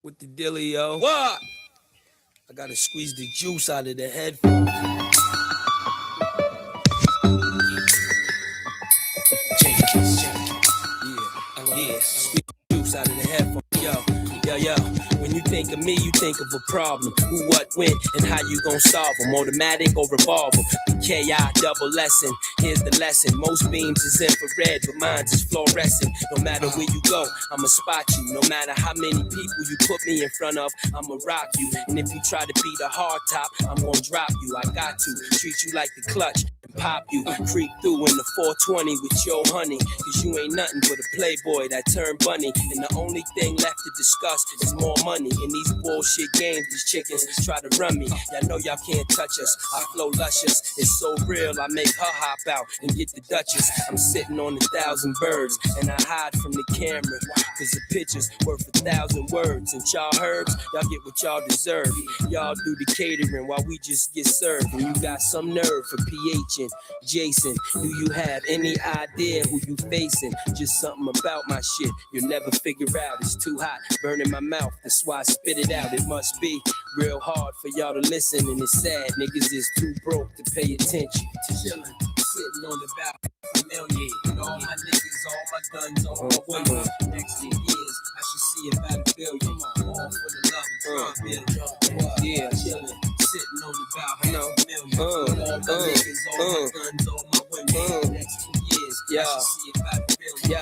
With the dealio. What? I gotta squeeze the juice out of the headphones. Jenkins. Yeah. Squeeze the juice out of the headphones. Yo. When you think of me, you think of a problem. Who, what, when, and how you gon' solve them. Automatic or revolver. KI double lesson. Here's the lesson. Most beams is infrared, but mine's is fluorescent. No matter where you go, I'ma spot you. No matter how many people you put me in front of, I'ma rock you. And if you try to be the hard top, I'm gonna drop you. I got to treat you like the clutch. Pop you, creep through in the 420 with your honey. Cause you ain't nothing but a playboy that turned bunny. And the only thing left to discuss is more money. In these bullshit games, these chickens try to run me. Y'all know y'all can't touch us. I flow luscious, it's so real, I make her hop out and get the Duchess. I'm sitting on 1,000 birds and I hide from the camera. Cause the picture's worth 1,000 words. And y'all herbs, y'all get what y'all deserve. Y'all do the catering while we just get served. And you got some nerve for PH and Jason. Do you have any idea who you facing? Just something about my shit you'll never figure out. It's too hot, burning my mouth, that's why I spit it out. It must be real hard for y'all to listen, and it's sad niggas is too broke to pay attention. Chillin', sitting on the balcony, familiar. And all my niggas, all my guns, all my women. Next 10 years, I should see about 1 billion. All for the love of drug. Yeah, chillin'. Sitting on the balcony, all my niggas, all my guns, all my women. Next 2 years, I should see about 1 billion.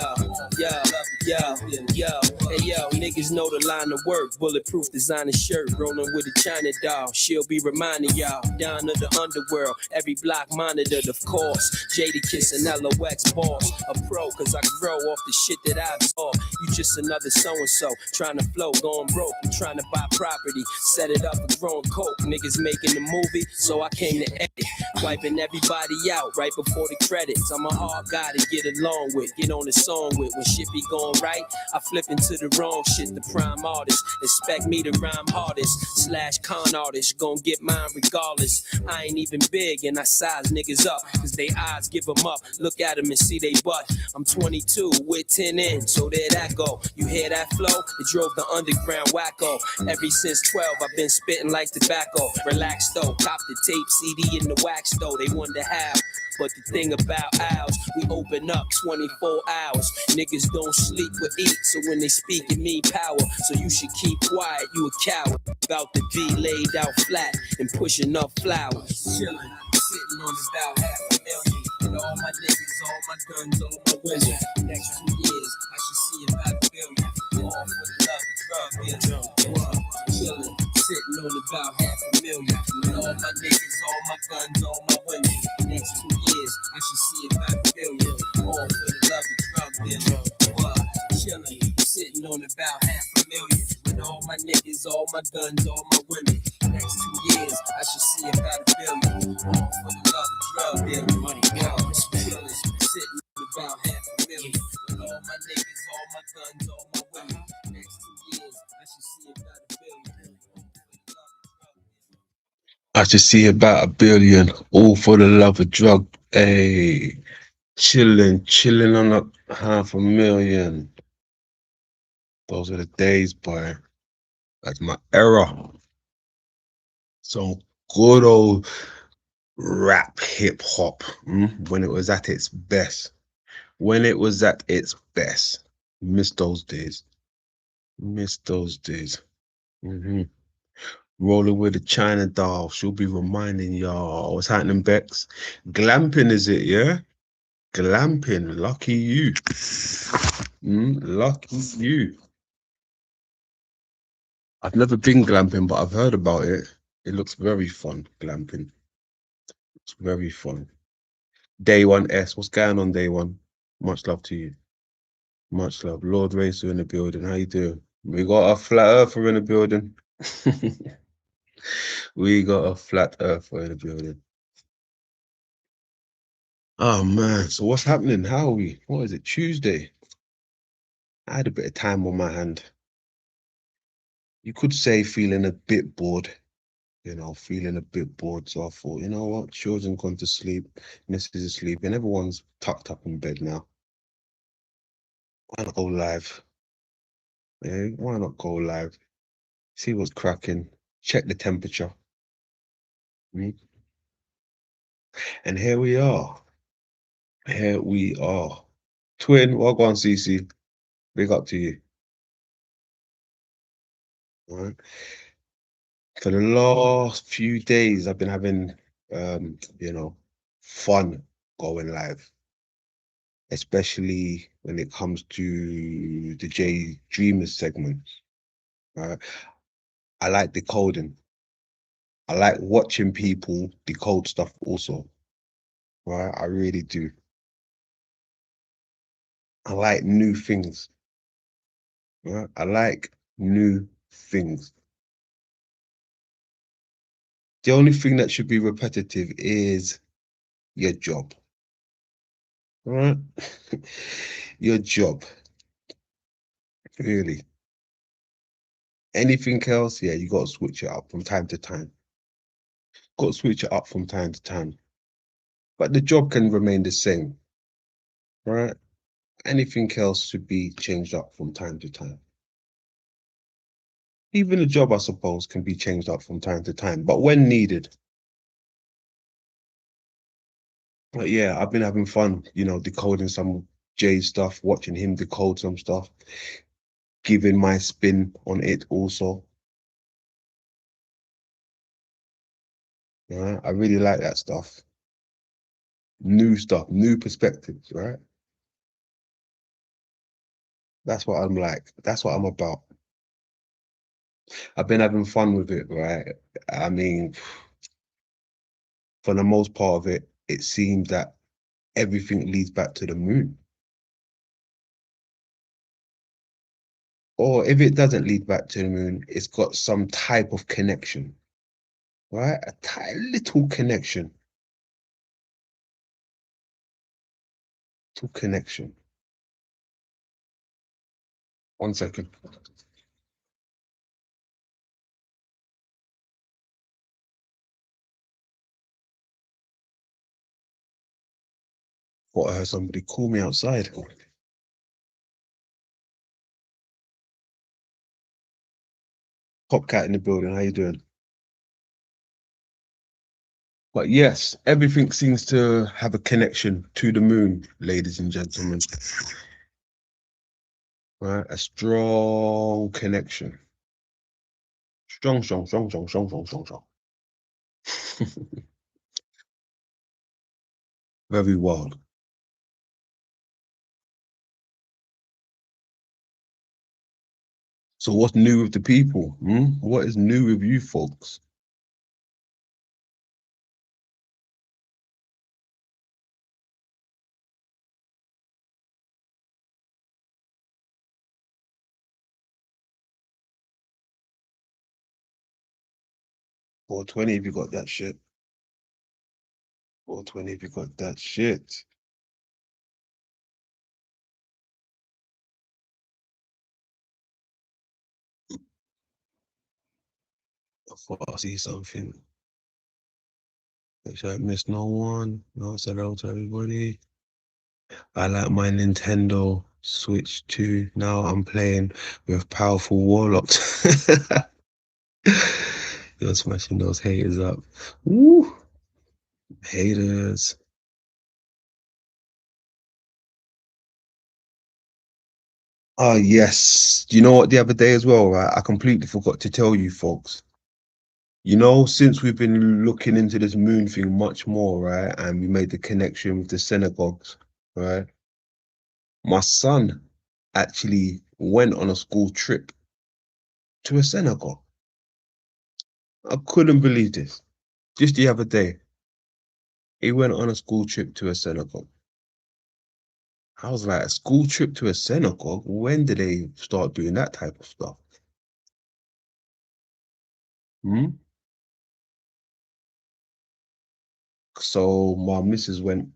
Hey yo, niggas know the line of work. Bulletproof designer shirt, rolling with a China doll. She'll be reminding y'all, down to the underworld. Every block monitored, of course. Jadakiss and LOX boss. A pro, cause I grow off the shit that I absorb. You just another so-and-so, trying to flow, going broke. I'm trying to buy property, set it up for growing coke. Niggas making the movie, so I came to edit. Wiping everybody out right before the credits. I'm a hard guy to get along with, get on the song with. When shit be going right, I flip into the wrong shit. The prime artist, expect me to rhyme hardest. / con artist, gon' get mine regardless. I ain't even big and I size niggas up, cause they eyes give them up. Look at them and see they butt. I'm 22 with 10 in, so there that go. You hear that flow? It drove the underground wacko. Ever since 12, I've been spitting like tobacco. Relax though, cop the tape, CD in the wax though. They wonder how. But the thing about ours, we open up 24 hours. Niggas don't sleep or eat, so when they speak, it mean power. So you should keep quiet, you a coward. About to be laid out flat and pushing up flowers. Chillin', sitting on about 500,000. And all my niggas, all my guns, all my women. Next 2 years, I should see about 1 billion. All for the love of drug dealing. Chillin', sitting on about 500,000. And all my niggas, all my guns, all my women. Next 2 years, I should see about 1 billion. All for the love of drug dealing. Chillin', sitting on about 500,000. With all my niggas, all my guns, all my women. Next 2 years, I should see about 1 billion. All for the love of drug dealing. Money, chillin', sitting on about 500,000. With all my niggas, all my guns, all my women. Next 2 years, I should see about 1 billion. I should see about 1 billion, all for the love of drug. Hey, chilling on a 500,000. Those are the days, boy. That's my era. Some good old rap hip hop when it was at its best. When it was at its best. Miss those days. Miss those days. Rolling with the China doll. She'll be reminding y'all what's happening, Bex. Glamping, is it, yeah? Glamping. Lucky you. Lucky you. I've never been glamping, but I've heard about it. It looks very fun, glamping. It's very fun. Day One S. What's going on, Day One? Much love to you. Much love. Lord Racer in the building. How you doing? We got a flat earther in the building. We got a flat earther in the building. Oh man, so what's happening? How are we? What is it? Tuesday. I had a bit of time on my hand. You could say feeling a bit bored, feeling a bit bored. So I thought, you know what? Children gone to sleep, Missus is asleep, and everyone's tucked up in bed now. Why not go live? Yeah, why not go live? see what's cracking, check the temperature. Mm. And here we are. Here we are. Twin, well go on, CC. Big up to you. All right. For the last few days, I've been having, fun going live, especially when it comes to the J Dreamers segment. Right? I like decoding. I like watching people decode stuff also. Right? I really do. I like new things. Right? I like new things. The only thing that should be repetitive is your job. Right? Your job. Really. Anything else, yeah, you got to switch it up from time to time. Got to switch it up from time to time. But the job can remain the same, right? Anything else should be changed up from time to time. Even the job, I suppose, can be changed up from time to time, but when needed. But yeah, I've been having fun, decoding some Jay stuff, watching him decode some stuff, giving my spin on it also. Right? I really like that stuff. New stuff, new perspectives, right? That's what I'm like. That's what I'm about. I've been having fun with it, right? I mean, for the most part of it, it seems that everything leads back to the moon. Or if it doesn't lead back to the moon, it's got some type of connection, right? A tiny little connection. Little connection. 1 second. Thought I heard somebody call me outside. Pop cat in the building. How you doing? But yes, everything seems to have a connection to the moon, ladies and gentlemen. Right? A strong connection. Strong, strong, strong, strong, strong, strong, strong, strong. Very wild. So what's new with the people? Hmm? What is new with you folks? 420 if you got that shit. 420 if you got that shit. I thought I see something. Make sure I miss no one. No, said hello to everybody. I like my Nintendo Switch 2. Now I'm playing with powerful warlocks. You're smashing those haters up. Woo! Haters. Oh, yes. You know what, the other day as well, right? I completely forgot to tell you folks. Since we've been looking into this moon thing much more, right? And we made the connection with the synagogues, right? My son actually went on a school trip to a synagogue. I couldn't believe this. Just the other day, he went on a school trip to a synagogue. I was like, a school trip to a synagogue? When did they start doing that type of stuff? Hmm? So my missus went.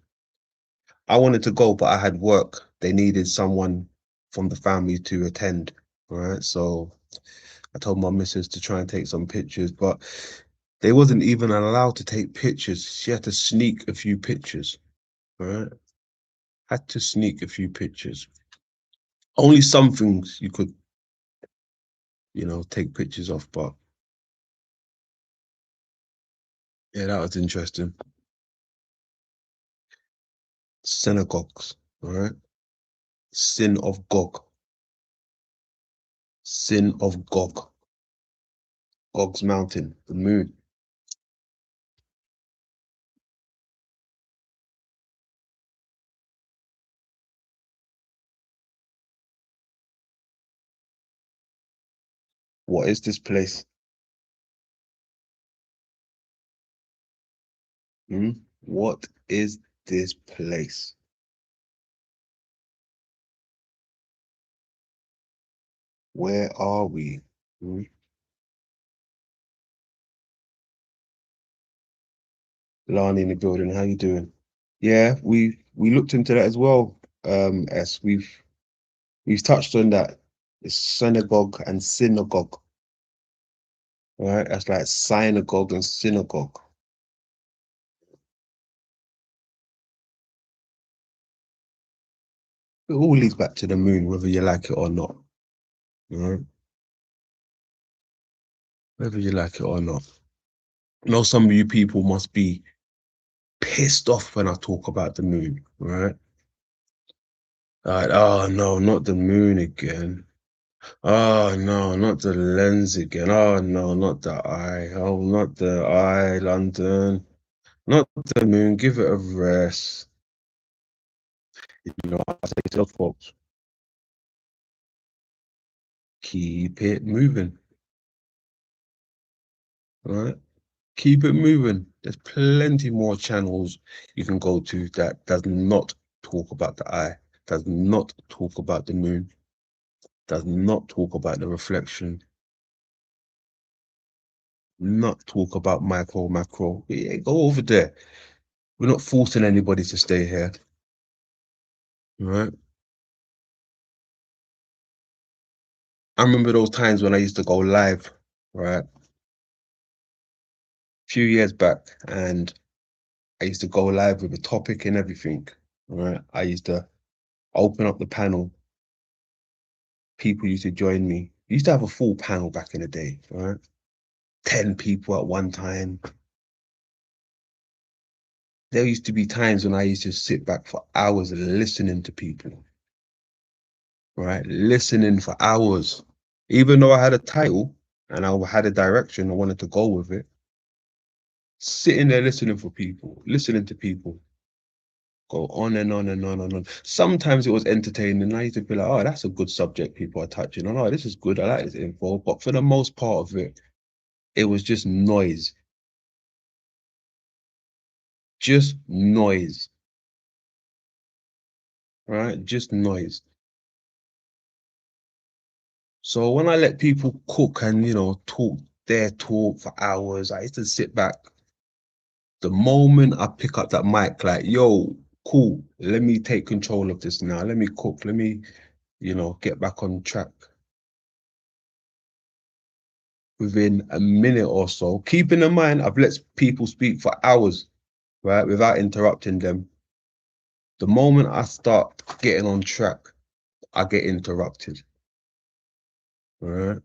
I wanted to go, but I had work. They needed someone from the family to attend, right? So I told my missus to try and take some pictures, but they wasn't even allowed to take pictures. She had to sneak a few pictures, right? Had to sneak a few pictures. Only some things you could you know, take pictures of. But yeah, that was interesting. Synagogues, all right? Sin of Gog. Sin of Gog. Gog's mountain, the moon. What is this place? Hmm? What is this place? Where are we? Hmm? Lani in the building, how you doing? Yeah, we looked into that as well. S we've touched on that. It's synagogue and synagogue, right? That's like synagogue and synagogue. It all leads back to the moon, whether you like it or not. Right? Whether you like it or not. I know some of you people must be pissed off when I talk about the moon, right? Like, oh no, not the moon again. Oh no, not the lens again. Oh no, not the eye. Oh, not the eye, London. Not the moon. Give it a rest. You know, I say to the folks, keep it moving, right? Keep it moving. There's plenty more channels you can go to that does not talk about the eye, does not talk about the moon, does not talk about the reflection, not talk about micro, macro. Yeah, go over there. We're not forcing anybody to stay here, right? I remember those times when I used to go live, right? A few years back, and I used to go live with a topic and everything, right? I used to open up the panel. People used to join me. We used to have a full panel back in the day, right? 10 people at one time. There used to be times when I used to sit back for hours listening to people, right? Listening for hours. Even though I had a title and I had a direction, I wanted to go with it. Sitting there listening for people, listening to people go on and on and on and on. Sometimes it was entertaining. I used to be like, oh, that's a good subject people are touching on. Oh, this is good. I like this info. But for the most part of it, it was just noise. Just noise, right? Just noise. So when I let people cook and, you know, talk their talk for hours, I used to sit back. The moment I pick up that mic, like, yo, cool, let me take control of this now. Let me cook. Let me, you know, get back on track. Within a minute or so, keeping in mind, I've let people speak for hours, right, without interrupting them. The moment I start getting on track, I get interrupted, right?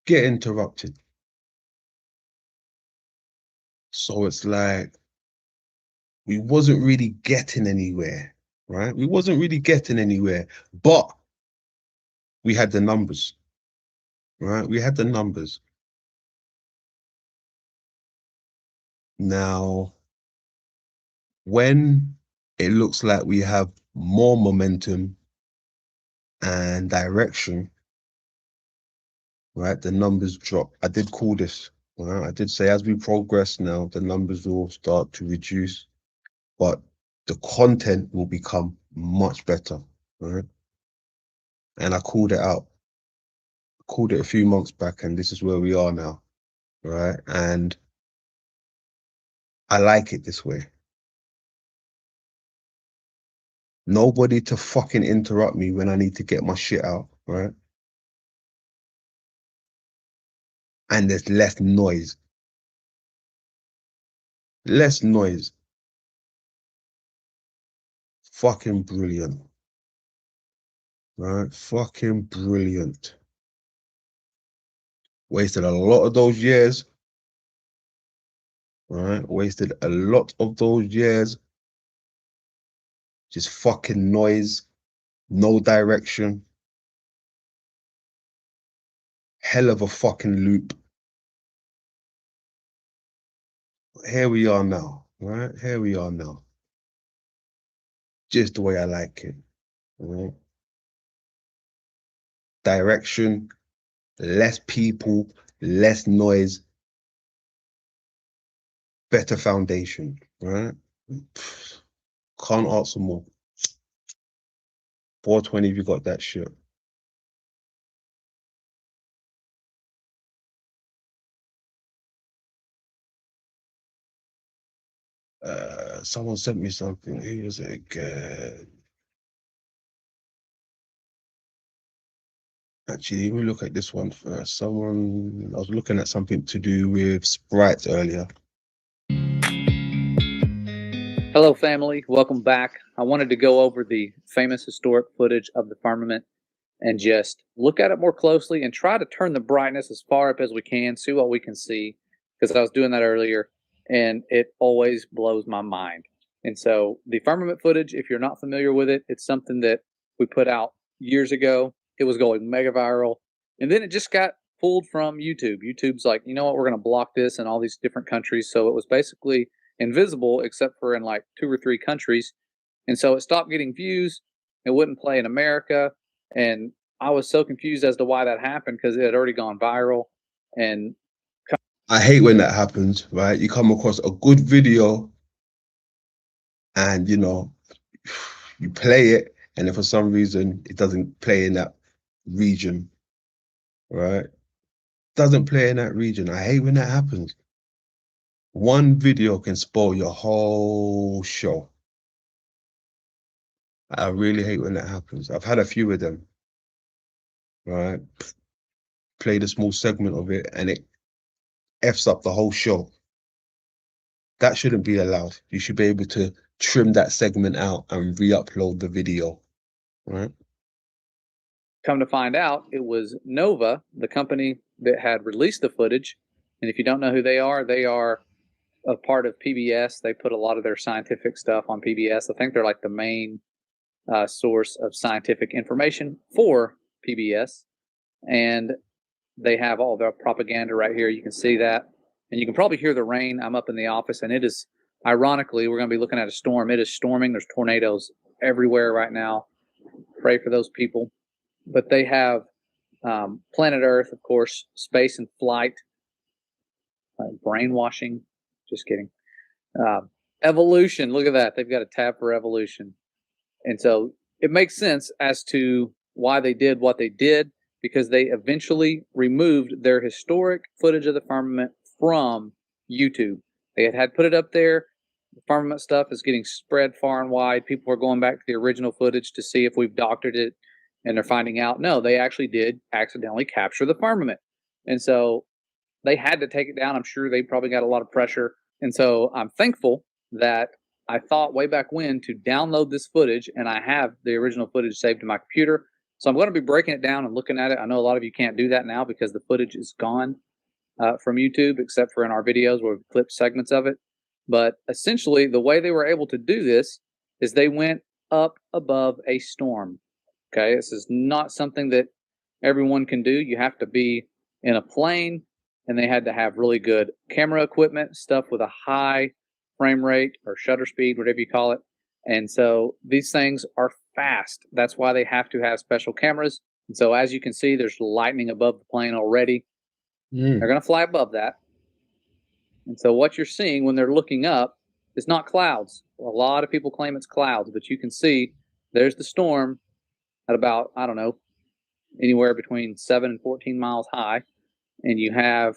Get interrupted. So it's like we wasn't really getting anywhere, right? We wasn't really getting anywhere, but we had the numbers, right? We had the numbers. Now, when it looks like we have more momentum and direction, right? The numbers drop. I did call this, right? I did say as we progress now, the numbers will start to reduce, but the content will become much better, right? And I called it out. I called it a few months back, and this is where we are now, right? And I like it this way. Nobody to fucking interrupt me when I need to get my shit out, right? And there's less noise. Less noise. Fucking brilliant, right? Fucking brilliant. Wasted a lot of those years. Right? Wasted a lot of those years. Just fucking noise. No direction. Hell of a fucking loop. Here we are now. Right? Here we are now. Just the way I like it. Right? Direction. Less people. Less noise. Better foundation. Right? Can't ask for more. 420 if you got that shit. Someone sent me something. Who was it again? Actually, let me look at this one first. I was looking at something to do with sprites earlier. Hello, family. Welcome back. I wanted to go over the famous historic footage of the firmament and just look at it more closely and try to turn the brightness as far up as we can, see what we can see, because I was doing that earlier, and it always blows my mind. And so the firmament footage, if you're not familiar with it, it's something that we put out years ago. It was going mega viral, and then it just got pulled from YouTube. YouTube's like, you know what, we're going to block this in all these different countries. So it was basically invisible except for in like 2 or 3 countries. And so it stopped getting views. It wouldn't play in America. And I was so confused as to why that happened because it had already gone viral. And I hate when that happens, right? You come across a good video and, you know, you play it, and then for some reason it doesn't play in that region, right? Doesn't play in that region. I hate when that happens. One video can spoil your whole show. I really hate when that happens. I've had a few of them, right? Played a small segment of it and it F's up the whole show. That shouldn't be allowed. You should be able to trim that segment out and re-upload the video, right? come to find out, it was Nova, the company that had released the footage. And if you don't know who they are a part of PBS. They put a lot of their scientific stuff on PBS. I think they're like the main source of scientific information for PBS. And they have all their propaganda right here. You can see that. And you can probably hear the rain. I'm up in the office, and it is, ironically, we're going to be looking at a storm. It is storming. There's tornadoes everywhere right now. Pray for those people. But they have planet Earth, of course, space and flight, brainwashing. Just kidding. Evolution. Look at that. They've got a tab for evolution. And so it makes sense as to why they did what they did, because they eventually removed their historic footage of the firmament from YouTube. They had put it up there. The firmament stuff is getting spread far and wide. People are going back to the original footage to see if we've doctored it, and they're finding out, no, they actually did accidentally capture the firmament. And so they had to take it down. I'm sure they probably got a lot of pressure. And so I'm thankful that I thought way back when to download this footage, and I have the original footage saved to my computer. So I'm going to be breaking it down and looking at it. I know a lot of you can't do that now because the footage is gone from YouTube, except for in our videos where we clip segments of it. But essentially, the way they were able to do this is they went up above a storm. Okay, this is not something that everyone can do. You have to be in a plane, and they had to have really good camera equipment, stuff with a high frame rate or shutter speed, whatever you call it. And so these things are fast. That's why they have to have special cameras. And so as you can see, there's lightning above the plane already. They're going to fly above that. And so what you're seeing when they're looking up is not clouds. A lot of people claim it's clouds, but you can see there's the storm at about, I don't know, anywhere between 7 and 14 miles high. And you have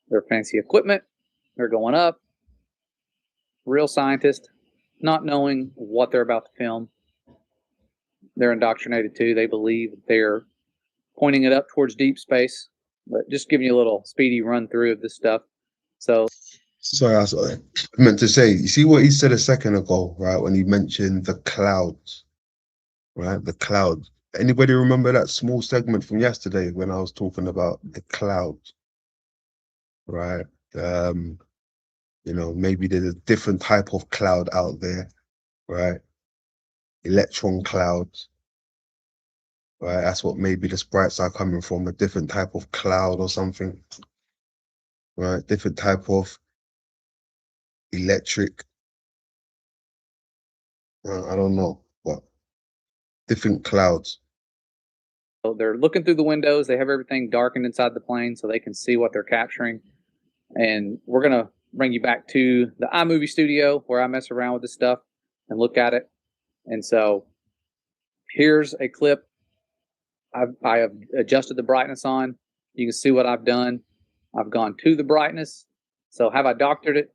their fancy equipment. They're going up. Real scientists, not knowing what they're about to film. They're indoctrinated too. They believe they're pointing it up towards deep space. But just giving you a little speedy run through of this stuff. So, sorry, I meant to say, you see what he said a second ago, right? When he mentioned the clouds, right? The clouds. Anybody remember that small segment from yesterday when I was talking about the clouds, right? You know, maybe there's a different type of cloud out there, right? Electron clouds, right? That's what maybe the sprites are coming from, a different type of cloud or something, right? Different type of electric. I don't know, but different clouds. So they're looking through the windows. They have everything darkened inside the plane so they can see what they're capturing. And we're going to bring you back to the iMovie studio where I mess around with this stuff and look at it. And so here's a clip. I have adjusted the brightness on. You can see what I've done. I've gone to the brightness. So have I doctored it?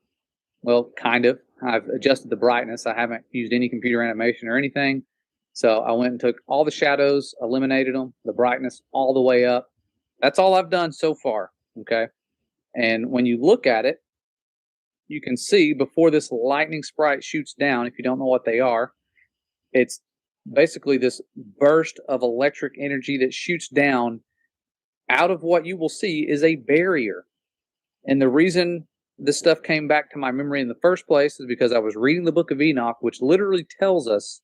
Well, kind of. I've adjusted the brightness. I haven't used any computer animation or anything. So I went and took all the shadows, eliminated them, the brightness all the way up. That's all I've done so far. Okay. And when you look at it, you can see before this lightning sprite shoots down, if you don't know what they are, it's basically this burst of electric energy that shoots down out of what you will see is a barrier. And the reason this stuff came back to my memory in the first place is because I was reading the book of Enoch, which literally tells us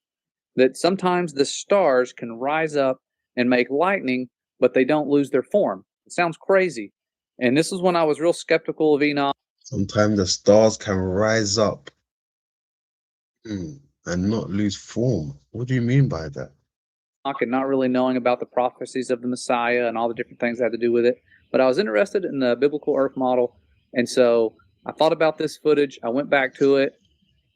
that sometimes the stars can rise up and make lightning, but they don't lose their form. It sounds crazy. And this is when I was real skeptical of Enoch. Sometimes the stars can rise up and not lose form. What do you mean by that? And not really knowing about the prophecies of the Messiah and all the different things that had to do with it. But I was interested in the biblical earth model. And so I thought about this footage. I went back to it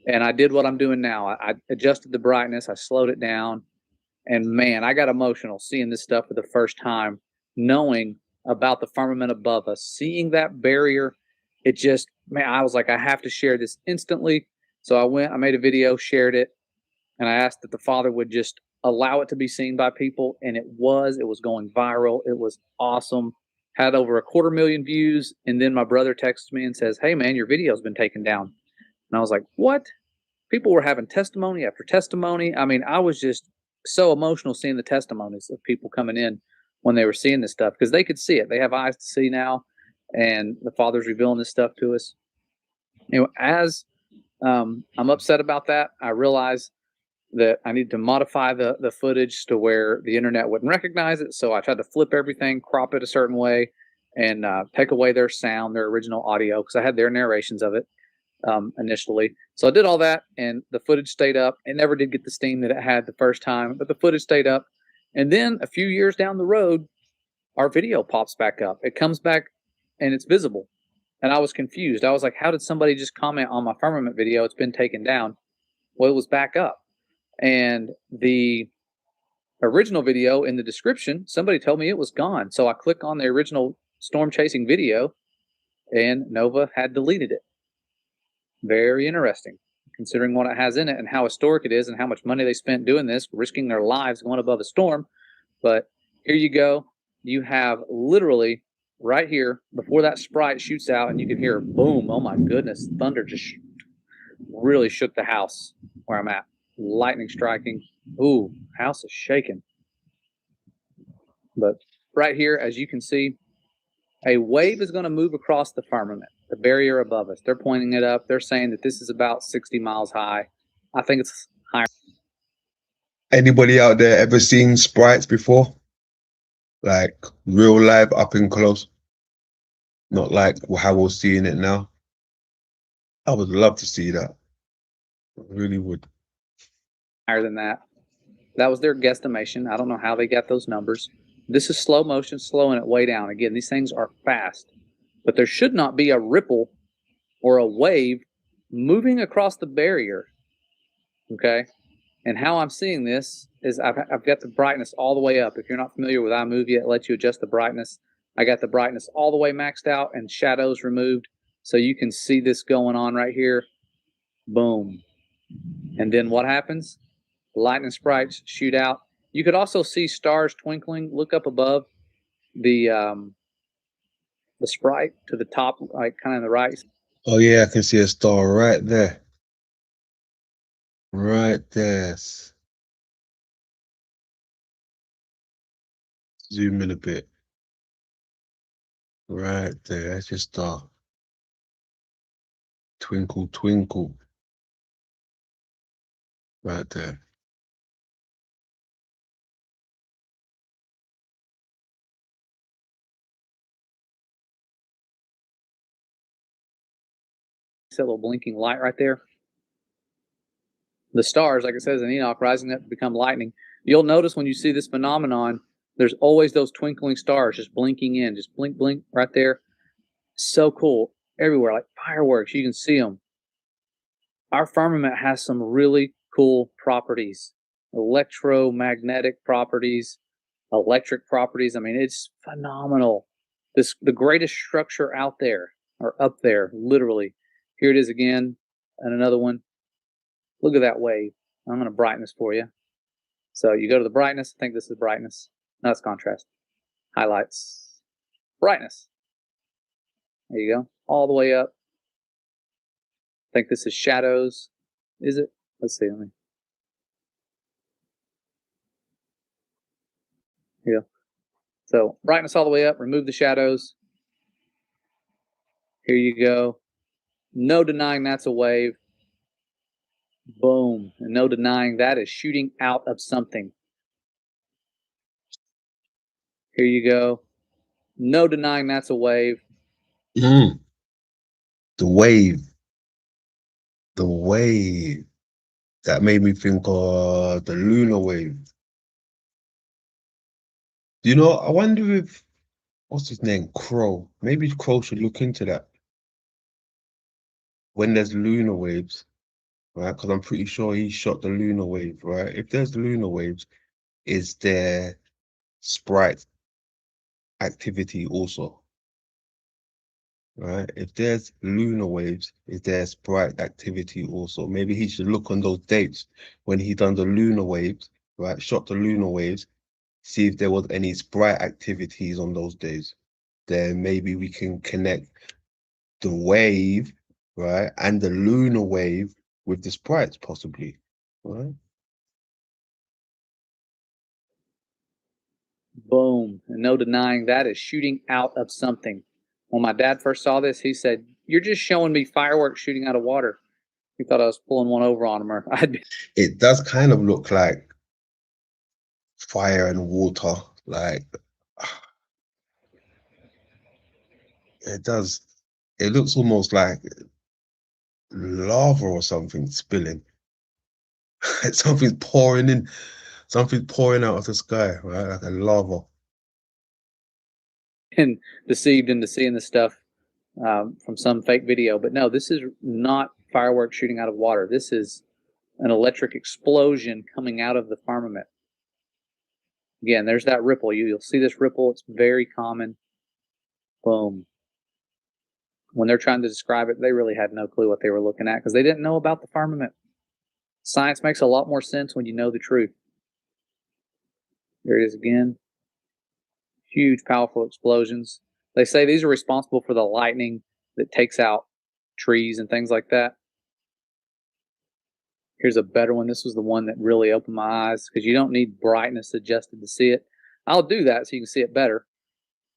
and I did what I'm doing now. I adjusted the brightness. I slowed it down. And man, I got emotional seeing this stuff for the first time, knowing about the firmament above us, seeing that barrier. It just, man, I was like, I have to share this instantly. So I made a video, shared it, and I asked that the Father would just allow it to be seen by people. And it was going viral. It was awesome. Had over 250,000 views. And then my brother texts me and says, "Hey man, your video's been taken down." And I was like, what? People were having testimony after testimony. I mean, I was just so emotional seeing the testimonies of people coming in when they were seeing this stuff because they could see it. They have eyes to see now. And the Father's revealing this stuff to us. You know, as I'm upset about that, I realize that I need to modify the footage to where the internet wouldn't recognize it. So I tried to flip everything, crop it a certain way, and take away their sound, their original audio, because I had their narrations of it initially. So I did all that, and the footage stayed up. It never did get the steam that it had the first time, but the footage stayed up. And then a few years down the road, our video pops back up. It comes back, and it's visible. And I was confused. I was like, how did somebody just comment on my firmament video? It's been taken down. Well, it was back up. And the original video in the description, somebody told me it was gone. So I click on the original storm chasing video and Nova had deleted it. Very interesting, considering what it has in it and how historic it is and how much money they spent doing this, risking their lives going above a storm. But here you go. You have literally right here before that sprite shoots out and you can hear boom. Oh my goodness. Thunder just really shook the house where I'm at. Lightning striking. Ooh, house is shaking. But right here, as you can see, a wave is going to move across the firmament, the barrier above us. They're pointing it up. They're saying that this is about 60 miles high. I think it's higher. Anybody out there ever seen sprites before? Like real life, up and close? Not like how we're seeing it now. I would love to see that. I really would. Higher than that. That was their guesstimation. I don't know how they got those numbers. This is slow motion, slowing it way down. Again, these things are fast, but there should not be a ripple or a wave moving across the barrier. Okay. And how I'm seeing this is I've got the brightness all the way up. If you're not familiar with iMovie, it lets you adjust the brightness. I got the brightness all the way maxed out and shadows removed. So you can see this going on right here. Boom. And then what happens? Lightning sprites shoot out. You could also see stars twinkling. Look up above the sprite to the top, like kind of the right. Oh yeah, I can see a star right there. Right there. zoom in a bit. Right there. That's just a twinkle, twinkle. Right there. See that little blinking light right there? The stars, like it says in Enoch, rising up to become lightning. You'll notice when you see this phenomenon, there's always those twinkling stars just blinking in, just blink, blink right there. So cool. Everywhere, like fireworks, you can see them. Our firmament has some really cool properties, electromagnetic properties, electric properties. I mean, it's phenomenal. The greatest structure out there, or up there, literally. Here it is again, and another one. Look at that wave. I'm going to brighten this for you. So you go to the brightness. I think this is brightness. No, that's contrast. Highlights. Brightness. There you go. All the way up. I think this is shadows. Is it? Let's see. Let me. Yeah. So brightness all the way up. Remove the shadows. Here you go. No denying that's a wave. Boom. And no denying that is shooting out of something. Here you go. No denying that's a wave. The wave. The wave. That made me think of the lunar wave. You know, I wonder if, what's his name? Crow. Maybe Crow should look into that. When there's lunar waves, right? Because I'm pretty sure he shot the lunar wave, right? If there's lunar waves, is there sprite activity also? Right? If there's lunar waves, is there sprite activity also? Maybe he should look on those dates when he done the lunar waves, right? Shot the lunar waves, see if there was any sprite activities on those days. Then maybe we can connect the wave, right, and the lunar wave with the sprites, possibly, right? Boom. And no denying that is shooting out of something. When my dad first saw this, he said, "You're just showing me fireworks shooting out of water." He thought I was pulling one over on him, or I'd be. It does kind of look like fire and water, like it does. It looks almost like lava or something spilling. Something's pouring in, something's pouring out of the sky, right? Like a lava. And deceived into seeing this stuff from some fake video. But no, this is not fireworks shooting out of water. This is an electric explosion coming out of the firmament. Again, there's that ripple. You'll see this ripple. It's very common. Boom. When they're trying to describe it, they really had no clue what they were looking at because they didn't know about the firmament. Science makes a lot more sense when you know the truth. There it is again. Huge, powerful explosions. They say these are responsible for the lightning that takes out trees and things like that. Here's a better one. This was the one that really opened my eyes because you don't need brightness adjusted to see it. I'll do that so you can see it better.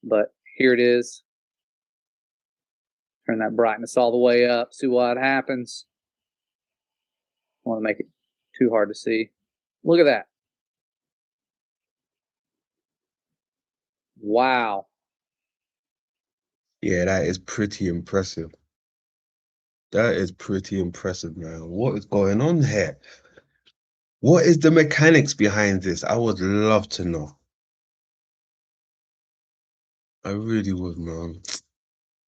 But here it is. Turn that brightness all the way up. See what happens. I want to make it too hard to see. Look at that. Wow. Yeah, that is pretty impressive. That is pretty impressive, man. What is going on here? What is the mechanics behind this? I would love to know. I really would, man.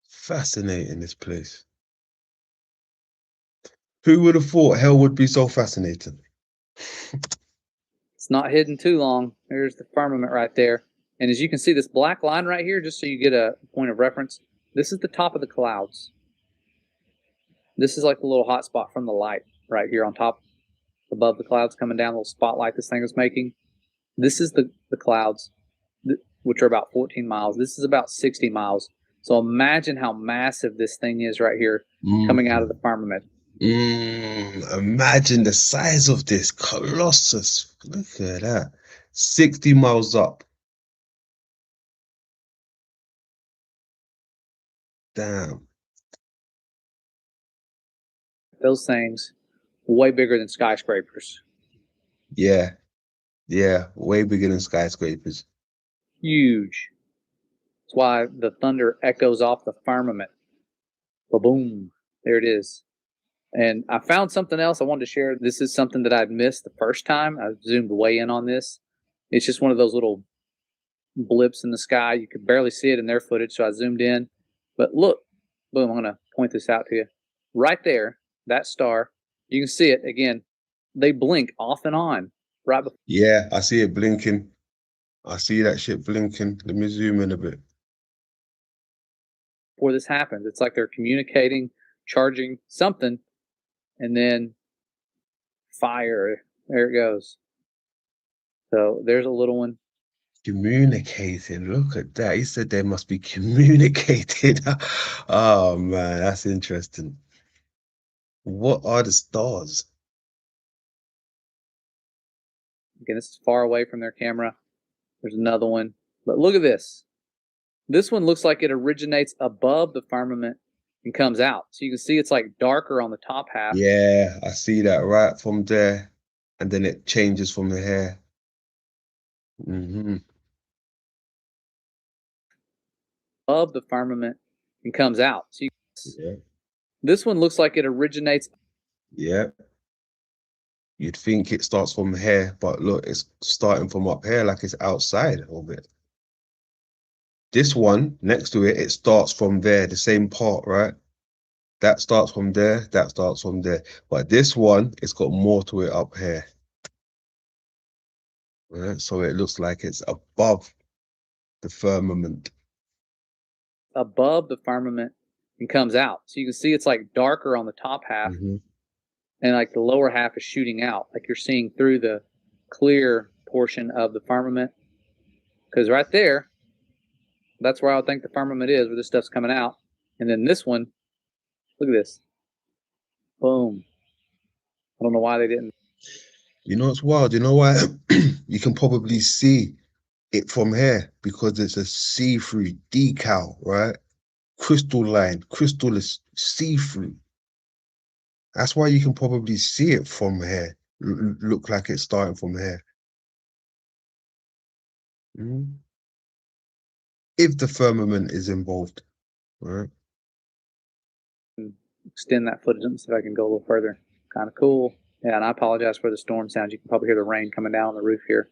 Fascinating, this place. Who would have thought hell would be so fascinating? It's not hidden too long. There's the firmament right there. And as you can see, this black line right here, just so you get a point of reference, this is the top of the clouds. This is like a little hot spot from the light right here on top, above the clouds coming down, a little spotlight this thing is making. This is the clouds, which are about 14 miles. This is about 60 miles. So imagine how massive this thing is right here coming out of the firmament. Imagine the size of this Colossus. Look at that. 60 miles up. Damn. Those things way bigger than skyscrapers. Yeah. Yeah. Way bigger than skyscrapers. Huge. That's why the thunder echoes off the firmament. Ba-boom. There it is. And I found something else I wanted to share. This is something that I'd missed the first time. I zoomed way in on this. It's just one of those little blips in the sky. You could barely see it in their footage, so I zoomed in. But look, boom, I'm going to point this out to you. Right there, that star, you can see it again. They blink off and on right Yeah, I see it blinking. I see that shit blinking. Let me zoom in a bit. before this happens. It's like they're communicating, charging something, and then fire. There it goes. So there's a little one. Communicating. Look at that. He said they must be communicating. Oh man, that's interesting. What are the stars? Again, this is far away from their camera. There's another one. But look at this. This one looks like it originates above the firmament and comes out. So you can see it's like darker on the top half. Yeah, I see that right from there. And then it changes from here. Above the firmament and comes out. So Yeah. this one looks like it originates. Yeah. You'd think it starts from here, but look, it's starting from up here like it's outside of it. This one next to it, it starts from there, the same part, right? That starts from there, that starts from there. But this one, it's got more to it up here. Right? So it looks like it's above the firmament. Above the firmament and comes out. So you can see it's like darker on the top half. And like the lower half is shooting out, like you're seeing through the clear portion of the firmament. Because right there, that's where I would think the firmament is, where this stuff's coming out. And then this one, look at this. Boom. I don't know why they didn't. You know what's wild? You know why? You can probably see it from here because it's a see-through decal, right? Crystal line, crystal is see-through. That's why you can probably see it from here. Look like it's starting from here. If the firmament is involved, right? Extend that footage. Let me see if I can go a little further. Kind of cool. Yeah, and I apologize for the storm sounds. You can probably hear the rain coming down on the roof here.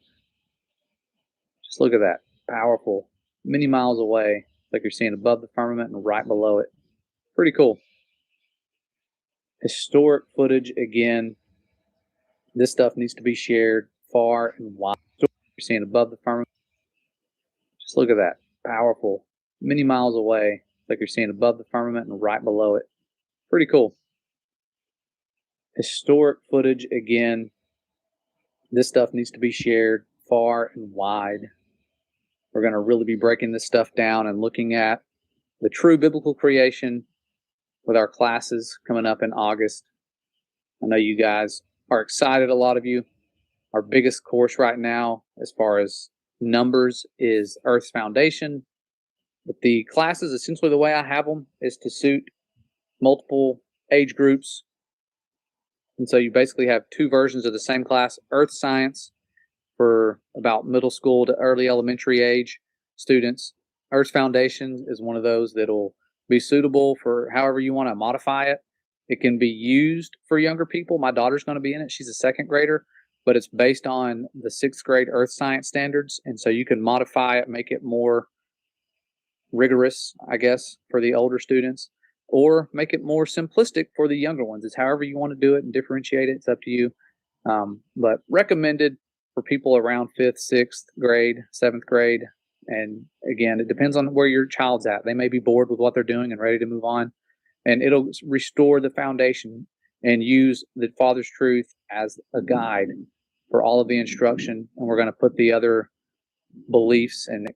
Just look at that. Powerful. Many miles away. Like you're seeing above the firmament and right below it. Pretty cool. Historic footage again. This stuff needs to be shared far and wide. You're seeing above the firmament. Just look at that. Powerful. Many miles away. Like you're seeing above the firmament and right below it. Pretty cool. Historic footage again. This stuff needs to be shared far and wide. We're going to really be breaking this stuff down and looking at the true biblical creation with our classes coming up in August. I know you guys are excited, a lot of you. Our biggest course right now, as far as numbers, is Earth's Foundation. But the classes, essentially the way I have them, is to suit multiple age groups. And so you basically have two versions of the same class: Earth Science for about middle school to early elementary age students. Earth Foundation is one of those that'll be suitable for however you want to modify it. It can be used for younger people. My daughter's going to be in it. She's a second grader, but it's based on the sixth grade Earth Science standards. And so you can modify it, make it more rigorous, I guess, for the older students, or make it more simplistic for the younger ones. It's however you want to do it and differentiate it. It's up to you. But recommended for people around 5th, 6th grade, 7th grade. And again, it depends on where your child's at. They may be bored with what they're doing and ready to move on. And it'll restore the foundation and use the Father's truth as a guide for all of the instruction. And we're going to put the other beliefs and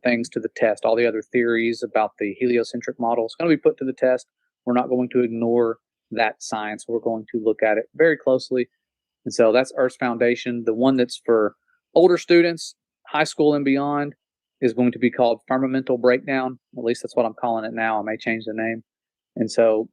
things to the test. All the other theories about the heliocentric model is going to be put to the test. We're not going to ignore that science. We're going to look at it very closely. And so that's Earth's Foundation. The one that's for older students, high school and beyond, is going to be called Firmamental Breakdown. At least that's what I'm calling it now. I may change the name. And so,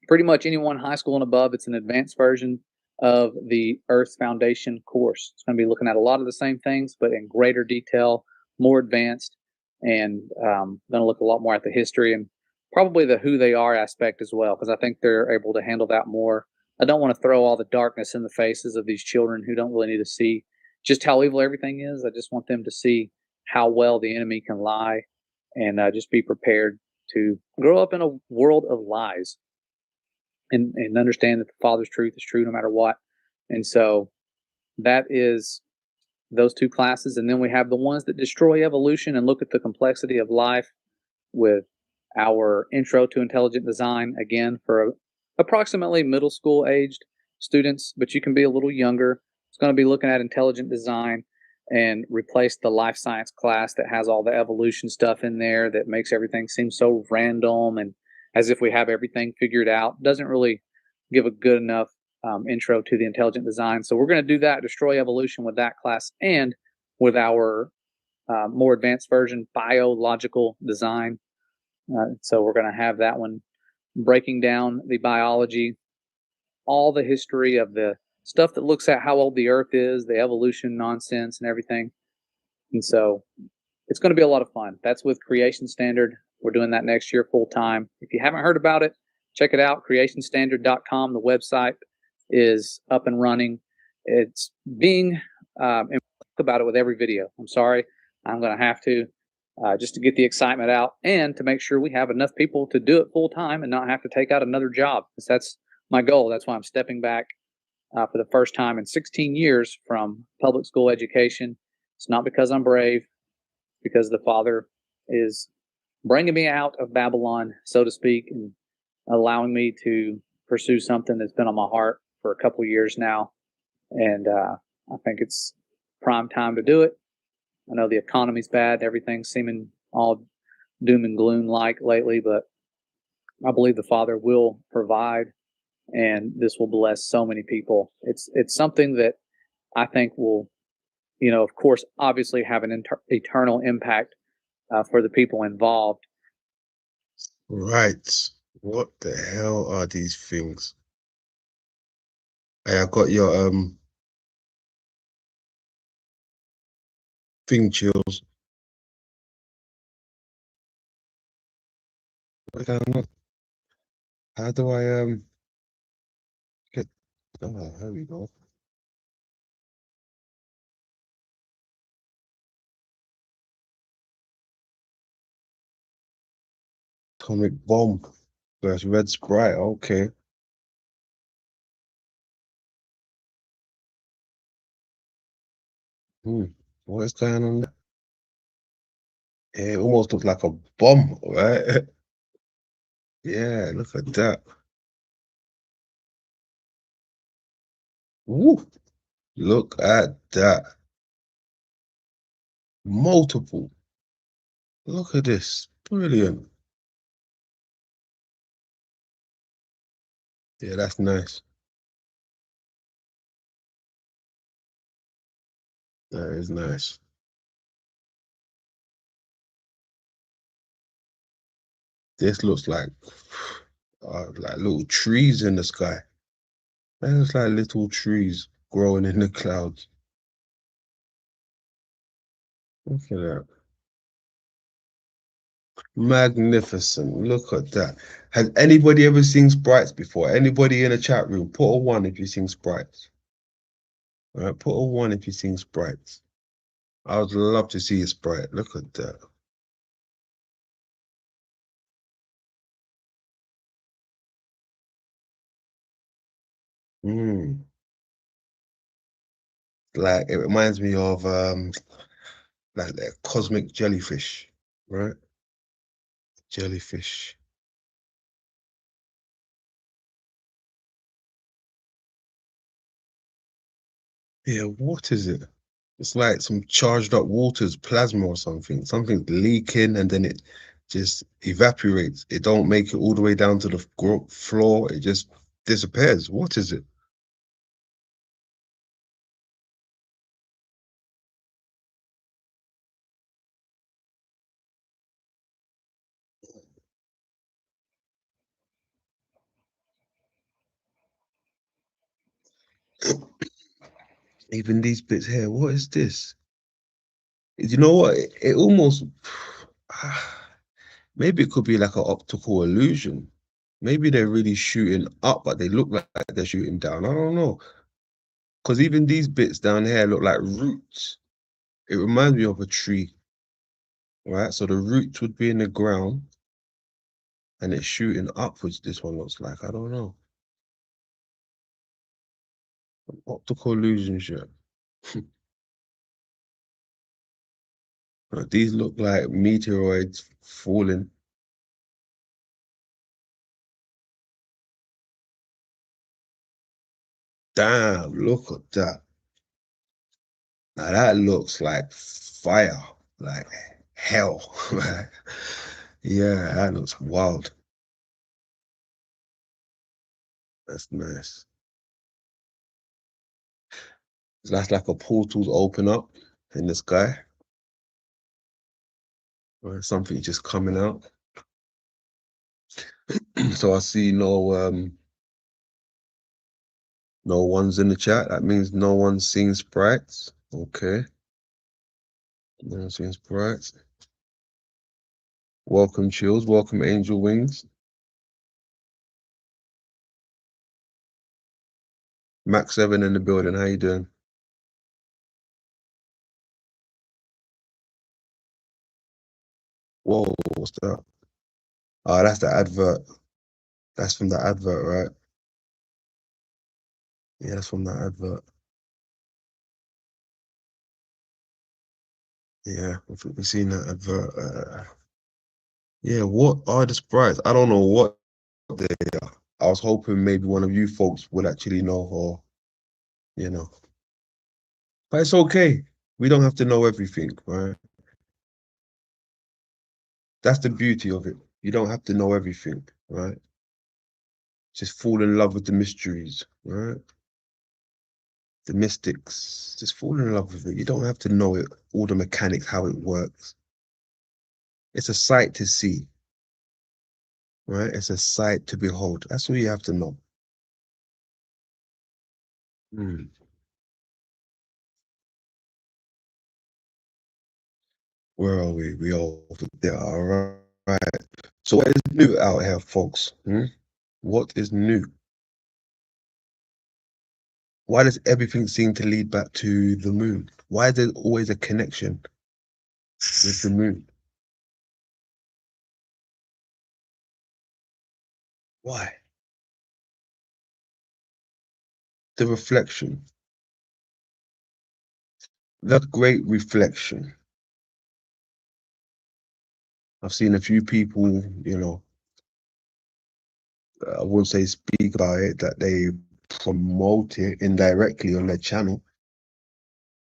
pretty much anyone high school and above, it's an advanced version of the Earth's Foundation course. It's going to be looking at a lot of the same things, but in greater detail, more advanced, and going to look a lot more at the history and probably the who they are aspect as well, because I think they're able to handle that more. I don't want to throw all the darkness in the faces of these children who don't really need to see just how evil everything is. I just want them to see how well the enemy can lie, and just be prepared to grow up in a world of lies, and understand that the Father's truth is true no matter what. And so that is those two classes. And then we have the ones that destroy evolution and look at the complexity of life, with our intro to intelligent design, again, for approximately middle school aged students, but you can be a little younger. It's going to be looking at intelligent design and replace the life science class that has all the evolution stuff in there that makes everything seem so random and as if we have everything figured out. Doesn't really give a good enough intro to the intelligent design. So we're going to do that, destroy evolution, with that class, and with our more advanced version, biological design. So we're going to have that one breaking down the biology, all the history of the stuff that looks at how old the Earth is, the evolution nonsense and everything. And so it's going to be a lot of fun. That's with Creation Standard. We're doing that next year full time. If you haven't heard about it, check it out, creationstandard.com. The website is up and running. It's being, and we'll talk about it with every video. I'm sorry. I'm going to have to, just to get the excitement out and to make sure we have enough people to do it full time and not have to take out another job. Because that's my goal. That's why I'm stepping back for the first time in 16 years from public school education. It's not because I'm brave, because the Father is bringing me out of Babylon, so to speak, and allowing me to pursue something that's been on my heart for a couple years now. And I think it's prime time to do it. I know the economy's bad. Everything's seeming all doom and gloom like lately, but I believe the Father will provide, and this will bless so many people. It's something that I think will, of course, obviously have an eternal impact for the people involved. Right. What the hell are these things? Hey, I got your thing, Chills. What's going on? How do I get? Oh, here we go. Atomic bomb versus red Sprite. Okay. What is going on there? Yeah, it almost looked like a bomb, right? Yeah, look at that. Woo. Look at that. Multiple. Look at this. Brilliant. Yeah, that's nice. That is nice. This looks like little trees in the sky. That looks like little trees growing in the clouds. Look at that. Magnificent. Look at that. Has anybody ever seen sprites before? Anybody in the chat room? Put a 1 if you've seen sprites. All right, put a 1 if you've seen sprites. I would love to see a sprite. Look at that. Like it reminds me of like that cosmic jellyfish, right? Jellyfish. Yeah, what is it? It's like some charged up waters, plasma or something. Something leaking and then it just evaporates. It don't make it all the way down to the floor. It just disappears. What is it? Even these bits here, what is this? You know what? It almost maybe it could be like an optical illusion. Maybe they're really shooting up, but they look like they're shooting down. I don't know. Because even these bits down here look like roots. It reminds me of a tree, right? So the roots would be in the ground and it's shooting upwards, this one looks like. I don't know. Optical illusion shit. These look like meteoroids falling. Damn, look at that. Now that looks like fire, like hell. Yeah, that looks wild. That's nice. That's like a portal's open up in the sky. Or something just coming out. So I see no one's in the chat. That means no one's seeing sprites. Okay. No one's seeing sprites. Welcome, Chills. Welcome, Angel Wings. Max 7 in the building. How you doing? Whoa, what's that? Oh, that's the advert. That's from the advert, right? Yeah, that's from the advert. Yeah, we've seen that advert. Yeah, what are the sprites? I don't know what they are. I was hoping maybe one of you folks would actually know, or you know. But it's okay. We don't have to know everything, right? That's the beauty of it. You don't have to know everything, right? Just fall in love with the mysteries, right? The mystics. Just fall in love with it. You don't have to know it, all the mechanics, how it works. It's a sight to see, right? It's a sight to behold. That's all you have to know. Where are we? We are over there. All right. So what is new out here, folks? What is new? Why does everything seem to lead back to the moon? Why is there always a connection with the moon? Why? The reflection. That great reflection. I've seen a few people, I wouldn't say speak about it, that they promote it indirectly on their channel.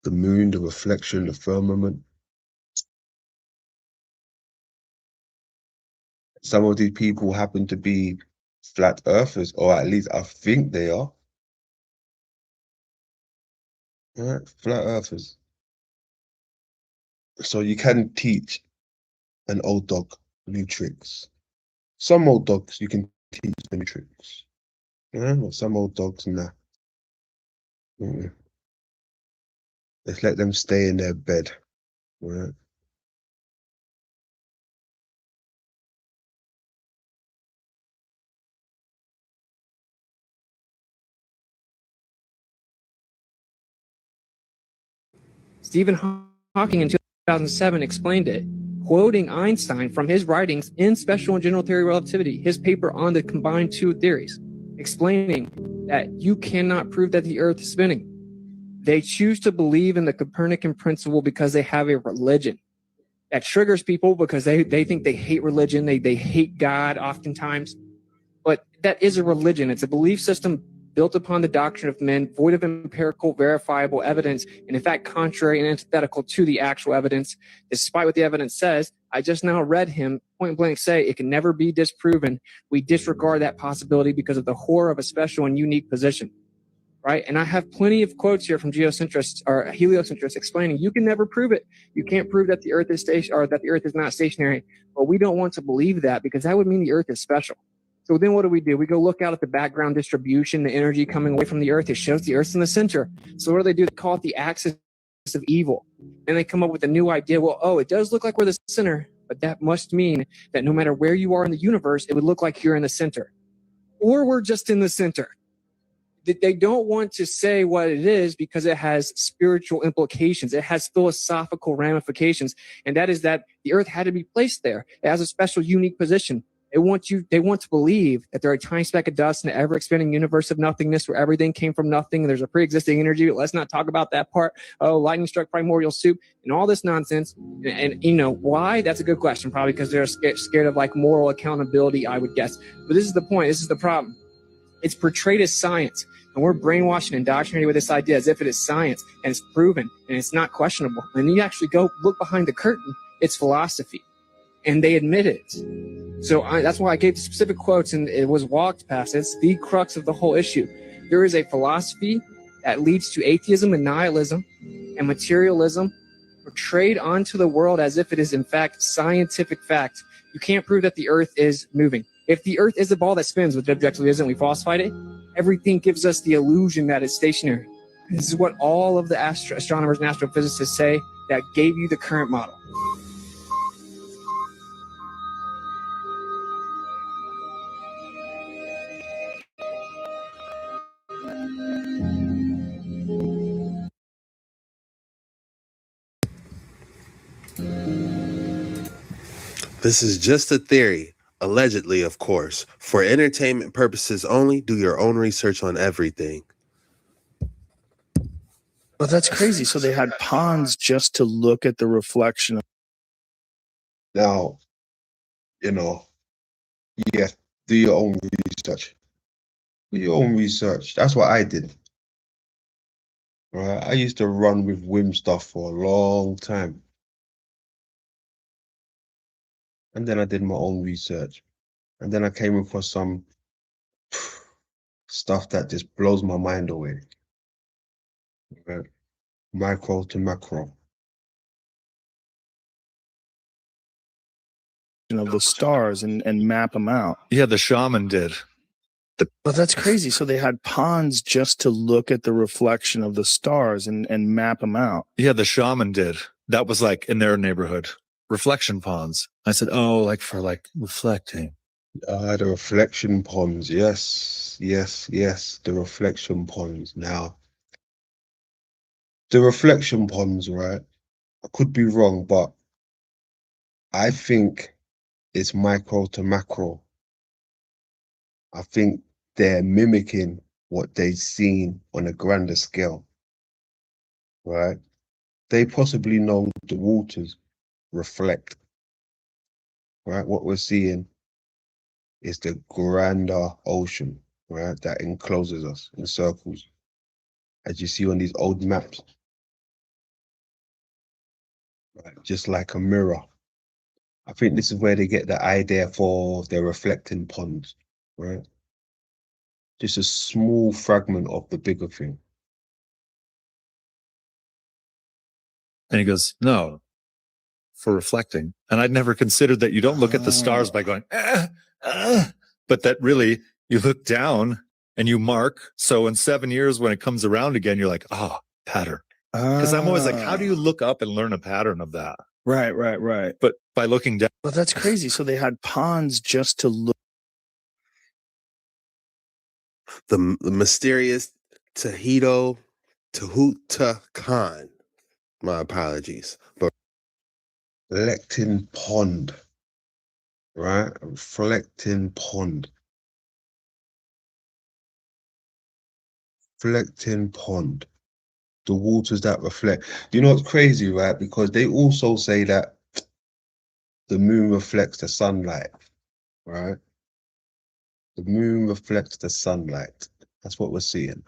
The moon, the reflection, the firmament. Some of these people happen to be flat earthers, or at least I think they are. Right? Flat earthers. So you can teach an old dog new tricks. Some old dogs you can teach them new tricks. Yeah, but some old dogs, nah. Let's let them stay in their bed. Right? Stephen Hawking in 2007 explained it, quoting Einstein from his writings in Special and General Theory of Relativity, his paper on the combined two theories, explaining that you cannot prove that the Earth is spinning. They choose to believe in the Copernican principle because they have a religion. That triggers people because they think they hate religion, they hate God oftentimes. But that is a religion. It's a belief system built upon the doctrine of men, void of empirical, verifiable evidence, and in fact, contrary and antithetical to the actual evidence, despite what the evidence says. I just now read him point blank say it can never be disproven. We disregard that possibility because of the horror of a special and unique position, right? And I have plenty of quotes here from geocentrists or heliocentrists explaining you can never prove it. You can't prove that the Earth is or that the Earth is not stationary. But we don't want to believe that because that would mean the Earth is special. So then what do? We go look out at the background distribution, the energy coming away from the Earth. It shows the Earth's in the center. So what do? They call it the axis of evil. And they come up with a new idea. Well, oh, it does look like we're the center, but that must mean that no matter where you are in the universe, it would look like you're in the center. Or we're just in the center. They don't want to say what it is because it has spiritual implications. It has philosophical ramifications. And that is that the Earth had to be placed there. It has a special, unique position. They want to believe that they're a tiny speck of dust in an ever-expanding universe of nothingness where everything came from nothing and there's a pre-existing energy. But let's not talk about that part. Oh, lightning struck primordial soup and all this nonsense. And you know, why? That's a good question. Probably because they're scared of like moral accountability, I would guess. But this is the point. This is the problem. It's portrayed as science. And we're brainwashed and indoctrinated with this idea as if it is science and it's proven and it's not questionable. And you actually go look behind the curtain, it's philosophy. And they admit it. So that's why I gave the specific quotes and it was walked past. It's the crux of the whole issue. There is a philosophy that leads to atheism and nihilism and materialism portrayed onto the world as if it is in fact scientific fact. You can't prove that the Earth is moving. If the Earth is a ball that spins, which it objectively isn't, we falsified it, everything gives us the illusion that it's stationary. This is what all of the astronomers and astrophysicists say that gave you the current model. This is just a theory, allegedly, of course. For entertainment purposes only, do your own research on everything. But that's crazy. So they had ponds just to look at the reflection. Now, you know, yeah, do your own research. Do your own research. That's what I did. Right? I used to run with whim stuff for a long time. And then I did my own research. And then I came across some stuff that just blows my mind away. Right? Micro to macro. Of the stars and map them out. Yeah, the shaman did. But that's crazy. So they had ponds just to look at the reflection of the stars and map them out. Yeah, the shaman did. That was like in their neighborhood. Reflection ponds. I said, oh, like for like reflecting. The reflection ponds. Yes, yes, yes. The reflection ponds. Now, the reflection ponds, right? I could be wrong, but I think it's micro to macro. I think they're mimicking what they've seen on a grander scale, right? They possibly know the waters reflect, right? What we're seeing is the grander ocean, right? That encloses us in circles, as you see on these old maps, right? Just like a mirror. I think this is where they get the idea for the reflecting ponds, right? Just a small fragment of the bigger thing. And he goes, no, for reflecting. And I'd never considered that you don't look at the stars by going, but that really you look down and you mark. So in 7 years, when it comes around again, you're like, oh, pattern. Because I'm always like, how do you look up and learn a pattern of that? Right. But by looking down. But that's crazy. So they had ponds just to look. The mysterious Tehuta Khan. My apologies. But Reflecting pond, right? Reflecting pond. Reflecting pond. The waters that reflect. You know what's crazy, right? Because they also say that the moon reflects the sunlight, right? The moon reflects the sunlight. That's what we're seeing.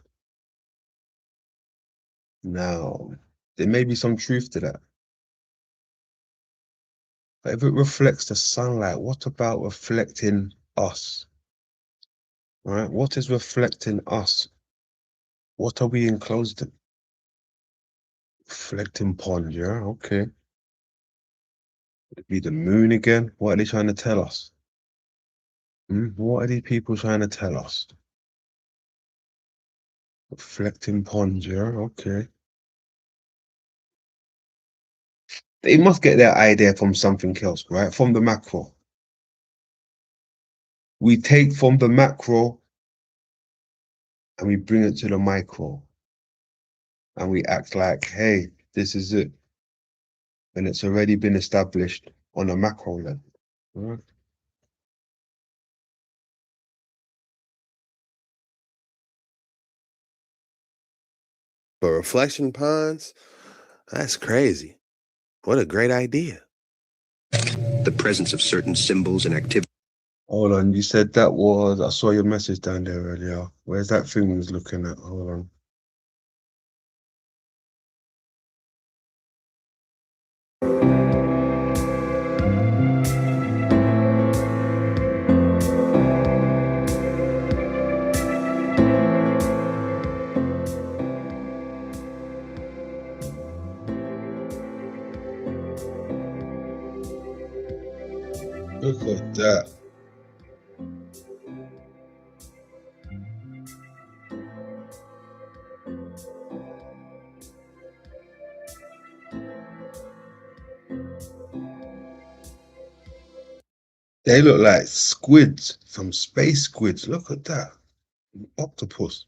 Now, there may be some truth to that. But if it reflects the sunlight, what about reflecting us? Right? What is reflecting us? What are we enclosed in? Reflecting pond, yeah, okay. Would it be the moon again? What are they trying to tell us? What are these people trying to tell us? Reflecting ponds, yeah, okay. They must get their idea from something else, right? From the macro. We take from the macro and we bring it to the micro. And we act like, hey, this is it. And it's already been established on a macro level. Right? But reflection ponds, that's crazy. What a great idea. The presence of certain symbols and activities. Hold on, you said that was, I saw your message down there earlier. Where's that thing we was looking at? Hold on. Look at that. They look like squids, some space squids. Look at that. Octopus.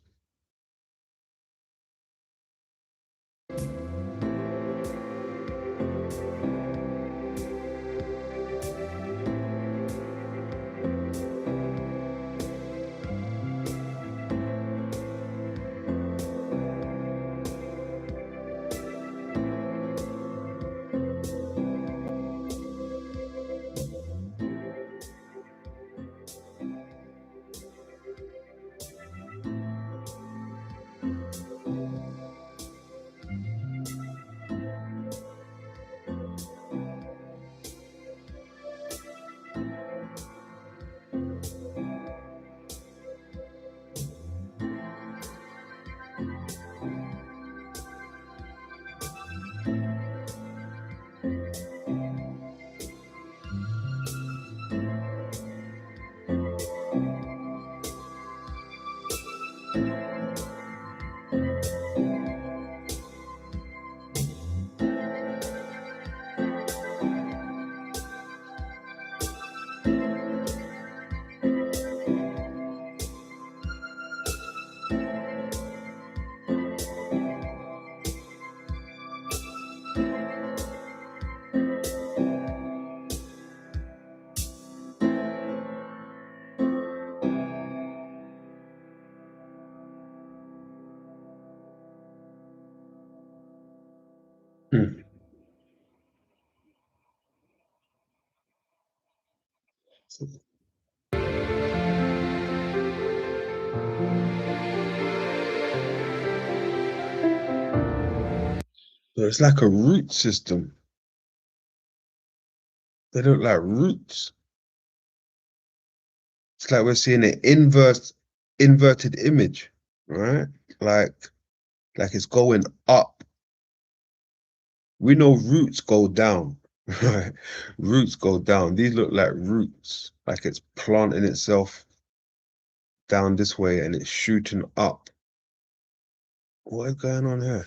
Hmm. So it's like a root system. They look like roots. It's like we're seeing an inverted image, right? Like it's going up. We know roots go down, right? Roots go down. These look like roots, like it's planting itself down this way and it's shooting up. What is going on here?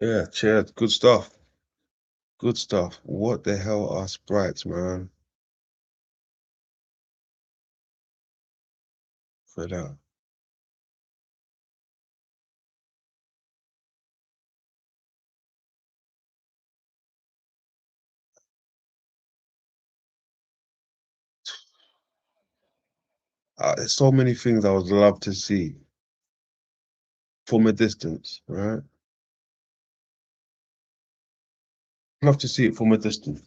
Yeah, cheers. Good stuff. Good stuff. What the hell are sprites, man? For that. There's so many things I would love to see from a distance, right? Love to see it from a distance.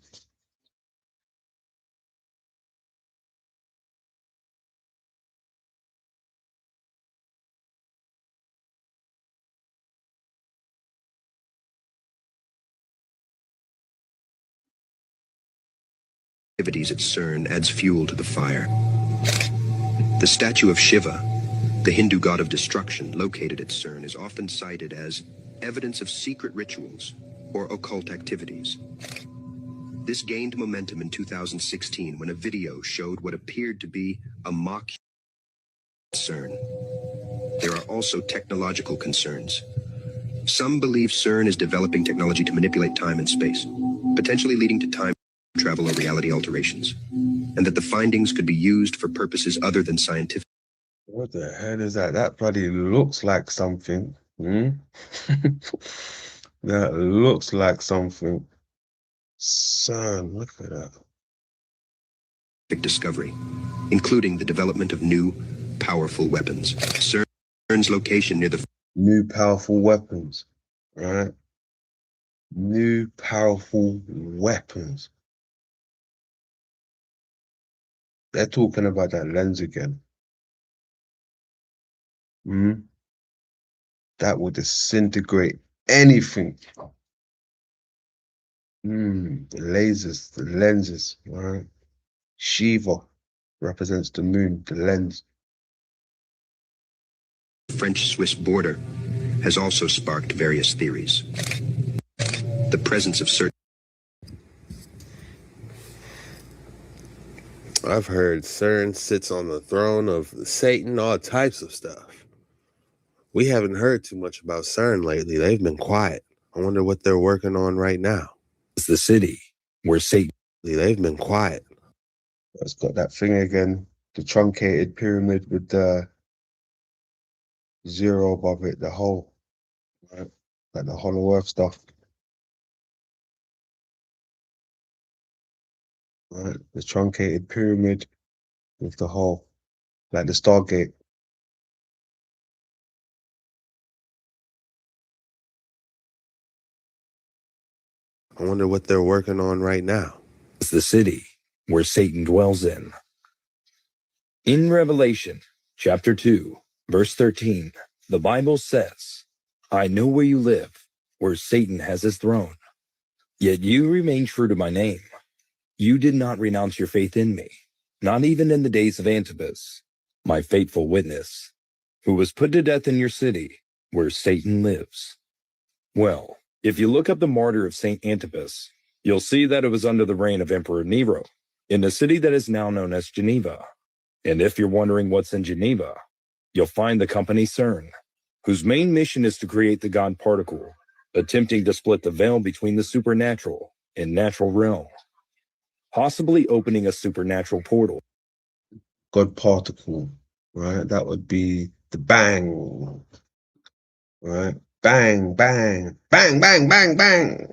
Activities at CERN adds fuel to the fire. The statue of Shiva, the Hindu god of destruction located at CERN, is often cited as evidence of secret rituals or occult activities. This gained momentum in 2016 when a video showed what appeared to be a mock CERN. There are also technological concerns. Some believe CERN is developing technology to manipulate time and space, potentially leading to time travel or reality alterations, and that the findings could be used for purposes other than scientific. What the hell is that? That bloody looks like something. Hmm? That looks like something. Son, look at that. Discovery, including the development of new, powerful weapons. CERN's location near the New powerful weapons, right? New powerful weapons. They're talking about that lens again. Hmm? That will disintegrate anything. The lasers, the lenses, right? Shiva represents the moon, the lens. French-Swiss border has also sparked various theories. The presence of certain I've heard CERN sits on the throne of Satan, all types of stuff. We haven't heard too much about CERN lately. They've been quiet. I wonder what they're working on right now. It's the city where Satan. They've been quiet. It's got that thing again, the truncated pyramid with the zero above it, the hole, right? Like the Hollow Earth stuff. Right? The truncated pyramid with the hole, like the Stargate. I wonder what they're working on right now. It's the city where Satan dwells in. In Revelation chapter 2, verse 13, the Bible says, I know where you live, where Satan has his throne. Yet you remain true to my name. You did not renounce your faith in me, not even in the days of Antipas, my faithful witness, who was put to death in your city, where Satan lives. Well, if you look up the martyr of St. Antipas, you'll see that it was under the reign of Emperor Nero, in the city that is now known as Geneva. And if you're wondering what's in Geneva, you'll find the company CERN, whose main mission is to create the God particle, attempting to split the veil between the supernatural and natural realm, possibly opening a supernatural portal. God particle, right? That would be the bang, right? Bang, bang, bang, bang, bang, bang.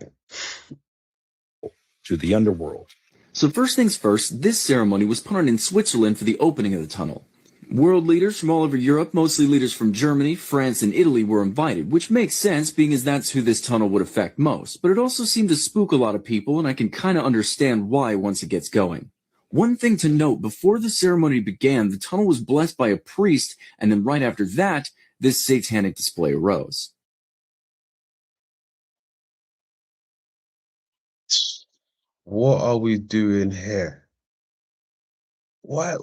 To the underworld. So first things first, this ceremony was put on in Switzerland for the opening of the tunnel. World leaders from all over Europe, mostly leaders from Germany, France, and Italy were invited, which makes sense being as that's who this tunnel would affect most. But it also seemed to spook a lot of people, and I can kind of understand why once it gets going. One thing to note, before the ceremony began, the tunnel was blessed by a priest, and then right after that, this satanic display arose. What are we doing here? Why?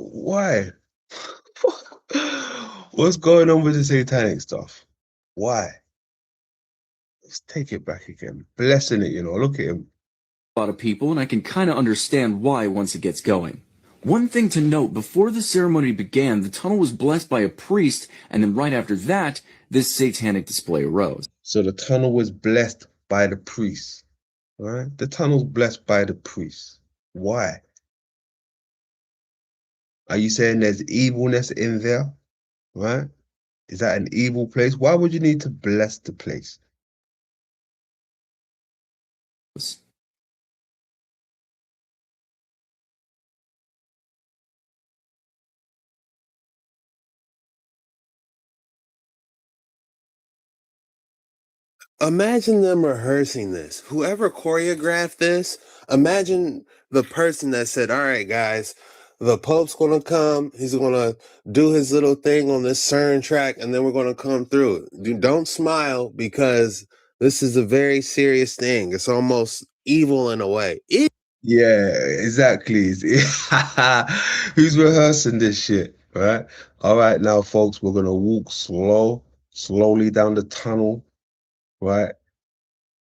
What's going on with the satanic stuff? Why? Let's take it back again. Blessing it, look at him. A lot of people, and I can kind of understand why once it gets going. One thing to note, before the ceremony began, the tunnel was blessed by a priest, and then right after that, this satanic display arose. So the tunnel was blessed by the priest, right? The tunnel's blessed by the priest. Why? Are you saying there's evilness in there, right? Is that an evil place? Why would you need to bless the place? Imagine them rehearsing this. Whoever choreographed this, imagine the person that said, all right, guys, the Pope's going to come. He's going to do his little thing on this CERN track, and then we're going to come through. Don't smile, because this is a very serious thing. It's almost evil in a way. Yeah, exactly. Who's rehearsing this shit, right? All right, now, folks, we're gonna walk slowly down the tunnel, right?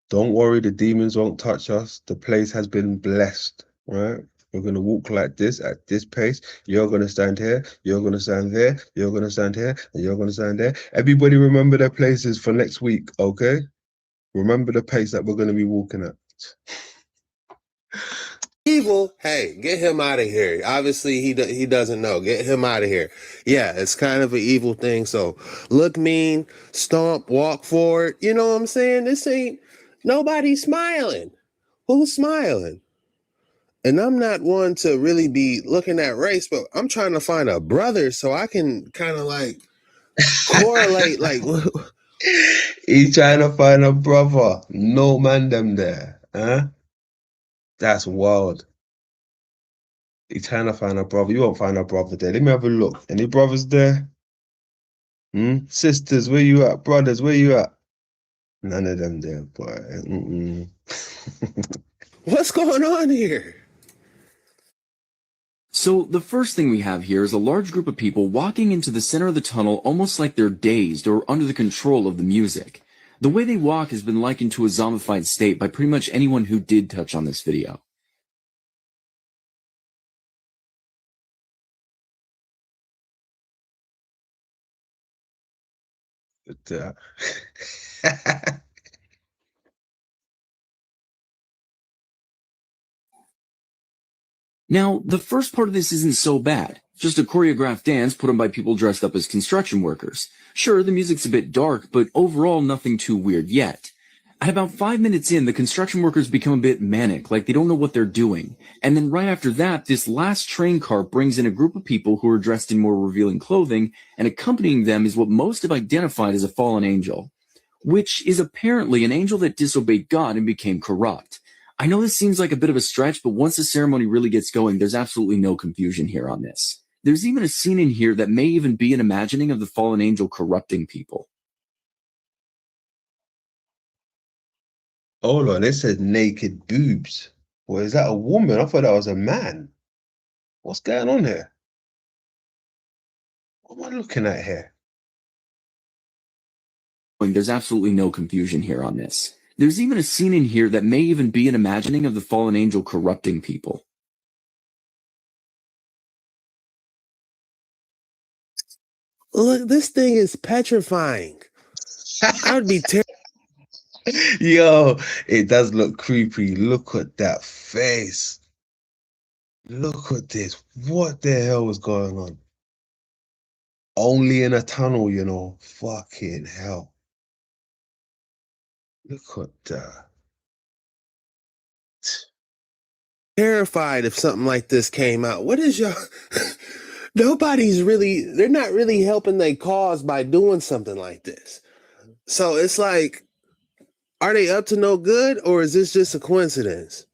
Don't worry, the demons won't touch us. The place has been blessed, right? We're gonna walk like this at this pace. You're gonna stand here, you're gonna stand there, you're gonna stand here, and you're gonna stand there. Everybody remember their places for next week, okay? Remember the pace that we're gonna be walking at. Evil, hey, get him out of here. Obviously, he doesn't know. Get him out of here. Yeah, it's kind of an evil thing. So look mean, stomp, walk forward. You know what I'm saying? This ain't nobody smiling. Who's smiling? And I'm not one to really be looking at race, but I'm trying to find a brother so I can kind of like correlate. Like, He's trying to find a brother. No man them there, huh? That's wild. He's trying to find a brother. You won't find a brother there. Let me have a look. Any brothers there? Sisters, where you at? Brothers, where you at? None of them there, boy. what's going on here? So the first thing we have here is a large group of people walking into the center of the tunnel almost like they're dazed or under the control of the music. The way they walk has been likened to a zombified state by pretty much anyone who did touch on this video. But, Now, the first part of this isn't so bad. Just a choreographed dance put on by people dressed up as construction workers. Sure, the music's a bit dark, but overall nothing too weird yet. At about 5 minutes in, the construction workers become a bit manic, like they don't know what they're doing. And then right after that, this last train car brings in a group of people who are dressed in more revealing clothing, and accompanying them is what most have identified as a fallen angel, which is apparently an angel that disobeyed God and became corrupt. I know this seems like a bit of a stretch, but once the ceremony really gets going, there's absolutely no confusion here on this. There's even a scene in here that may even be an imagining of the fallen angel corrupting people. hold on, it said naked boobs. Well, is that a woman? I thought that was a man. What's going on here? What am I looking at here? There's absolutely no confusion here on this. There's even a scene in here that may even be an imagining of the fallen angel corrupting people. Look, this thing is petrifying. I would be terrified. Yo, it does look creepy. Look at that face. Look at this. What the hell is going on? Only in a tunnel, you know. Fucking hell. Look at that. Terrified if something like this came out. What is y'all? They're not really helping their cause by doing something like this. So it's like, are they up to no good, or is this just a coincidence?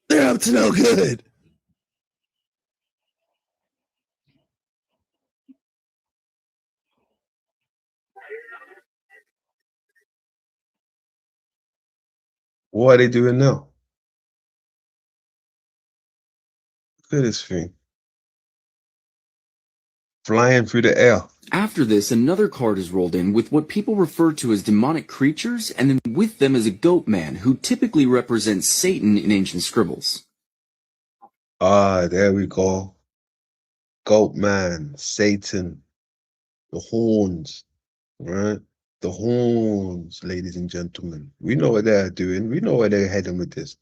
They're up to no good. What are they doing now? Look at this thing. Flying through the air. After this, another card is rolled in with what people refer to as demonic creatures, and then with them is a goat man, who typically represents Satan in ancient scribbles. Ah, there we go. Goat man, Satan, the horns, right? The horns, ladies and gentlemen. We know what they're doing. We know where they're heading with this.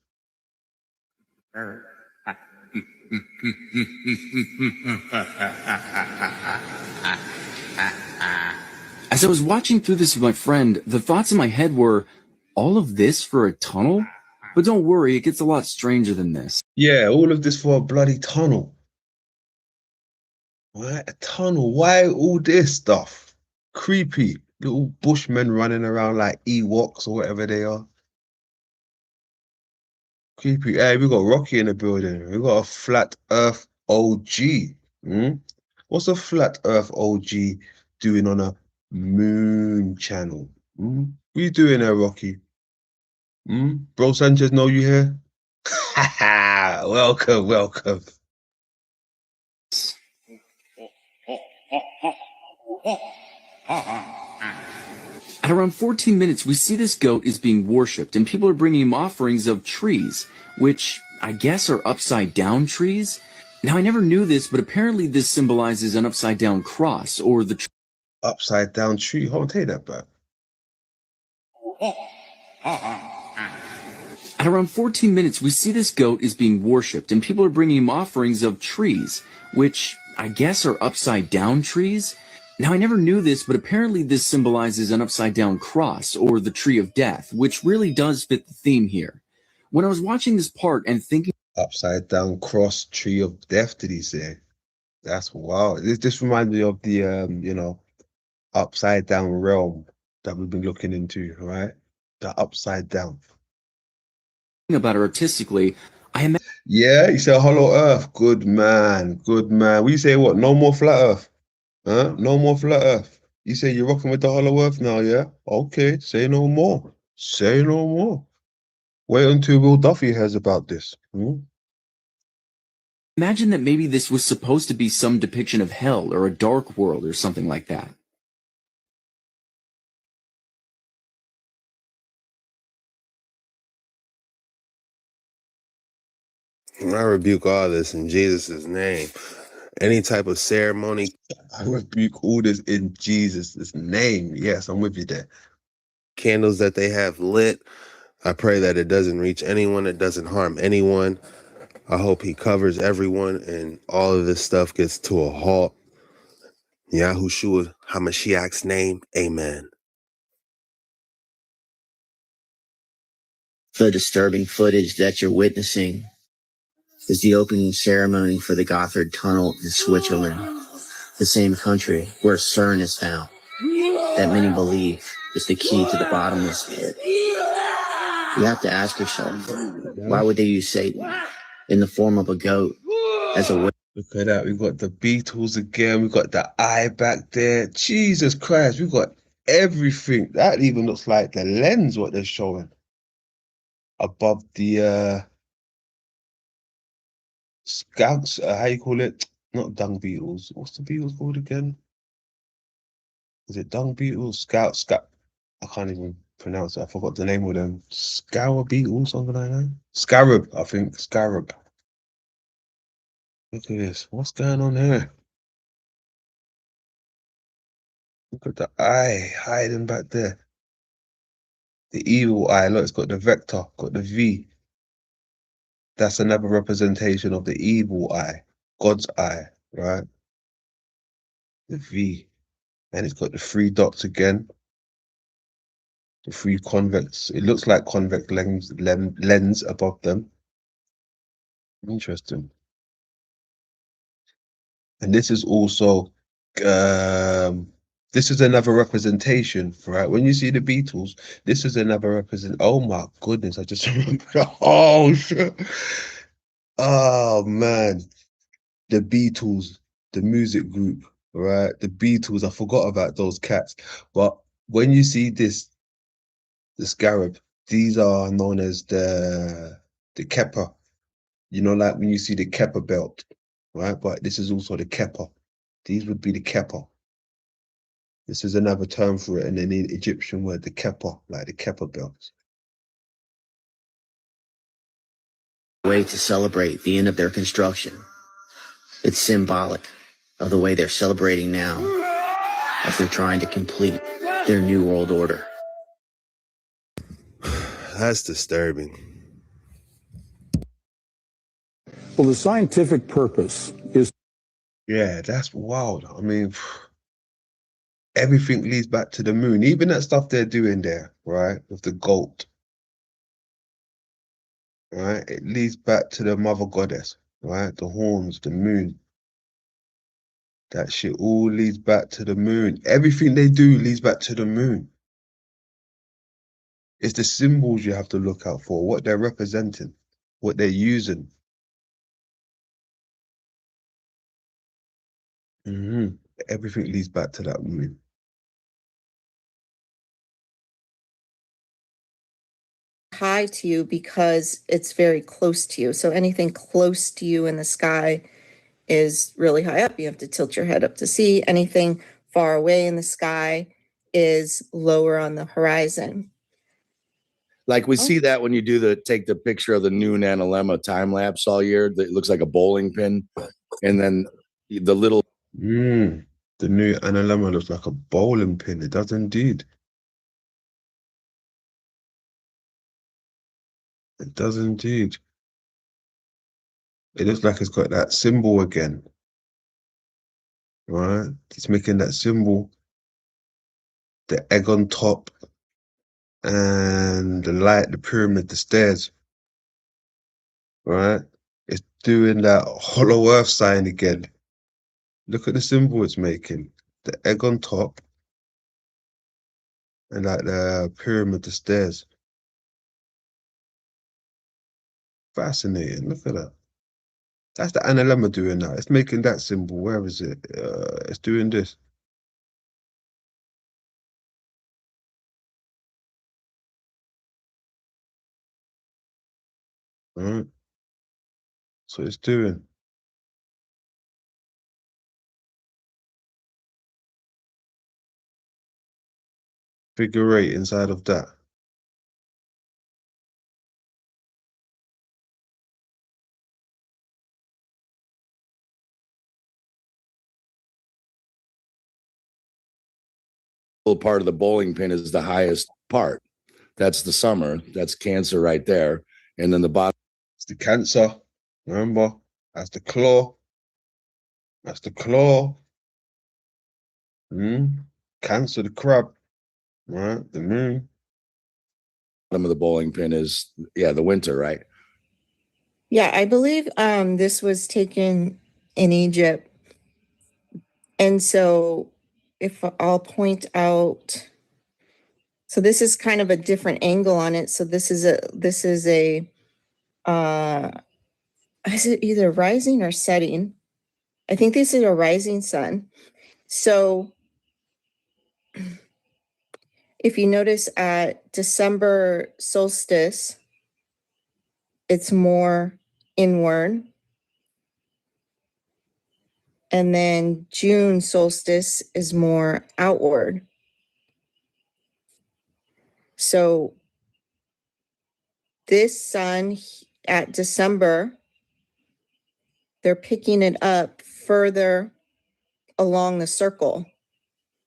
As I was watching through this with my friend, the thoughts in my head were, all of this for a tunnel? But don't worry, it gets a lot stranger than this. Yeah, all of this for a bloody tunnel. Why a tunnel? Why all this stuff? Creepy. Little bushmen running around like Ewoks or whatever they are. Creepy. Hey, we got Rocky in the building. We got a flat Earth OG. Hmm? What's a flat Earth OG doing on a moon channel? Hmm? What you doing there, Rocky? Hmm? Bro Sanchez, know you here? Welcome, welcome. At around 14 minutes, we see this goat is being worshipped, and people are bringing him offerings of trees, which I guess are upside down trees. Now, I never knew this, but apparently this symbolizes an upside down cross, or the Upside down tree. Hold on, take that back. At around 14 minutes, we see this goat is being worshipped, and people are bringing him offerings of trees, which I guess are upside down trees. Now, I never knew this, but apparently this symbolizes an upside down cross, or the tree of death, which really does fit the theme here. When I was watching this part and thinking, Upside down cross tree of death, did he say? That's wow. This reminds me of the upside down realm that we've been looking into, right? The upside down. about it artistically, I imagine Yeah, you said hollow earth. Good man, good man. We say what? No more flat earth. Huh? No more flat earth. You say you're rocking with the hollow earth now, yeah? Okay, say no more. Say no more. Wait until Will Duffy hears about this. that maybe this was supposed to be some depiction of hell or a dark world or something like that. I rebuke all this in Jesus' name. Any type of ceremony, I rebuke all this in Jesus' name. Yes, I'm with you there. candles that they have lit, I pray that it doesn't reach anyone, it doesn't harm anyone. I hope he covers everyone and all of this stuff gets to a halt. Yahushua HaMashiach's name, amen. The disturbing footage that you're witnessing is the opening ceremony for the Gotthard Tunnel in Switzerland, the same country where CERN is found, that many believe is the key to the bottomless pit. You have to ask yourself, why would they use Satan in the form of a goat as a way? Look at that. We got the Beatles again. We got the eye back there. Jesus Christ. We got everything. That even looks like the lens, what they're showing. Above the scouts, how you call it? Not dung beetles. What's the beetles called again? Is it dung beetles? Scout. I can't even pronounce it. I forgot the name of them. Scour beetles, something like that. Scarab, I think. Scarab. Look at this. What's going on here? Look at the eye hiding back there. The evil eye. Look, it's got the vector, got the V. That's another representation of the evil eye, God's eye, right? The V. And it's got the three dots again. The three convex. It looks like convex lens above them. Interesting. And this is also this is another representation, right? When you see the Beatles, this is another represent. Oh my goodness, I just remember. Oh shit. Oh man. The Beatles, the music group, right? The Beatles, I forgot about those cats. But when you see this, the scarab, these are known as the Kepper. You know, like when you see the Kepper belt, right? But this is also the Kepper. These would be the Kepper. This is another term for it, and then the Egyptian word, the Kepper, like the Kepper belts. Way to celebrate the end of their construction. It's symbolic of the way they're celebrating now as they're trying to complete their new world order. That's disturbing. Well, the scientific purpose is. Yeah, that's wild. I mean, everything leads back to the moon. Even that stuff they're doing there, right, with the goat, right? It leads back to the mother goddess, right? The horns, the moon. That shit all leads back to the moon. Everything they do leads back to the moon. It's the symbols you have to look out for, what they're representing, what they're using. Everything leads back to that moon. High to you because it's very close to you. So anything close to you in the sky is really high up. You have to tilt your head up to see. Anything far away in the sky is lower on the horizon. Like we see that when you take the picture of the noon analemma time lapse all year, that looks like a bowling pin. And then the little. The new analemma looks like a bowling pin. It does indeed. It does indeed. It looks like it's got that symbol again. Right? It's making that symbol. The egg on top. And the light, the pyramid, the stairs. Right? It's doing that hollow earth sign again. Look at the symbol it's making. The egg on top. And like the pyramid, the stairs. Fascinating. Look at that. That's the analemma doing that. It's making that symbol. Where is it? It's doing this. All right. So it's doing. Figure 8 inside of that. Part of the bowling pin is the highest part. That's the summer. That's Cancer right there. And then the bottom. It's the Cancer. Remember? That's the claw. That's the claw. Cancer, the crab. Right? The moon. Bottom of the bowling pin is, the winter, right? Yeah, I believe this was taken in Egypt. And so if I'll point out, so this is kind of a different angle on it. So this is a is it either rising or setting? I think this is a rising sun. So if you notice at December solstice, it's more inward. And then June solstice is more outward. So this sun at December, they're picking it up further along the circle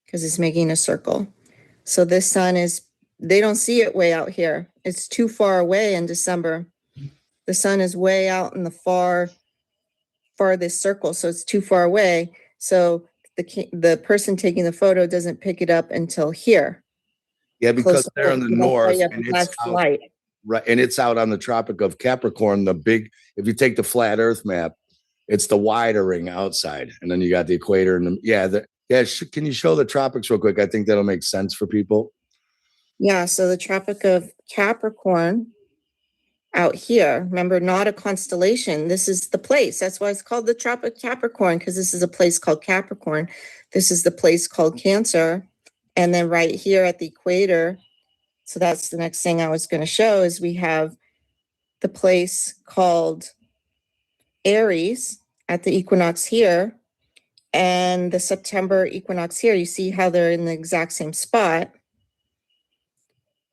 because it's making a circle. So this sun they don't see it way out here. It's too far away in December. The sun is way out in the farthest circle, so it's too far away. So the person taking the photo doesn't pick it up until here. Yeah, because they're in the north and it's out, light. Right, and it's out on the Tropic of Capricorn. If you take the flat Earth map, it's the wider ring outside, and then you got the equator and can you show the tropics real quick? I think that'll make sense for people. Yeah, so the Tropic of Capricorn out here, remember, not a constellation. This is the place. That's why it's called the Tropic of Capricorn, because this is a place called Capricorn. This is the place called Cancer. And then right here at the equator, so that's the next thing I was going to show, is we have the place called Aries at the equinox here and the September equinox here. You see how they're in the exact same spot,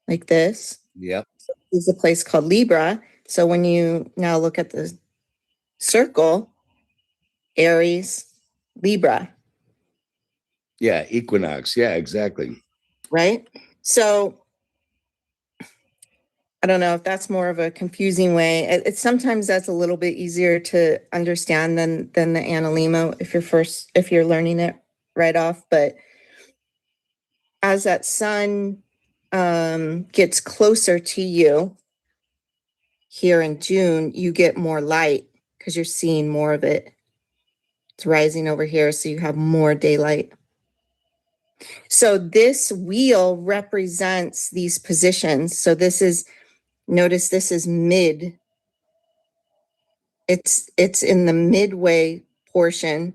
like this. Yep. So this is a place called Libra. So when you now look at the circle, Aries, Libra. Yeah, equinox. Yeah, exactly. Right? So I don't know if that's more of a confusing way. It's sometimes that's a little bit easier to understand than the analemma if you're learning it right off. But as that sun gets closer to you here in June, you get more light because you're seeing more of it It's rising over here, so you have more daylight. So this wheel represents these positions. So this is, notice this is mid. It's in the midway portion.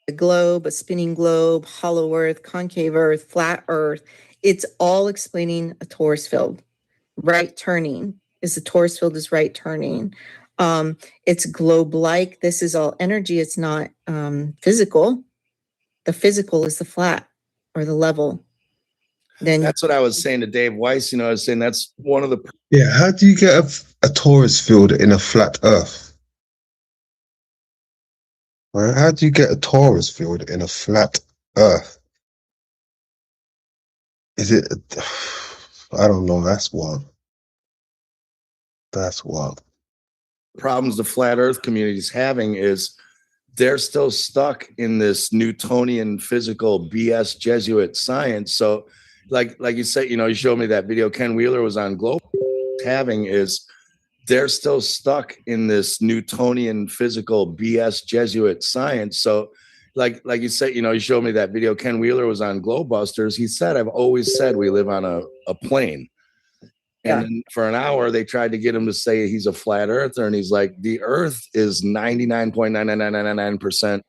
A globe, a spinning globe, hollow earth, concave earth, flat earth. It's all explaining a torus field. Right turning is the torus field is right turning. It's globe-like. This is all energy. It's not physical. The physical is the flat or the level. Then That's what I was saying to Dave Weiss. I was saying that's one of the Yeah, how do you get a torus field in a flat Earth? Right? How do you get a torus field in a flat Earth? Is it? I don't know. That's wild. That's wild. problems the flat earth community is having is they're still stuck in this Newtonian physical BS Jesuit science. So like you said, you showed me that video Ken Wheeler was on Globe having is they're still stuck in this Newtonian physical BS Jesuit science. So like you said, you showed me that video Ken Wheeler was on Globebusters. He said, I've always said we live on a plane. And then for an hour, they tried to get him to say he's a flat earther. And he's like, the earth is 99.9999%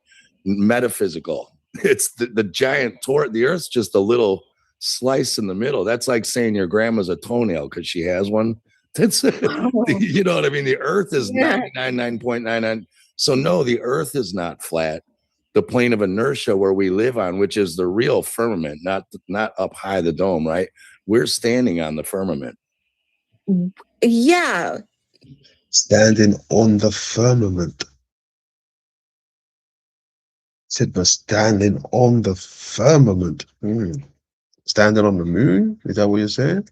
metaphysical. It's the giant the earth's just a little slice in the middle. That's like saying your grandma's a toenail because she has one. That's you know what I mean? The earth is 99.99. So no, the earth is not flat. The plane of inertia where we live on, which is the real firmament, not up high the dome, right? We're standing on the firmament. yeah, Standing on the firmament. Said we're standing on the firmament. Standing on the moon? Is that what you're saying?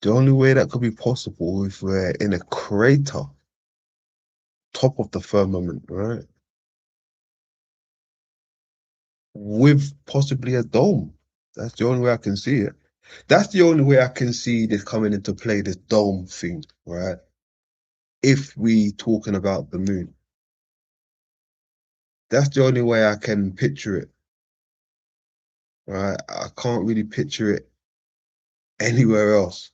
The only way that could be possible if we're in a crater, top of the firmament, right? With possibly a dome. That's the only way I can see it. That's the only way I can see this coming into play, this dome thing, right? If we talking about the moon. That's the only way I can picture it. Right? I can't really picture it anywhere else.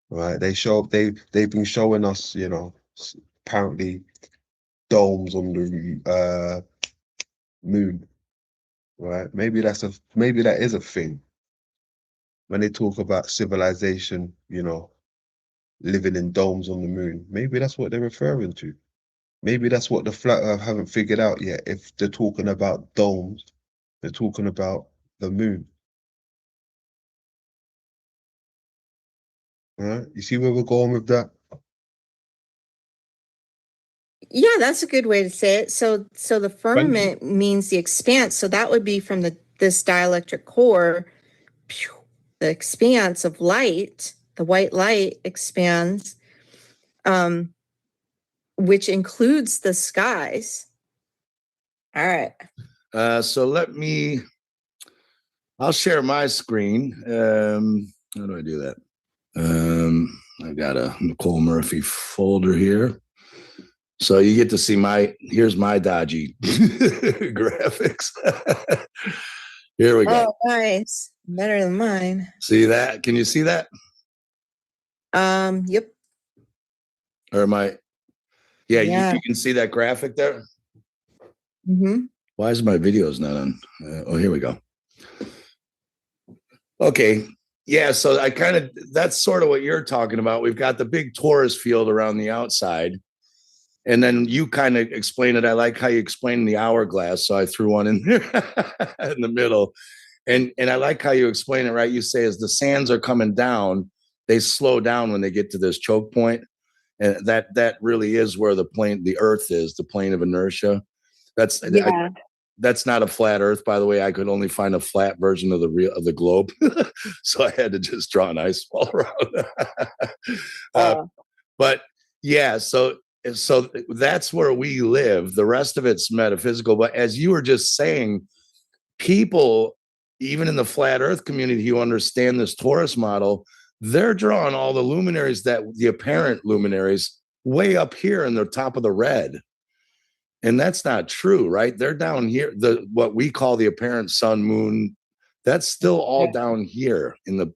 Right? They've been showing us, apparently domes on the moon. Right? Maybe that is a thing. When they talk about civilization, living in domes on the moon, maybe that's what they're referring to. Maybe that's what the flat earth haven't figured out yet. If they're talking about domes, they're talking about the moon. All right? You see where we're going with that? yeah, that's a good way to say it. So the firmament means the expanse. So that would be from this dielectric core, the expanse of light, the white light expands, which includes the skies. All right. So I'll share my screen. How do I do that? I got a Nicole Murphy folder here. So you get to see here's my dodgy graphics. Here we go. Oh, nice. Better than mine. See that? Can you see that? Yep. Or yeah. Yeah. You can see that graphic there? Mm-hmm. Why is my videos not on? Here we go. Okay. Yeah, so that's sort of what you're talking about. We've got the big torus field around the outside. And then you kind of explain it. I like how you explain the hourglass. So I threw one in there in the middle. And I like how you explain it, right? You say as the sands are coming down, they slow down when they get to this choke point. And that really is where the earth is, the plane of inertia. That's not a flat earth, by the way. I could only find a flat version of the globe. So I had to just draw an ice wall around. But yeah, so that's where we live. The rest of it's metaphysical. But as you were just saying, people, even in the flat earth community who understand this torus model, they're drawing all the luminaries, the apparent luminaries, way up here in the top of the red. And that's not true, right? They're down here. The what we call the apparent sun, moon, that's still all Yeah. down here in the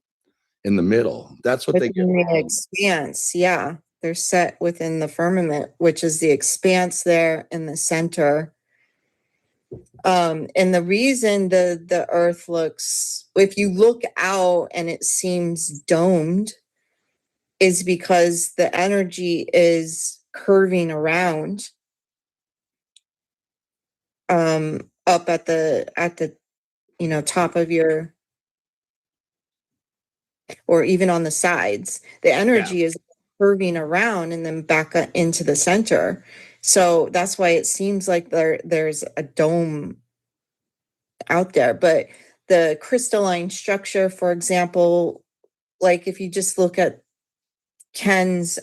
middle. That's what they get Within the wrong. expanse, yeah. They're set within the firmament, which is the expanse there in the center. And the reason the earth looks, if you look out and it seems domed, is because the energy is curving around up at the top of your, or even on the sides. The energy is curving around and then back into the center. So that's why it seems like there's a dome out there. But the crystalline structure, for example, like if you just look at Ken's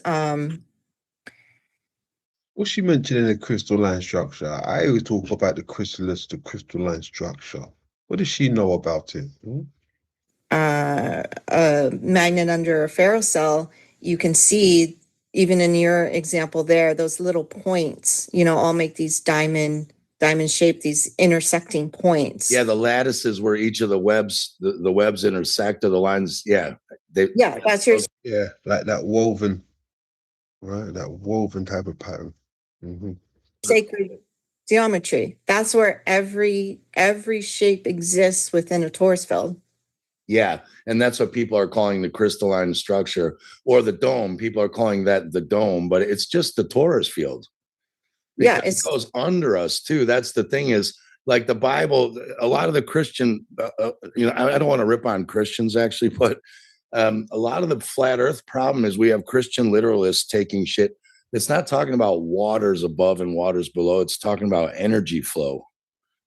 What's she mentioning the crystalline structure? I always talk about the crystalline structure. What does she know about it? a magnet under a ferrocell, you can see, even in your example there, those little points, all make these diamond shape, these intersecting points. Yeah, the lattices where each of the webs, the webs intersect, or the lines. Yeah, that's your Yeah, like that woven, right? That woven type of pattern. Mm-hmm. sacred geometry. That's where every shape exists within a torus field. Yeah, and that's what people are calling the crystalline structure, or the dome. People are calling that the dome, but it's just the torus field. Yeah, it goes under us too. That's the thing, is like the Bible. A lot of the Christian, I don't want to rip on Christians actually, but a lot of the flat Earth problem is we have Christian literalists taking shit. It's not talking about waters above and waters below. It's talking about energy flow,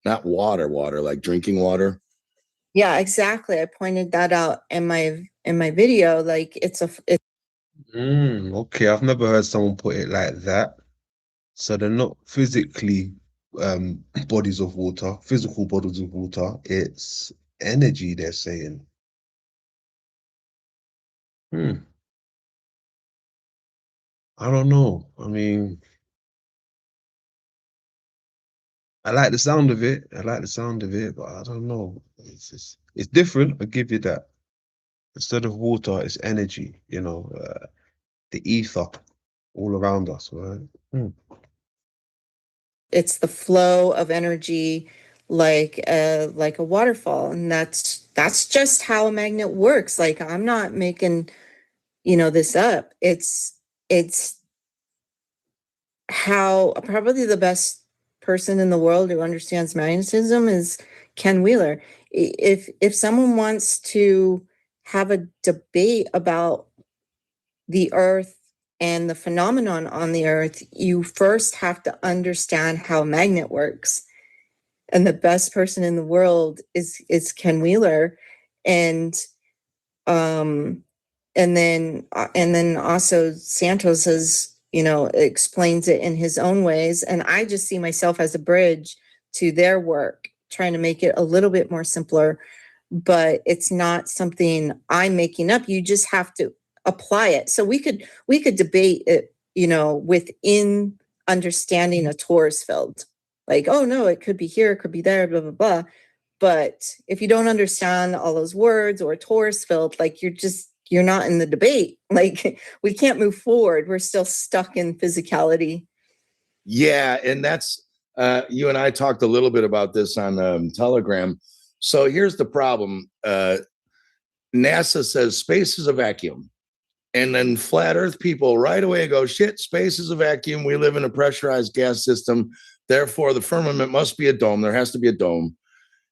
not water like drinking water. Yeah, exactly. I pointed that out in my video. Like Okay, I've never heard someone put it like that. So they're not physically bodies of water, physical bodies of water. It's energy, they're saying. I don't know. I mean, I like the sound of it. But I don't know. It's different. I'll give you that. Instead of water, it's energy. The ether all around us, right? it's the flow of energy, like a waterfall, and that's just how a magnet works. Like, I'm not making this up. It's how probably the best person in the world who understands magnetism is Ken Wheeler. If someone wants to have a debate about the earth and the phenomenon on the earth, you first have to understand how a magnet works. And the best person in the world is Ken Wheeler. And then also Santos explains it in his own ways. And I just see myself as a bridge to their work, trying to make it a little bit more simpler, but it's not something I'm making up. You just have to apply it. So we could debate it, within understanding a torus field. Like, oh no, it could be here, it could be there, blah, blah, blah. But if you don't understand all those words or a torus field, like you're not in the debate. Like, we can't move forward. We're still stuck in physicality. Yeah. And that's, you and I talked a little bit about this on Telegram. So here's the problem. NASA says space is a vacuum. And then flat Earth people right away go, shit, space is a vacuum. We live in a pressurized gas system. Therefore, the firmament must be a dome. There has to be a dome.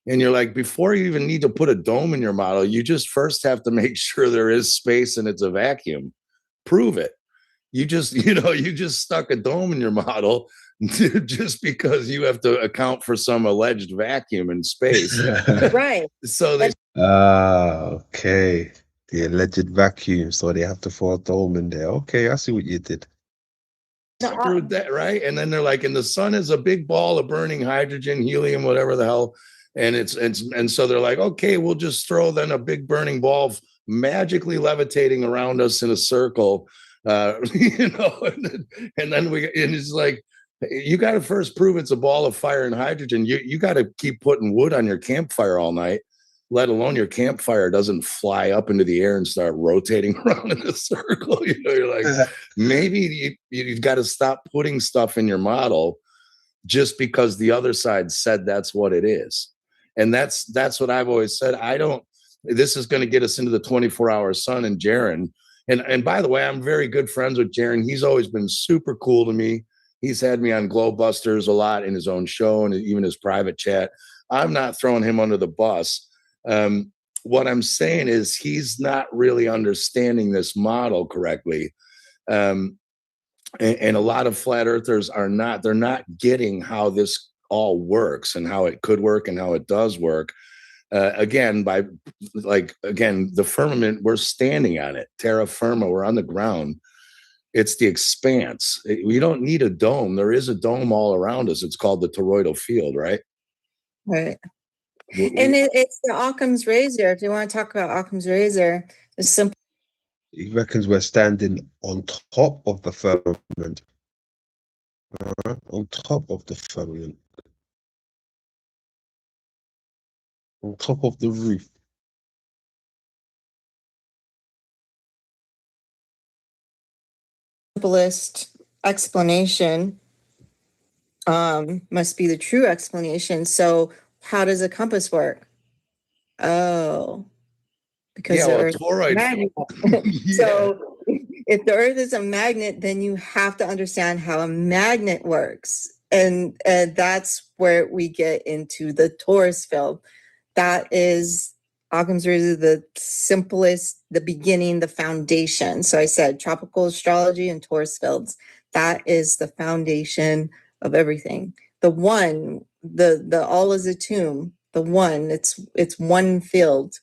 And you're like, before you even need to put a dome in your model, you just first have to make sure there is space and it's a vacuum. Prove it. You just stuck a dome in your model just because you have to account for some alleged vacuum in space. Right. So they okay. The alleged vacuum, so they have to throw a dome in there. Okay, I see what you did. proved that, right? And then they're like, and the sun is a big ball of burning hydrogen, helium, whatever the hell. And so they're like, okay, we'll just throw then a big burning ball magically levitating around us in a circle, and then it's like, You got to first prove it's a ball of fire and hydrogen. You got to keep putting wood on your campfire all night, let alone your campfire doesn't fly up into the air and start rotating around in a circle. You know, you're like, maybe you've got to stop putting stuff in your model just because the other side said that's what it is. And that's what I've always said. This is going to get us into the 24-hour sun and Jaron. And by the way, I'm very good friends with Jaron. He's always been super cool to me. He's had me on Globebusters a lot in his own show and even his private chat. I'm not throwing him under the bus. What I'm saying is he's not really understanding this model correctly. And a lot of flat earthers they're not getting how this all works and how it could work and how it does work. Again, the firmament, we're standing on it. Terra firma, we're on the ground. It's the expanse. We don't need a dome. There is a dome all around us. It's called the toroidal field, right? Right. And it's the Occam's razor. If you want to talk about Occam's razor, it's simple. He reckons we're standing on top of the firmament. On top of the firmament. On top of the roof. Simplest explanation must be the true explanation. So how does a compass work? Oh, because the Earth is a magnet. So if the Earth is a magnet, then you have to understand how a magnet works. And that's where we get into the torus field. That is Occam's razor, the simplest, the beginning, the foundation. So I said tropical astrology and torus fields. That is the foundation of everything. The one, the all is a tomb. The one, it's one field.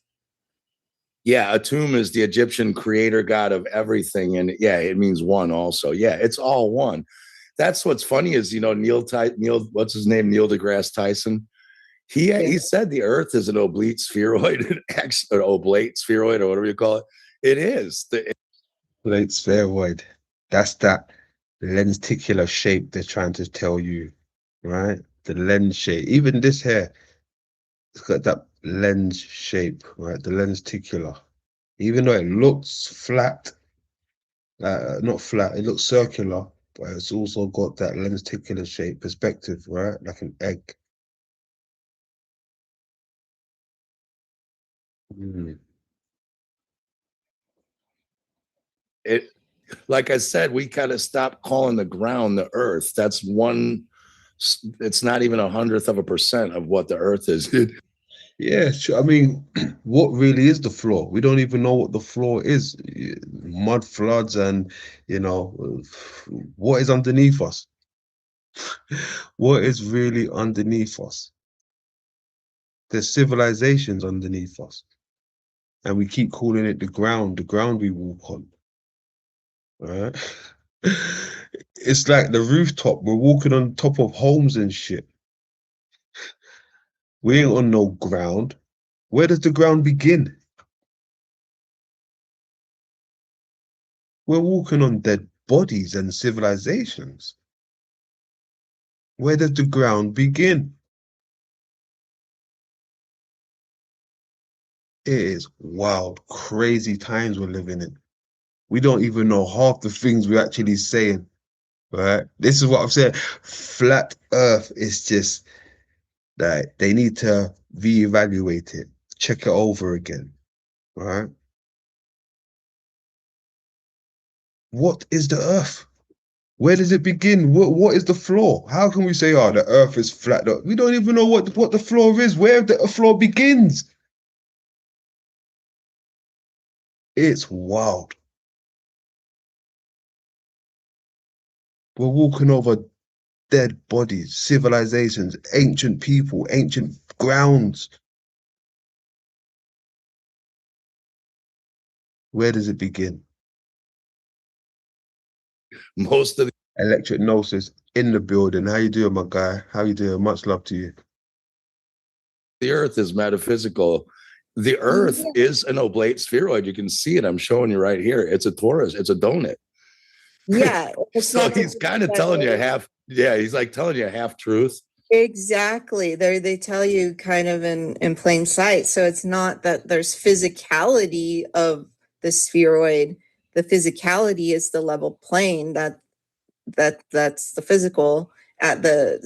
Yeah, Atum is the Egyptian creator god of everything, and yeah, it means one also. Yeah, it's all one. That's what's funny is Neil, what's his name, Neil deGrasse Tyson. He said the Earth is an oblate spheroid, an oblate spheroid, or whatever you call it. It is the oblate spheroid. That's that lenticular shape they're trying to tell you, right? The lens shape. Even this here, it's got that lens shape, right? The lenticular. Even though it looks flat, not flat, it looks circular, but it's also got that lenticular shape, perspective, right? Like an egg. It, like I said, we kind of stopped calling the ground the Earth. That's one. It's not even 1/100% of what the Earth is. Yeah, I mean, what really is the floor? We don't even know what the floor is. Mud floods and, what is underneath us? What is really underneath us? There's civilizations underneath us. And we keep calling it the ground we walk on. All right? It's like the rooftop. We're walking on top of homes and shit. We ain't on no ground. Where does the ground begin? We're walking on dead bodies and civilizations. Where does the ground begin? It is wild, crazy times we're living in. We don't even know half the things we're actually saying, right? This is what I'm saying. Flat Earth is just that they need to reevaluate it, check it over again, right? What is the Earth? Where does it begin? What is the floor? How can we say, oh, the Earth is flat? We don't even know what the floor is, where the floor begins. It's wild. We're walking over dead bodies, civilizations, ancient people, ancient grounds. Where does it begin? Most of the Electric Gnosis in the building. How you doing, my guy? How you doing? Much love to you. The Earth is metaphysical. The Earth is an oblate spheroid. You can see it. I'm showing you right here. It's a torus. It's a donut. Yeah. So he's kind of telling you Yeah, he's like telling you a half truth. Exactly. They tell you kind of in plain sight. So it's not that there's physicality of the spheroid. The physicality is the level plane that's the physical at the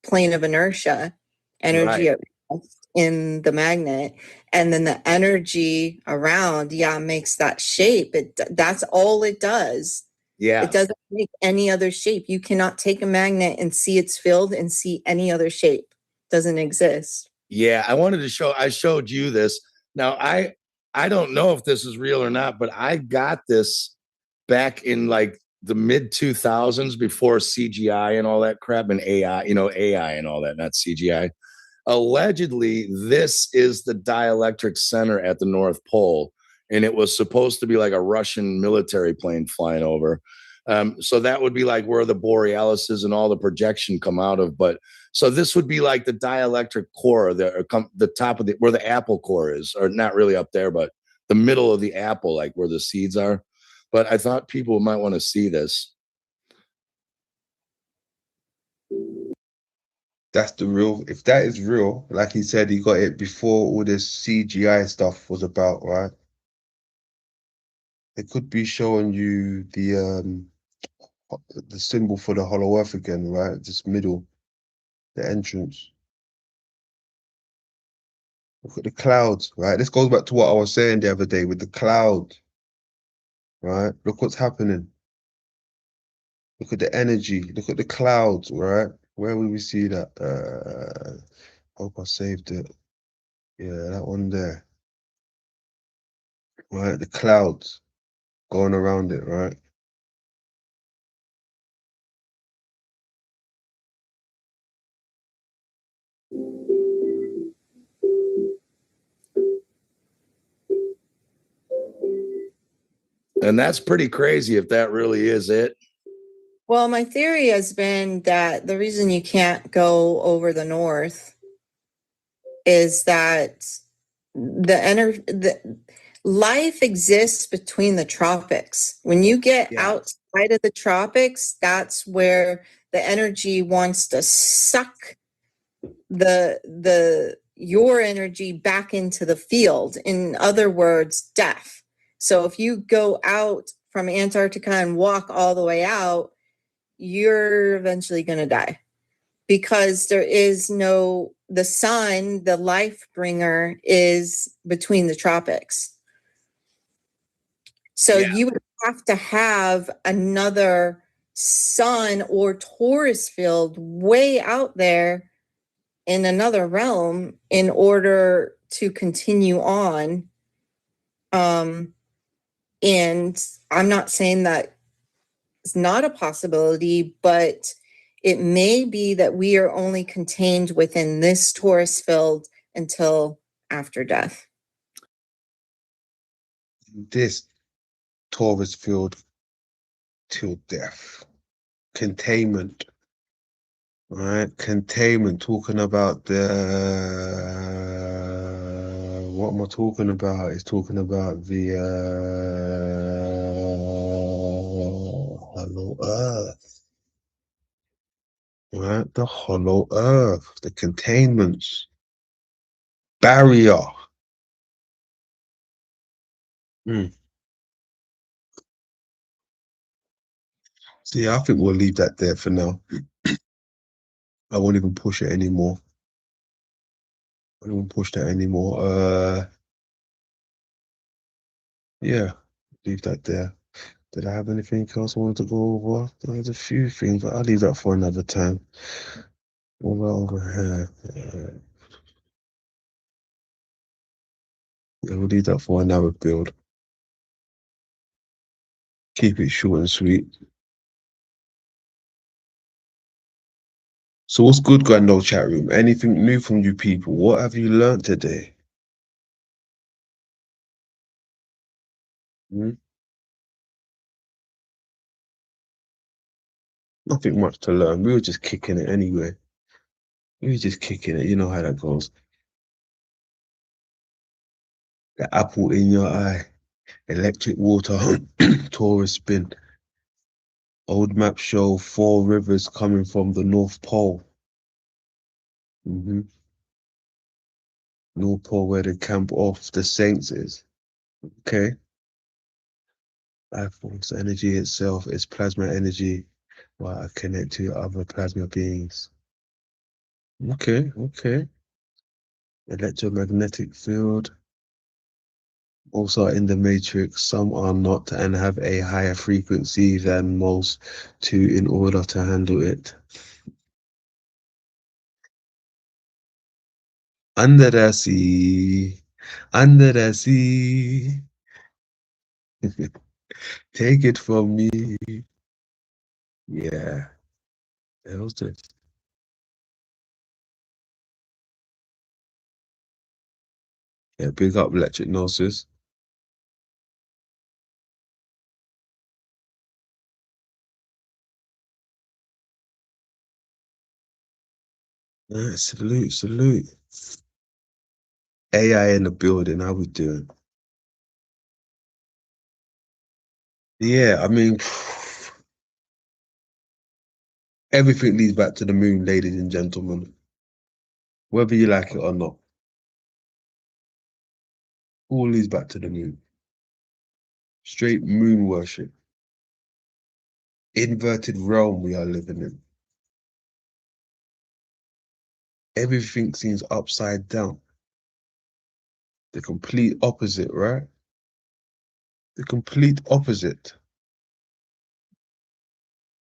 plane of inertia, energy Right. at rest in the magnet, and then the energy around, makes that shape. That's all it does. Yeah. It doesn't make any other shape. You cannot take a magnet and see its field and see any other shape. Doesn't exist. Yeah, I showed you this. Now I don't know if this is real or not, but I got this back in like the mid 2000s before CGI and all that crap and AI, AI and all that, not CGI. Allegedly, this is the dielectric center at the North Pole, and it was supposed to be like a Russian military plane flying over. So that would be like where the borealis is and all the projection come out of. But so this would be like the dielectric core, the top of where the apple core is, or not really up there, but the middle of the apple, like where the seeds are. But I thought people might want to see this. That's the real. If that is real, like he said, he got it before all this CGI stuff was about, right? It could be showing you the symbol for the hollow earth again, right? This middle, the entrance. Look at the clouds, right? This goes back to what I was saying the other day with the cloud, right? Look what's happening. Look at the energy. Look at the clouds, right? Where will we see that? Hope I saved it. Yeah, that one there. Right, the clouds going around it, right? And that's pretty crazy if that really is it. Well, my theory has been that the reason you can't go over the north is that the life exists between the tropics. When you get outside of the tropics, that's where the energy wants to suck your energy back into the field. In other words, death. So if you go out from Antarctica and walk all the way out, you're eventually going to die, because there is the sun, the life bringer, is between the tropics. So you would have to have another sun or torus field way out there in another realm in order to continue on. And I'm not saying that it's not a possibility, but it may be that we are only contained within this torus field until after death. This torus field till death. Containment. Right? Containment. Talking about what am I talking about? It's talking about the hollow earth. Right? The hollow earth. The containments. Barrier. See, I think we'll leave that there for now. I won't even push it anymore. I won't push that anymore. Yeah, leave that there. Did I have anything else I wanted to go over? There's a few things, but I'll leave that for another time. Over here. Yeah, we'll leave that for another build. Keep it short and sweet. So what's good, Grand Old Chat Room? Anything new from you people? What have you learned today? Nothing much to learn. We were just kicking it anyway. We were just kicking it. You know how that goes. The apple in your eye. Electric water. Taurus spin. Old map show 4 rivers coming from the North Pole. North Pole where the camp of the saints is. Okay. Life force energy itself is plasma energy while I connect to other plasma beings. Okay, okay. Electromagnetic field. Also in the matrix, some are not and have a higher frequency than most in order to handle it. Under the sea, under the sea. Take it from me. Yeah. The hell's this? Yeah, big up Electric Gnosis. Salute, salute. AI in the building, how we doing? Yeah, I mean, everything leads back to the moon, ladies and gentlemen. Whether you like it or not. All leads back to the moon. Straight moon worship. Inverted realm we are living in. Everything seems upside down. The complete opposite, right? The complete opposite.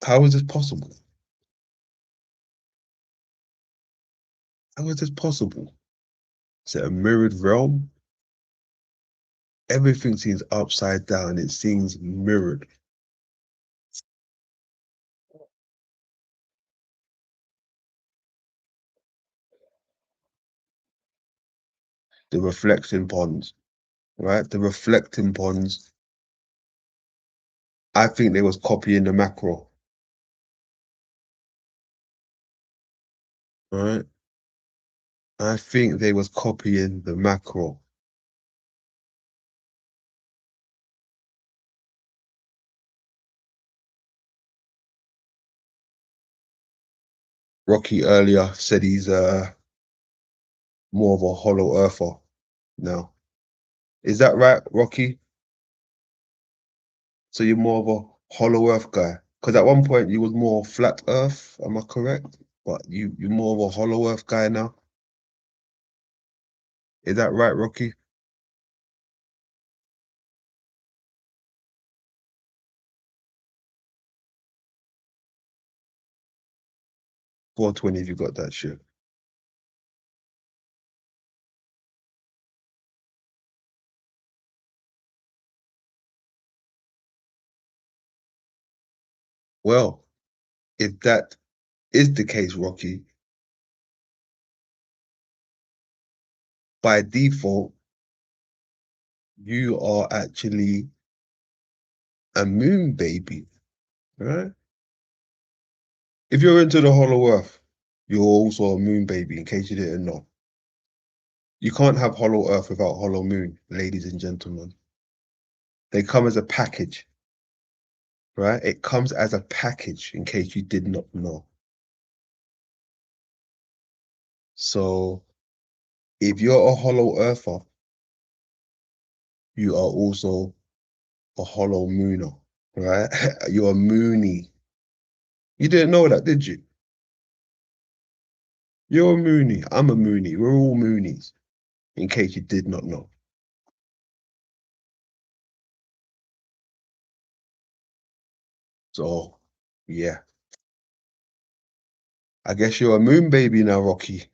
How is this possible? How is this possible? Is it a mirrored realm? Everything seems upside down. It seems mirrored. The reflecting ponds, right? The reflecting ponds. I think they was copying the macro. Right? I think they was copying the macro. Rocky earlier said he's more of a hollow earther now. Is that right, Rocky? So you're more of a hollow earth guy? Because at one point you was more flat earth, am I correct? But you're more of a hollow earth guy now? Is that right, Rocky? 420 if you got that shit. Well, if that is the case, Rocky, by default, you are actually a moon baby, right? If you're into the hollow earth, you're also a moon baby, in case you didn't know. You can't have hollow earth without hollow moon, ladies and gentlemen. They come as a package, right? It comes as a package, in case you did not know. So if you're a hollow earther, you are also a hollow mooner, right? You're a moonie. You didn't know that, did you? You're a moonie. I'm a moonie. We're all moonies, in case you did not know. So, yeah. I guess you're a moon baby now, Rocky.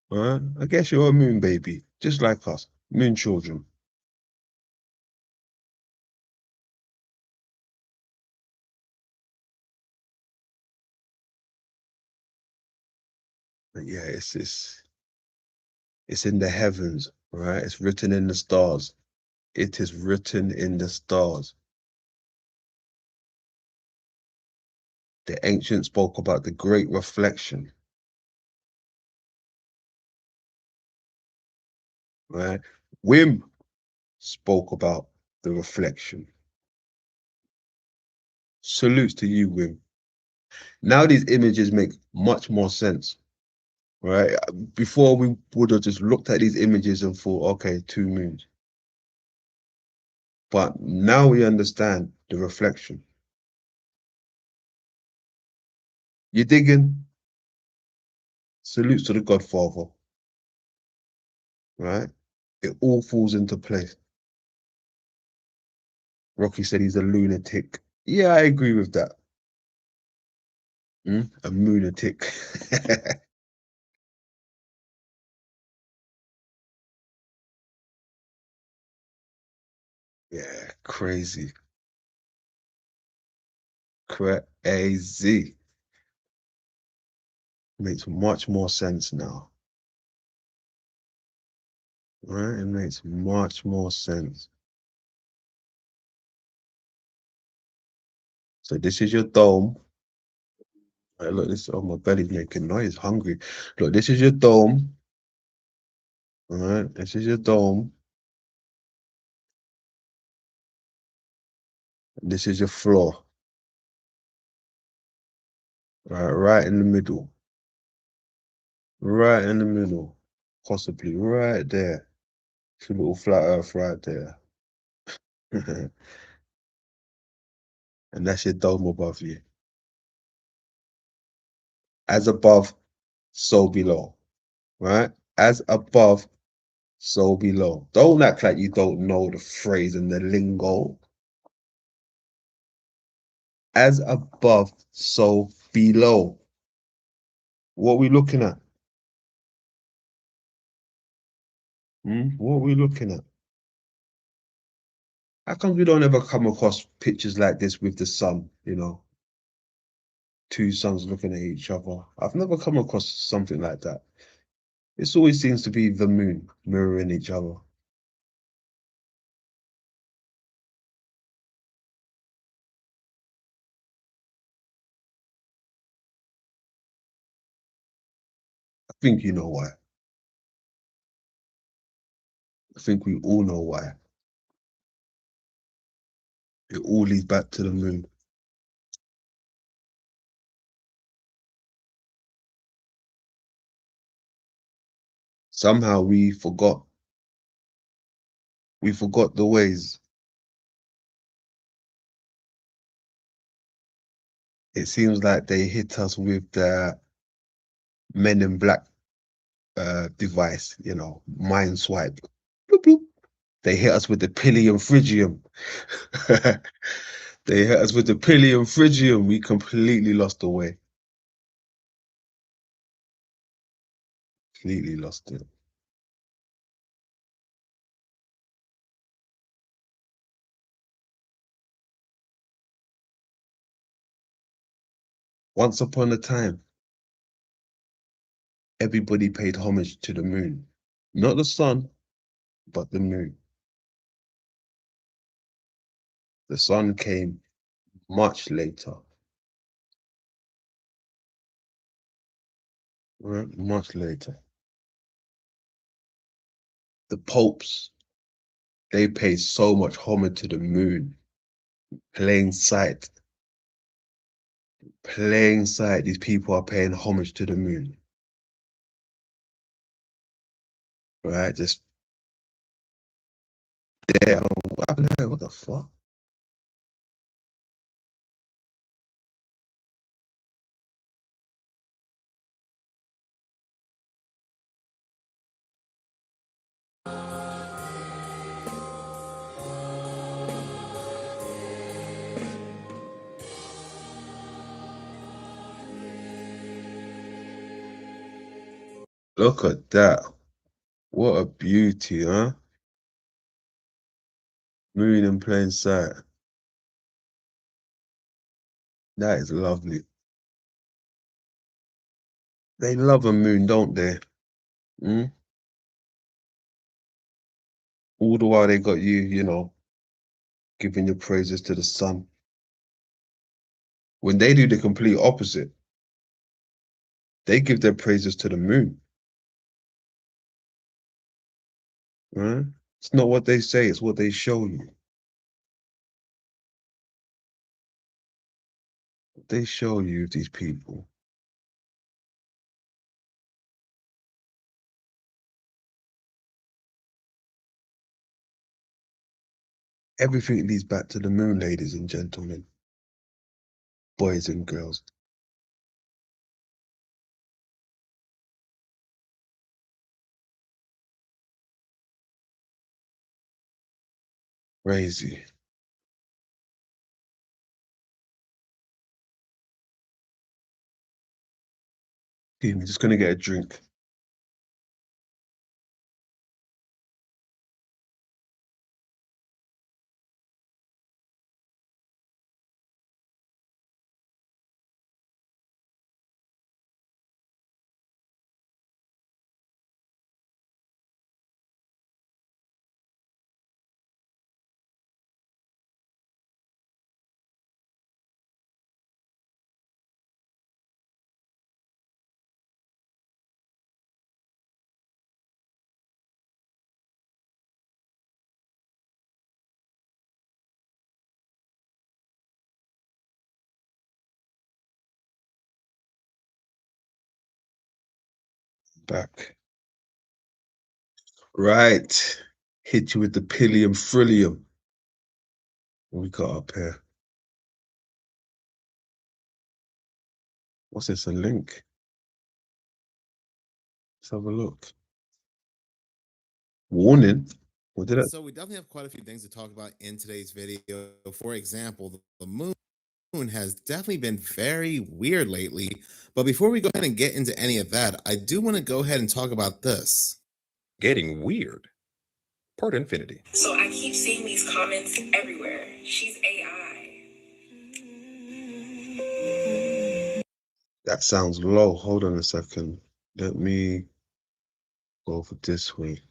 Right? I guess you're a moon baby, just like us, moon children. But yeah, it's in the heavens, right? It's written in the stars. It is written in the stars. The ancients spoke about the great reflection, right? Wim spoke about the reflection. Salutes to you, Wim. Now these images make much more sense, right? Before we would have just looked at these images and thought, okay, two moons. But now we understand the reflection. You digging? Salutes to the Godfather, right? It all falls into place. Rocky said he's a lunatic. Yeah, I agree with that. A lunatic. Yeah, crazy. Crazy. Makes much more sense now. Right? It makes much more sense. So this is your dome. Right, look, this, oh, my belly's making noise, hungry. Look, this is your dome. All right, this is your dome. And this is your floor. Right in the middle. Right in the middle. Possibly right there. It's a little flat earth right there. And that's your dome above you. As above, so below. Right? As above, so below. Don't act like you don't know the phrase and the lingo. As above, so below. What are we looking at? What are we looking at? How come we don't ever come across pictures like this with the sun, you know? Two suns looking at each other. I've never come across something like that. It always seems to be the moon mirroring each other. I think you know why. I think we all know why. It all leads back to the moon. Somehow we forgot. We forgot the ways. It seems like they hit us with the Men in Black device, you know, mind swipe. Bloop, bloop. They hit us with the Pilium Phrygium. They hit us with the Pilium Phrygium. We completely lost the way. Completely lost it. Once upon a time, everybody paid homage to the moon. Not the sun, but the moon. The sun came much later. Right? Much later. The popes, they paid so much homage to the moon. Plain sight. Plain sight, these people are paying homage to the moon. Right? Just there. What happened there? What the fuck? Look at that. What a beauty, huh? Moon in plain sight. That is lovely. They love a moon, don't they? All the while they got you, you know, giving your praises to the sun. When they do the complete opposite, they give their praises to the moon. Right? It's not what they say, it's what they show you. What they show you, these people. Everything leads back to the moon, ladies and gentlemen, boys and girls. Crazy. I'm just gonna get a drink. Back. Right. Hit you with the Pilium Frillium. What we got up here? What's this? A link? Let's have a look. Warning. What did I? So we definitely have quite a few things to talk about in today's video. For example, the moon has definitely been very weird lately. But before we go ahead and get into any of that, I do want to go ahead and talk about this. Getting weird. Part infinity. So I keep seeing these comments everywhere. She's AI. That sounds low. Hold on a second. Let me go for this way.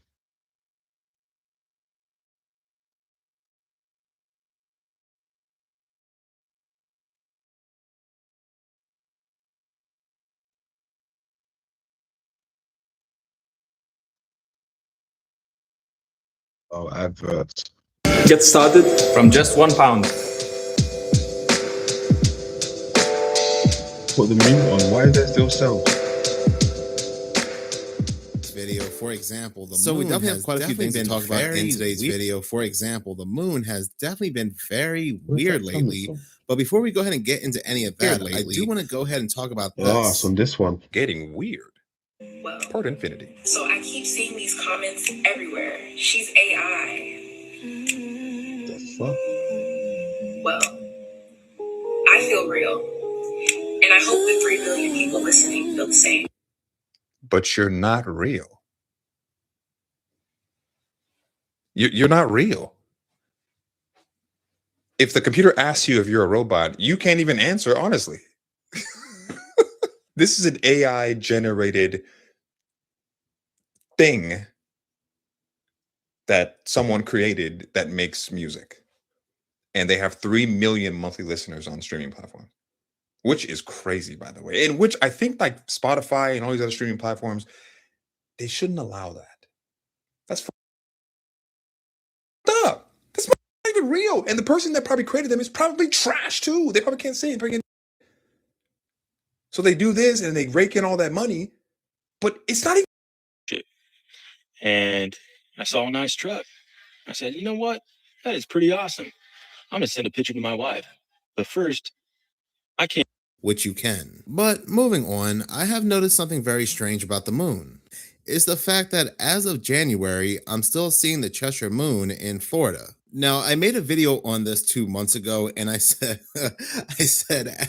Oh, adverts. Get started from just £1. Put the mute on. Why is there still sound? Video, for example, the moon we definitely have quite a few things to talk about in today's video. For example, the moon has definitely been very weird lately. But before we go ahead and get into any of that, I do want to go ahead and talk about this. Oh, it's on this one. Getting weird. Well, Part infinity. so I keep seeing these comments everywhere. She's AI. The fuck? Well, I feel real. And I hope the 3 billion people listening feel the same. But you're not real. You're not real. If the computer asks you if you're a robot, you can't even answer honestly. This is an AI generated thing that someone created that makes music. And they have 3 million monthly listeners on streaming platforms, which is crazy, by the way. And which I think like Spotify and all these other streaming platforms, they shouldn't allow that. That's fucked up. That's not even real. And the person that probably created them is probably trash too. They probably can't sing. So they do this and they rake in all that money, but it's not even. And I saw a nice truck. I said, you know what? That is pretty awesome. I'm going to send a picture to my wife. But first, I can't. Which you can. But moving on, I have noticed something very strange about the moon. It's the fact that as of January, I'm still seeing the Cheshire Moon in Florida. Now, I made a video on this 2 months ago, and I said,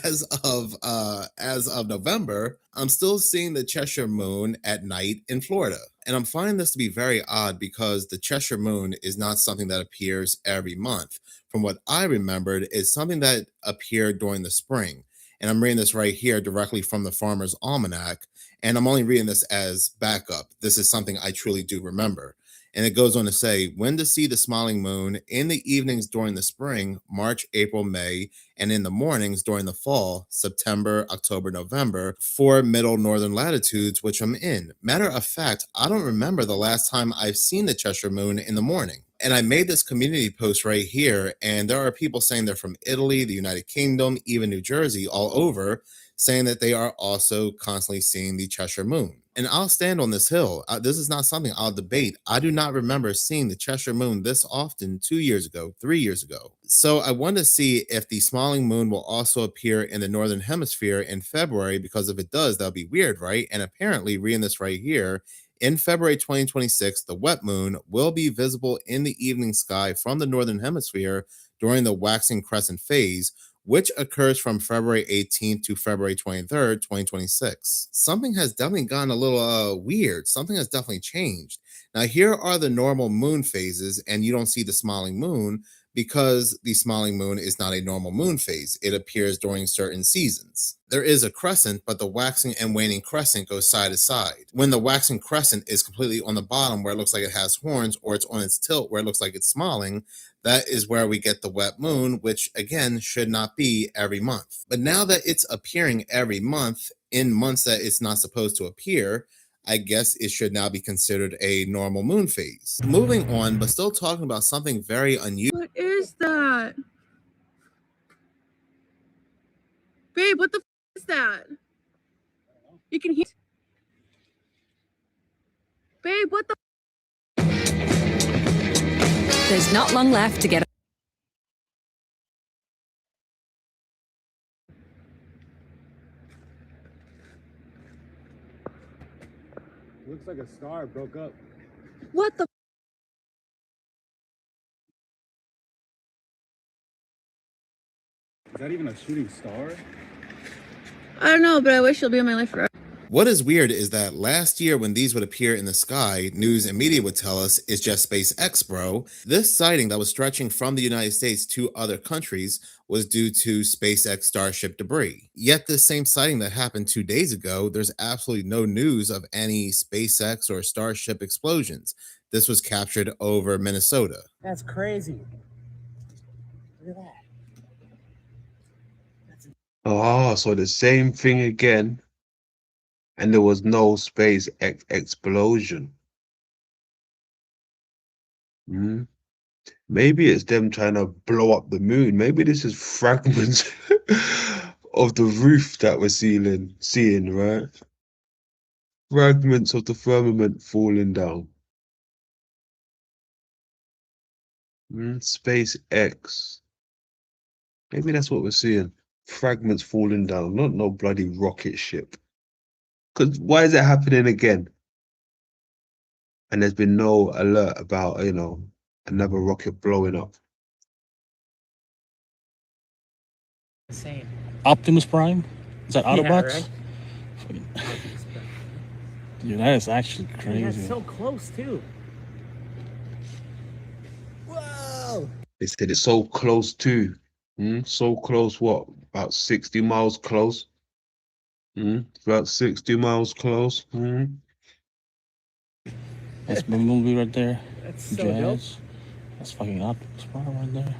as of November, I'm still seeing the Cheshire Moon at night in Florida. And I'm finding this to be very odd because the Cheshire Moon is not something that appears every month. From what I remembered, it's something that appeared during the spring. And I'm reading this right here directly from the Farmer's Almanac. And I'm only reading this as backup. This is something I truly do remember. And it goes on to say, when to see the smiling moon in the evenings during the spring, March, April, May, and in the mornings during the fall, September, October, November, for middle northern latitudes, which I'm in. Matter of fact, I don't remember the last time I've seen the Cheshire Moon in the morning. And I made this community post right here, and there are people saying they're from Italy, the United Kingdom, even New Jersey, all over, saying that they are also constantly seeing the Cheshire Moon. And I'll stand on this hill. This is not something I'll debate. I do not remember seeing the Cheshire Moon this often 2 years ago, 3 years ago. So I want to see if the smiling moon will also appear in the Northern Hemisphere in February, because if it does, that'll be weird, right? And apparently, reading this right here, in February 2026, the wet moon will be visible in the evening sky from the Northern Hemisphere during the waxing crescent phase, which occurs from February 18th to February 23rd, 2026. Something has definitely gotten a little weird. Something has definitely changed. Now, here are the normal moon phases, and you don't see the smiling moon because the smiling moon is not a normal moon phase. It appears during certain seasons. There is a crescent, but the waxing and waning crescent goes side to side. When the waxing crescent is completely on the bottom where it looks like it has horns, or it's on its tilt where it looks like it's smiling, that is where we get the wet moon, which again should not be every month. But now that it's appearing every month in months that it's not supposed to appear, I guess it should now be considered a normal moon phase. Moving on, but still talking about something very unusual. What is that? Babe, what the is that? You can hear. Babe, what the? There's not long left to get. Looks like a star broke up. What the? Is that even a shooting star? I don't know, but I wish you'll be in my life forever. What is weird is that last year when these would appear in the sky, news and media would tell us it's just SpaceX, bro. This sighting that was stretching from the United States to other countries was due to SpaceX Starship debris. Yet this same sighting that happened 2 days ago, there's absolutely no news of any SpaceX or Starship explosions. This was captured over Minnesota. That's crazy. Look at that. Oh, so the same thing again. And there was no SpaceX explosion. Maybe it's them trying to blow up the moon. Maybe this is fragments of the roof that we're seeing, right? Fragments of the firmament falling down. SpaceX. Maybe that's what we're seeing. Fragments falling down, not no bloody rocket ship. Because why is it happening again? And there's been no alert about, another rocket blowing up. Insane. Optimus Prime? Is that Autobots? right? Dude, that is actually That's crazy. so close too. Whoa! They said it's so close too. So close, what? About 60 miles close? About 60 miles close. That's the movie right there. That's so dope. Jazz. That's fucking Optimus Prime right there.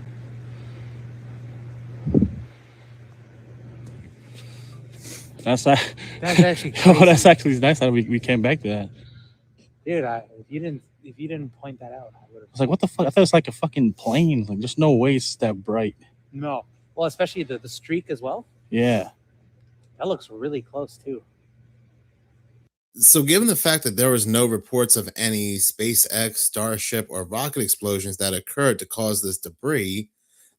That's actually Oh, crazy. that's actually nice that we came back to that. Dude, if you didn't point that out, I would have. I was like, what the fuck? I thought it was like a fucking plane. Like, there's no way it's that bright. No. Well, especially the streak as well. Yeah. That looks really close too. So given the fact that there was no reports of any SpaceX, Starship, or rocket explosions that occurred to cause this debris,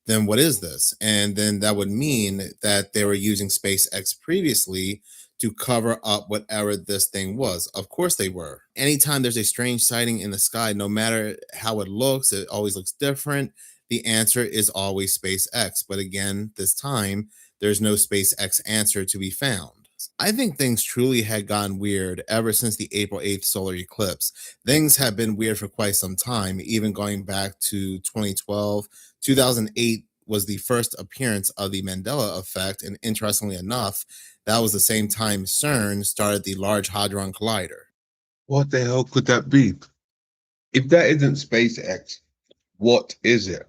then what is this? And then that would mean that they were using SpaceX previously to cover up whatever this thing was. Of course they were. Anytime there's a strange sighting in the sky, no matter how it always looks different. The answer is always SpaceX. But again, this time, there's no SpaceX answer to be found. I think things truly had gone weird ever since the April 8th solar eclipse. Things have been weird for quite some time, even going back to 2012. 2008 was the first appearance of the Mandela effect, and interestingly enough, that was the same time CERN started the Large Hadron Collider. What the hell could that be? If that isn't SpaceX, what is it?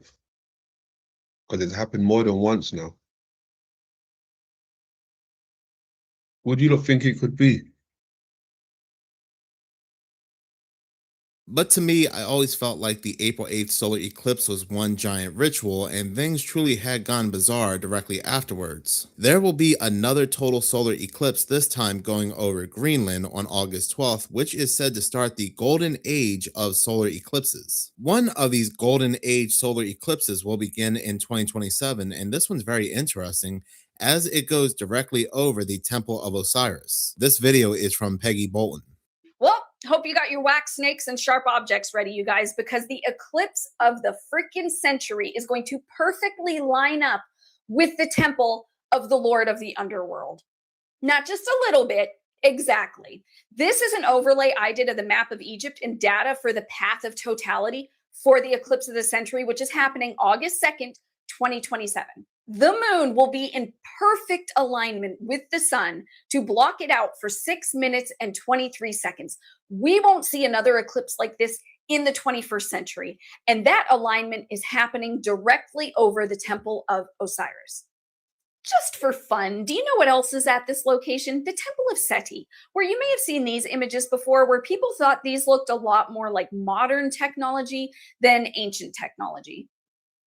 Because it's happened more than once now. What do you lot think it could be? But to me, I always felt like the April 8th solar eclipse was one giant ritual, and things truly had gone bizarre directly afterwards. There will be another total solar eclipse, this time going over Greenland on August 12th, which is said to start the golden age of solar eclipses. One of these golden age solar eclipses will begin in 2027, and this one's very interesting as it goes directly over the Temple of Osiris. This video is from Peggy Bolton. Well, hope you got your wax snakes and sharp objects ready, you guys, because the eclipse of the freaking century is going to perfectly line up with the temple of the Lord of the Underworld. Not just a little bit, exactly. This is an overlay I did of the map of Egypt and data for the path of totality for the eclipse of the century, which is happening August 2nd, 2027. The moon will be in perfect alignment with the sun to block it out for 6 minutes and 23 seconds. We won't see another eclipse like this in the 21st century. And that alignment is happening directly over the Temple of Osiris. Just for fun, do you know what else is at this location? The Temple of Seti, where you may have seen these images before, where people thought these looked a lot more like modern technology than ancient technology.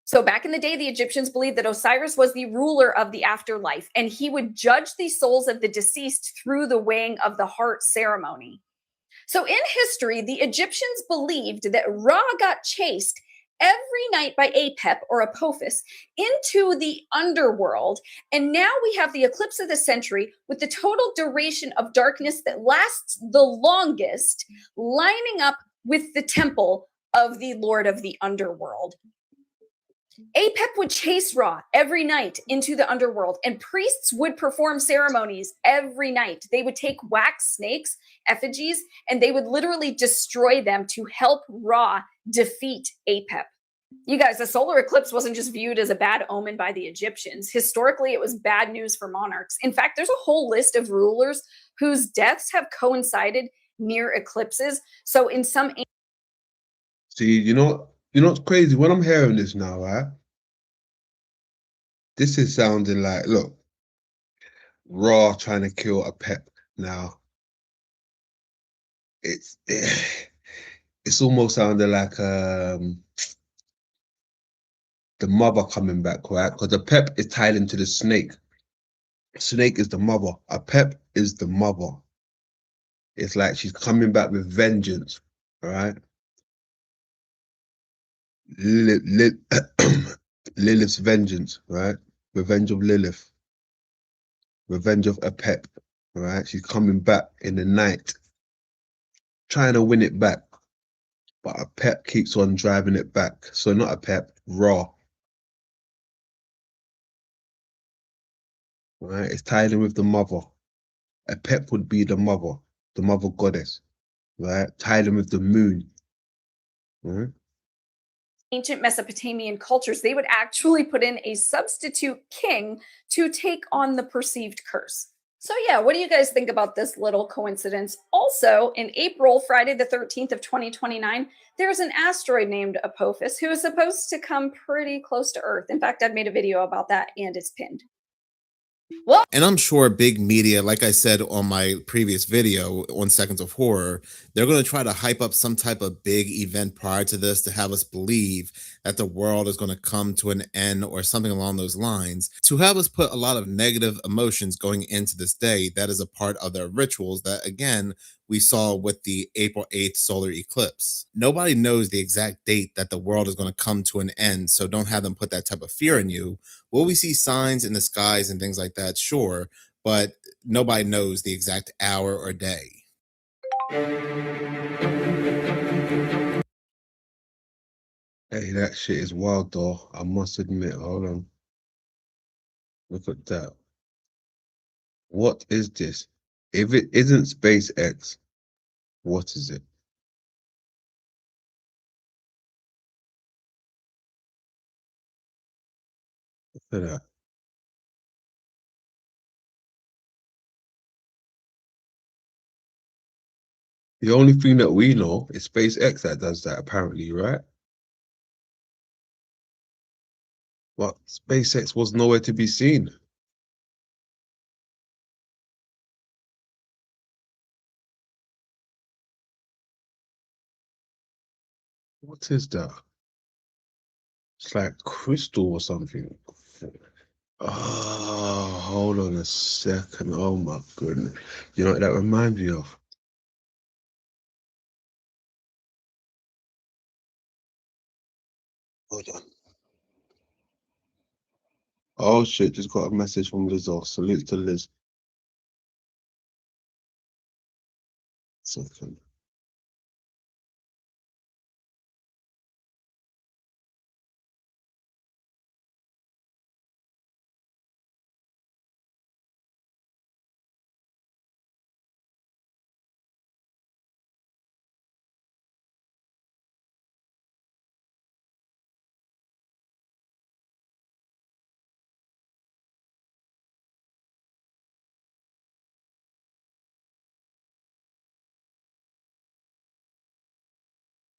So back in the day, the Egyptians believed that Osiris was the ruler of the afterlife, and he would judge the souls of the deceased through the weighing of the heart ceremony. So in history, the Egyptians believed that Ra got chased every night by Apep or Apophis into the underworld. And now we have the eclipse of the century with the total duration of darkness that lasts the longest, lining up with the temple of the Lord of the Underworld. Apep would chase Ra every night into the underworld, and priests would perform ceremonies every night. They would take wax snakes, effigies, and they would literally destroy them to help Ra defeat Apep. You guys, the solar eclipse wasn't just viewed as a bad omen by the Egyptians. Historically, it was bad news for monarchs. In fact, there's a whole list of rulers whose deaths have coincided near eclipses. So in some... See, you know what's crazy? When I'm hearing this now, right? This is sounding like, look, Ra trying to kill Apep now. It's almost sounding like the mother coming back, right? Because Apep is tied into the snake. Snake is the mother. Apep is the mother. It's like she's coming back with vengeance, right? Lilith's vengeance, right? Revenge of Lilith. Revenge of Apep, right? She's coming back in the night, trying to win it back. But Apep keeps on driving it back. So not Apep, Ra. Right? It's tied in with the mother. Apep would be the mother goddess, right? Tied in with the moon. Right? Ancient Mesopotamian cultures, they would actually put in a substitute king to take on the perceived curse. So yeah, what do you guys think about this little coincidence? Also, in April, Friday the 13th of 2029, there's an asteroid named Apophis who is supposed to come pretty close to Earth. In fact, I've made a video about that and it's pinned. Well, and I'm sure big media, like I said on my previous video on Seconds of Horror, they're going to try to hype up some type of big event prior to this to have us believe that the world is going to come to an end or something along those lines, to have us put a lot of negative emotions going into this day. That is a part of their rituals that, again, we saw with the April 8th solar eclipse. Nobody knows the exact date that the world is going to come to an end, so don't have them put that type of fear in you. Will we see signs in the skies and things like that? Sure, but nobody knows the exact hour or day. Hey, that shit is wild though, I must admit. Hold on. Look at that. What is this? If it isn't SpaceX, what is it? Look at that. The only thing that we know is SpaceX that does that, apparently, right? But SpaceX was nowhere to be seen. What is that? It's like crystal or something. Oh, hold on a second. Oh my goodness. You know what that reminds me of? Hold on. Oh shit, just got a message from Liz. Salute to Liz. Second.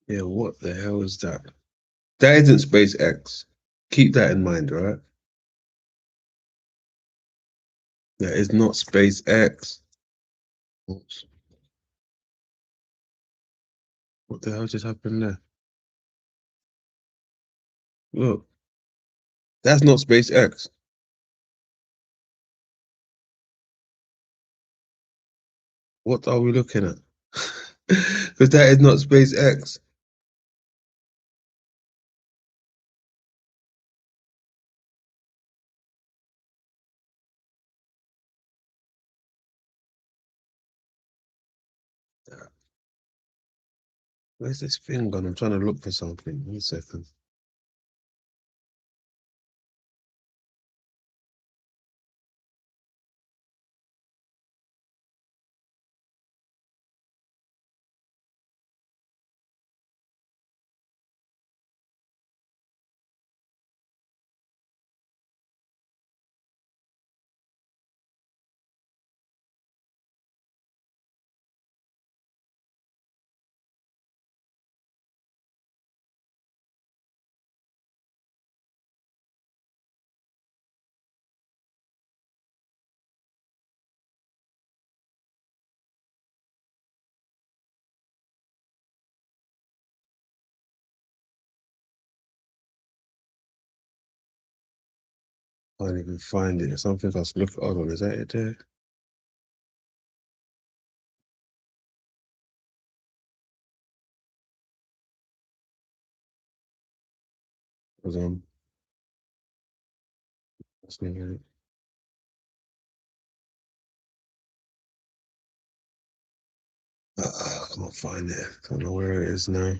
Yeah, what the hell is that? That isn't SpaceX. Keep that in mind, right? That is not SpaceX. Oops. What the hell just happened there? Look, that's not SpaceX. What are we looking at? Because that is not SpaceX. Where's this thing gone? I'm trying to look for something. 1 second. Can't even find it. Something else. Look. Hold on. Is that it there? Hold on. That's not it. I can't find it. Don't know where it is now.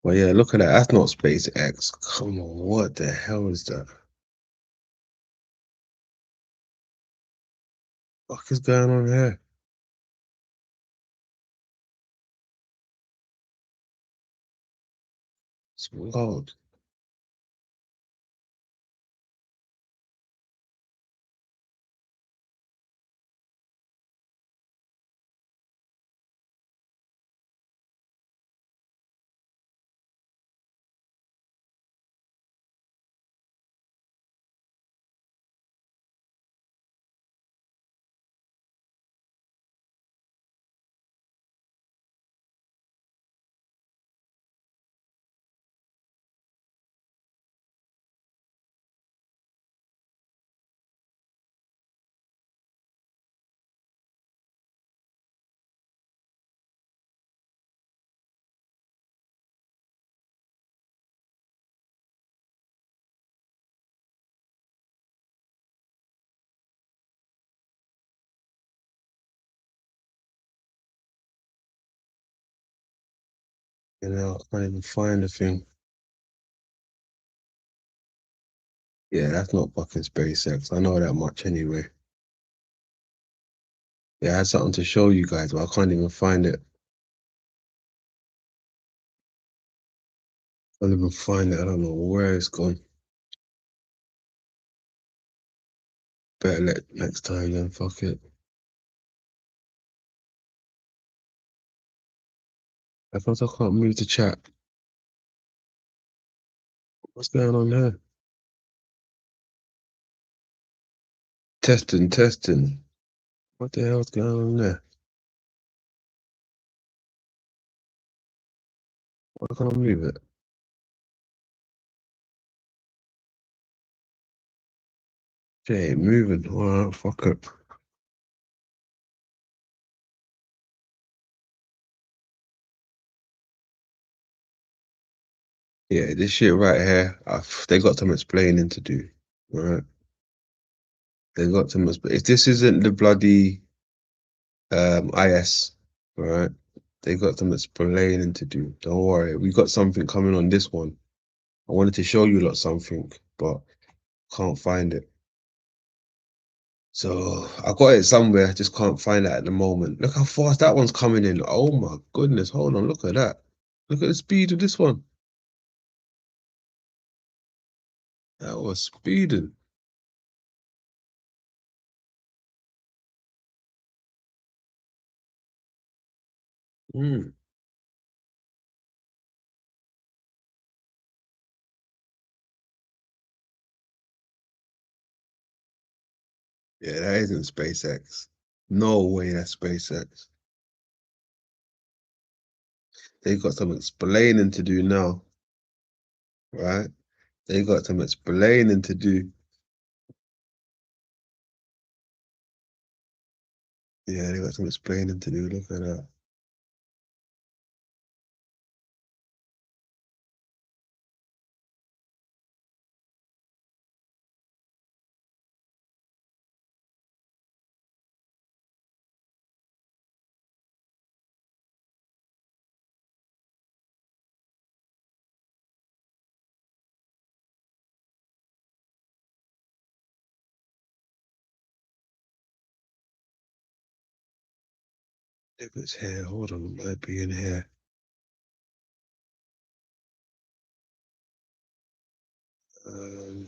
Well, yeah, look at that. That's not SpaceX. Come on. What the hell is that? What is going on here? It's wild. You know, I can't even find the thing. Yeah, that's not fucking SpaceX. I know that much anyway. Yeah, I had something to show you guys, but I can't even find it. I can't even find it. I don't know where it's gone. Better let next time then. Fuck it. I thought I can't move the chat. What's going on there? Testing, testing. What the hell's going on there? Why can't I move it? Okay, ain't moving. Alright, fuck it. Yeah, this shit right here, they got some explaining to do. Right? They got some. If this isn't the bloody IS, right? They got some explaining to do. Don't worry, we got something coming on this one. I wanted to show you lot something, but can't find it. So I got it somewhere, just can't find it at the moment. Look how fast that one's coming in. Oh my goodness, hold on, look at that. Look at the speed of this one. That was speeding. Mm. Yeah, that isn't SpaceX. No way that's SpaceX. They got some explaining to do now, right? They got some explaining to do. Yeah, they got some explaining to do. Look at that. If it's here, hold on, it might be in here. Um,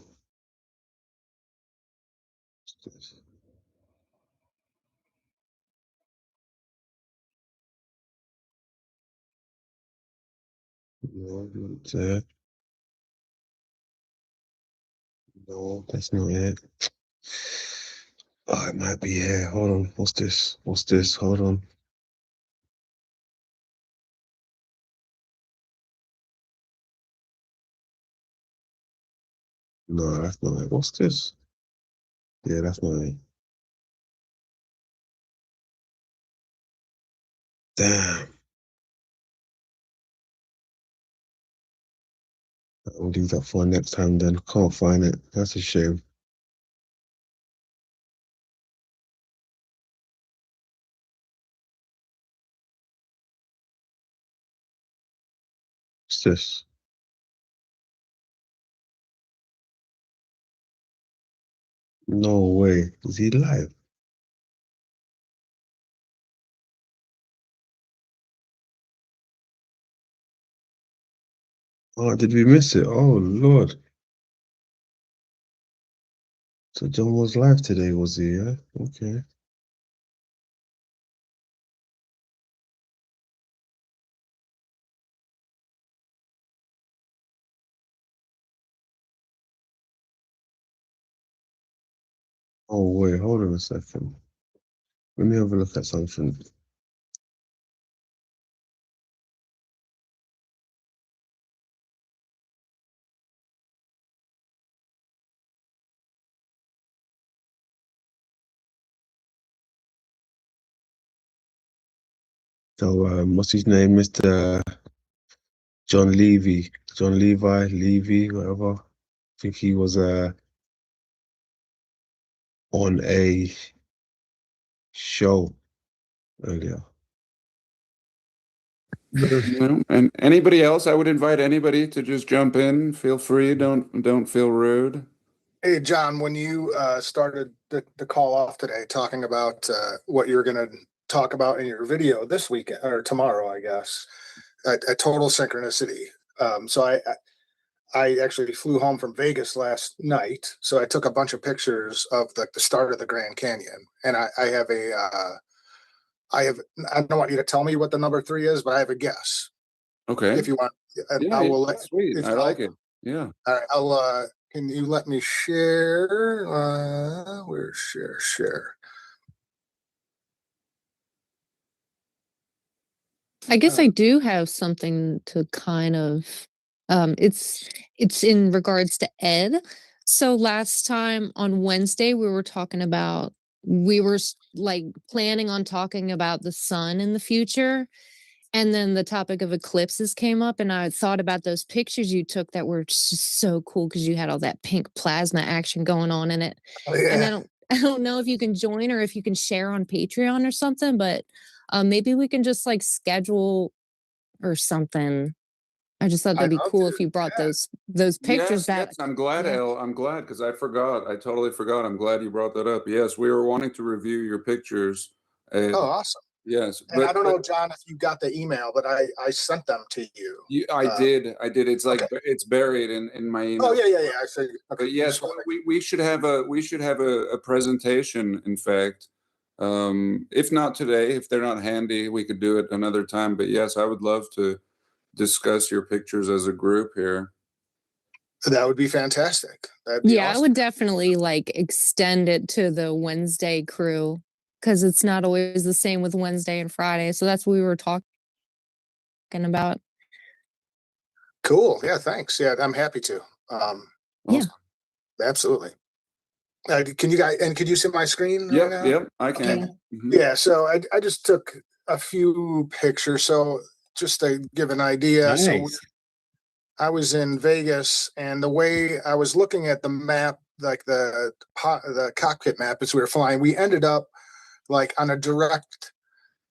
no, not there. No, that's not it. Oh, it might be here. Hold on. What's this? What's this? Hold on. No, that's not it. What's this? Yeah, that's not it. Damn. I'll leave that for next time then. Can't find it. That's a shame. What's this? No way. Is he live? Oh, did we miss it? Oh, Lord. So John was live today, was he? Yeah? Okay. Oh, wait. Hold on a second. Let me have a look at something. So, what's his name? Mr. John Levy. John Levy, whatever. I think he was on a show earlier. And anybody else, I would invite anybody to just jump in. Feel free. Don't feel rude. Hey, John, when you started the call off today, talking about what you're going to talk about in your video this weekend or tomorrow, I guess, a total synchronicity. So I actually flew home from Vegas last night. So I took a bunch of pictures of the start of the Grand Canyon, and I don't want you to tell me what the number 3 is, but I have a guess. Okay. If you want, and Yeah, I will let. sweet. I like it. Yeah. All right, I'll. Can you let me share? Where's share? I guess I do have something to kind of it's in regards to Ed. So last time on Wednesday we were talking about like planning on talking about the sun in the future. And then the topic of eclipses came up, and I thought about those pictures you took that were just so cool because you had all that pink plasma action going on in it. Oh, And yeah. I don't know if you can join or if you can share on Patreon or something, but maybe we can just like schedule or something. I just thought that'd I'd be love cool to. if you brought Yeah. those pictures Yes, back. yes, I'm glad, Yeah. El. I'm glad because I forgot. I totally forgot. I'm glad you brought that up. Yes, we were wanting to review your pictures. Oh, awesome. Yes, And I but don't know, John, if you got the email, but I sent them to you. I did. It's like okay. it's buried in my email. Oh, yeah. I see. Okay. But yes, we should have a presentation. In fact, if not today, if they're not handy, we could do it another time. But yes, I would love to discuss your pictures as a group here. That would be fantastic. That'd be Yeah, I awesome. would definitely like extend it to the Wednesday crew because it's not always the same with Wednesday and Friday. So that's what we were talking about. Cool. Yeah, thanks. Yeah, I'm happy to. Yeah. Absolutely. Can you see my screen? Yep, right now? yep, I can. Okay. Mhm. Yeah, so I just took a few pictures. So just to give an idea. So Nice. I was in Vegas, and the way I was looking at the map, like the cockpit map as we were flying, we ended up like on a direct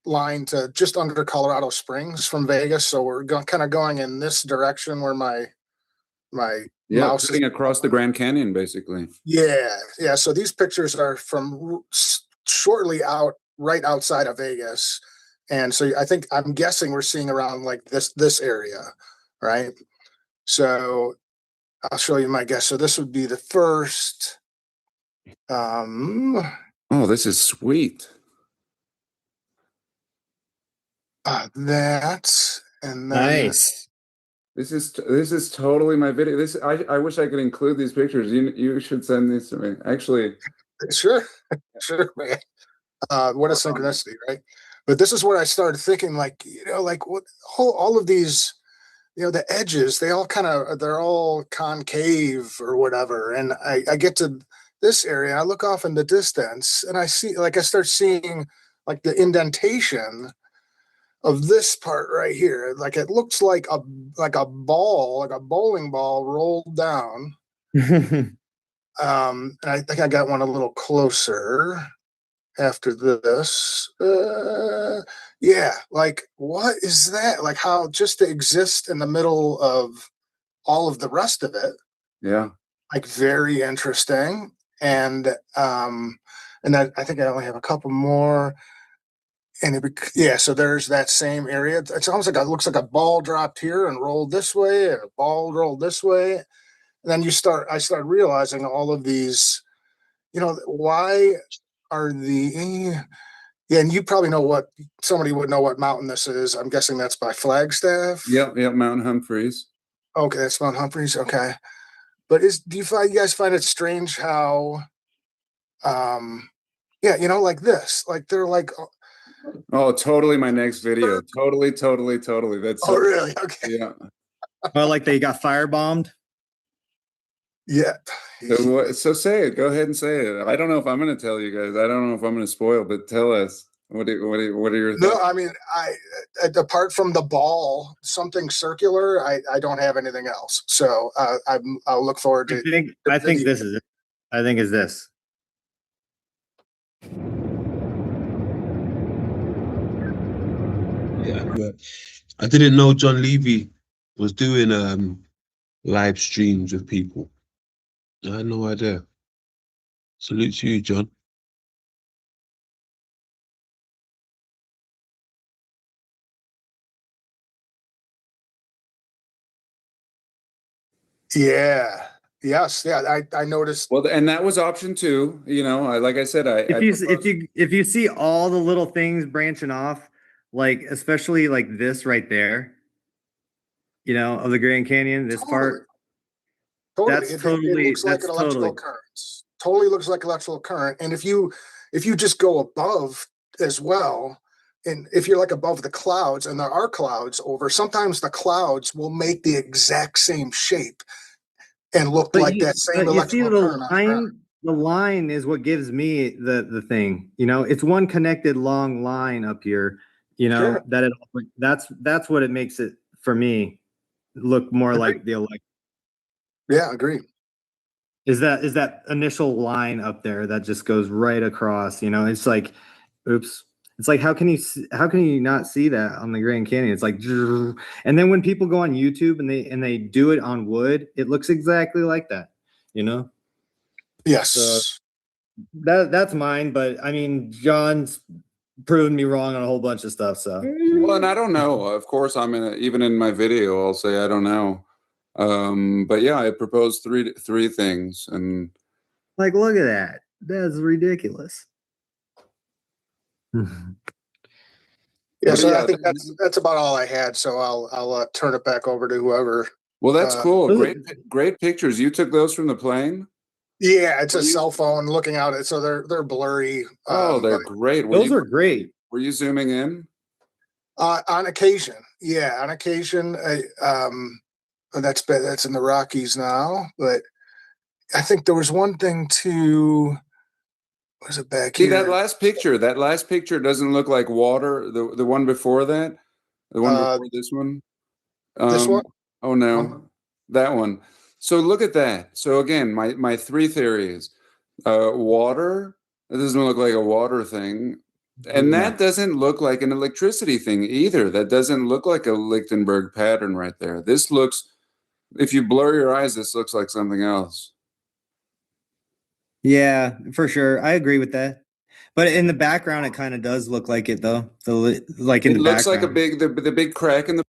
line to just under Colorado Springs from Vegas. So we're kind of going in this direction where my Yeah, mouse is. sitting across the Grand Canyon, basically. Yeah. So these pictures are from shortly out, right outside of Vegas, and so I'm guessing we're seeing around like this area, right? So I'll show you my guess. So this would be the first. Oh, this is sweet. That and then Nice. This is totally my video. I wish I could include these pictures. You should send these to me. Actually, Sure, man. What a synchronicity, right? But this is where I started thinking, like, like what all of these, the edges, they're all concave or whatever. And I get to this area, and I look off in the distance, and I start seeing like the indentation of this part right here. Like it looks like a ball, like a bowling ball rolled down. And I think I got one a little closer after this. Yeah, like what is that? Like how just to exist in the middle of all of the rest of it. yeah. Like very interesting. And then I think I only have a couple more. And so there's that same area. It's almost like it looks like a ball dropped here and rolled this way, and a ball rolled this way. And then I start realizing all of these, why are and you probably know somebody would know what mountain this is. I'm guessing that's by Flagstaff. Yep, Mount Humphreys. Okay, that's Mount Humphreys. Okay. But do you guys find it strange how, like this, like they're like, Oh, totally my next video. Totally. That's oh, really? Okay. yeah. Oh, like they got firebombed? Yeah. So say it. Go ahead and say it. I don't know if I'm going to tell you guys. I don't know if I'm going to spoil, but tell us. What are your No, thoughts? I mean, apart from the ball, something circular, I don't have anything else. So I'll look forward to. I think this is it. I think it's this. Yeah, but I didn't know John Levy was doing live streams with people. I had no idea. Salute to you, John. Yeah. Yes. Yeah. I noticed. Well, and that was option 2. Like I said, If you see all the little things branching off, like especially like this right there, of the Grand Canyon, this part. Totally. That's It totally looks like that's an electrical totally current. Totally looks like electrical current. And if you just go above as well, and if you're like above the clouds and there are clouds over, sometimes the clouds will make the exact same shape and look But like you, that same but you see electrical current on the ground. the line is what gives me the thing, you know, it's one connected long line up here, you know, Sure. that that's what it makes it for me look more like the electric. Yeah, agreed. Is that initial line up there that just goes right across, you know, it's like, oops. It's like, how can you not see that on the Grand Canyon? It's like, and then when people go on YouTube and they do it on wood, it looks exactly like that, you know? Yes. So that's mine, but I mean, John's proven me wrong on a whole bunch of stuff, so. Well, and I don't know. Of course, even in my video, I'll say I don't know. But yeah, I proposed three things, and Like, look at that. That's ridiculous. Yeah, But so yeah, I think that's about all I had. So I'll turn it back over to whoever. well, that's cool. those Great pictures. You took those from the plane? Yeah, it's Were a you- cell phone looking out at, so they're blurry. Oh, they're but, great. Those are great. Were you zooming in? on occasion. Yeah, on occasion. That's in the Rockies now, but I think there was one thing too. Was it back See here? that last picture? That last picture doesn't look like water. The one before that, the one before this one. This one? Oh no, that one. So look at that. So again, my three theories: water. It doesn't look like a water thing, and that doesn't look like an electricity thing either. That doesn't look like a Lichtenberg pattern right there. This looks. If you blur your eyes, this looks like something else. Yeah, for sure. I agree with that. But in the background, it kind of does look like it though. Like in It the looks like background. the big crack in the.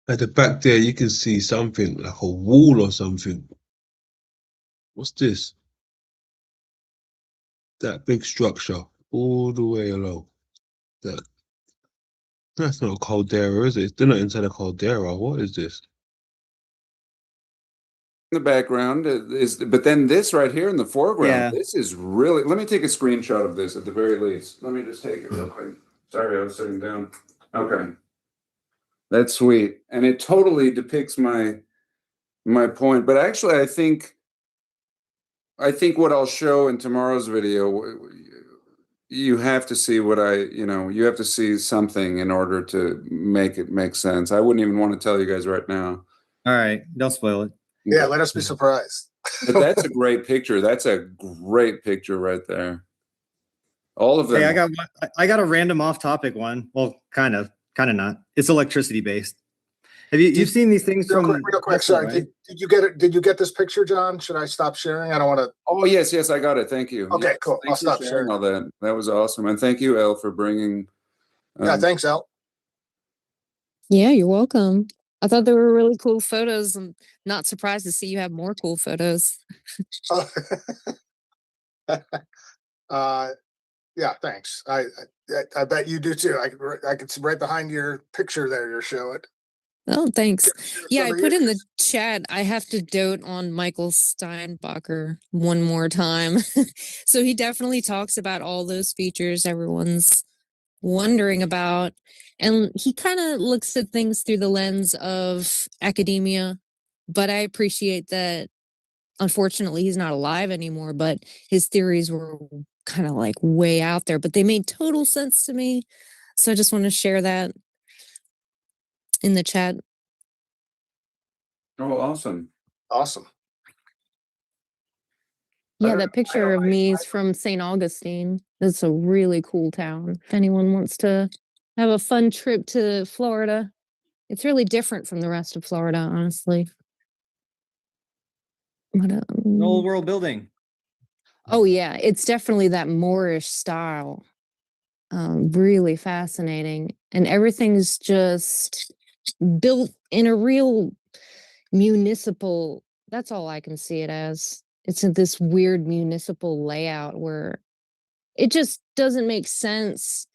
At the back there, you can see something like a wall or something. What's this? That big structure all the way along. That's not a caldera, is it? They're not inside a caldera. What is this? In the background but then this right here in the foreground, Yeah. this is really. Let me take a screenshot of this at the very least. Let me just take it real quick. Sorry, I was sitting down. Okay, that's sweet, and it totally depicts my point. But actually, I think what I'll show in tomorrow's video, you have to see you have to see something in order to make it make sense. I wouldn't even want to tell you guys right now. All right, don't spoil it. Yeah, let us be surprised. But that's a great picture. That's a great picture right there. All of them. Hey, I got a random off-topic one. Well, kind of not. It's electricity based. You've seen these things Real from quick, Tesla, sorry. right? Did you get it? Did you get this picture, John? Should I stop sharing? I don't want to. Oh yes, I got it. Thank you. Okay, Yes, cool. I'll thanks for stop sharing sharing. all that. That was awesome, and thank you, Elle, for bringing. Yeah, thanks, Al. Yeah, you're welcome. I thought they were really cool photos. I'm not surprised to see you have more cool photos. Yeah, thanks. I bet you do too. I can see right behind your picture there. You're showing. Oh, thanks. Yeah, I Some of put in yours. the chat, I have to dote on Michael Steinbacher one more time. So he definitely talks about all those features everyone's wondering about. And he kind of looks at things through the lens of academia. But I appreciate that, unfortunately, he's not alive anymore, but his theories were kind of like way out there, but they made total sense to me. So I just want to share that in the chat. Oh, awesome! Awesome. Yeah, that picture of me is from St. Augustine. It's a really cool town. If anyone wants to have a fun trip to Florida, it's really different from the rest of Florida, honestly. But, An old world building. oh yeah, it's definitely that Moorish style. Really fascinating, and everything's just built in a real municipal. That's all I can see it as. It's in this weird municipal layout where it just doesn't make sense.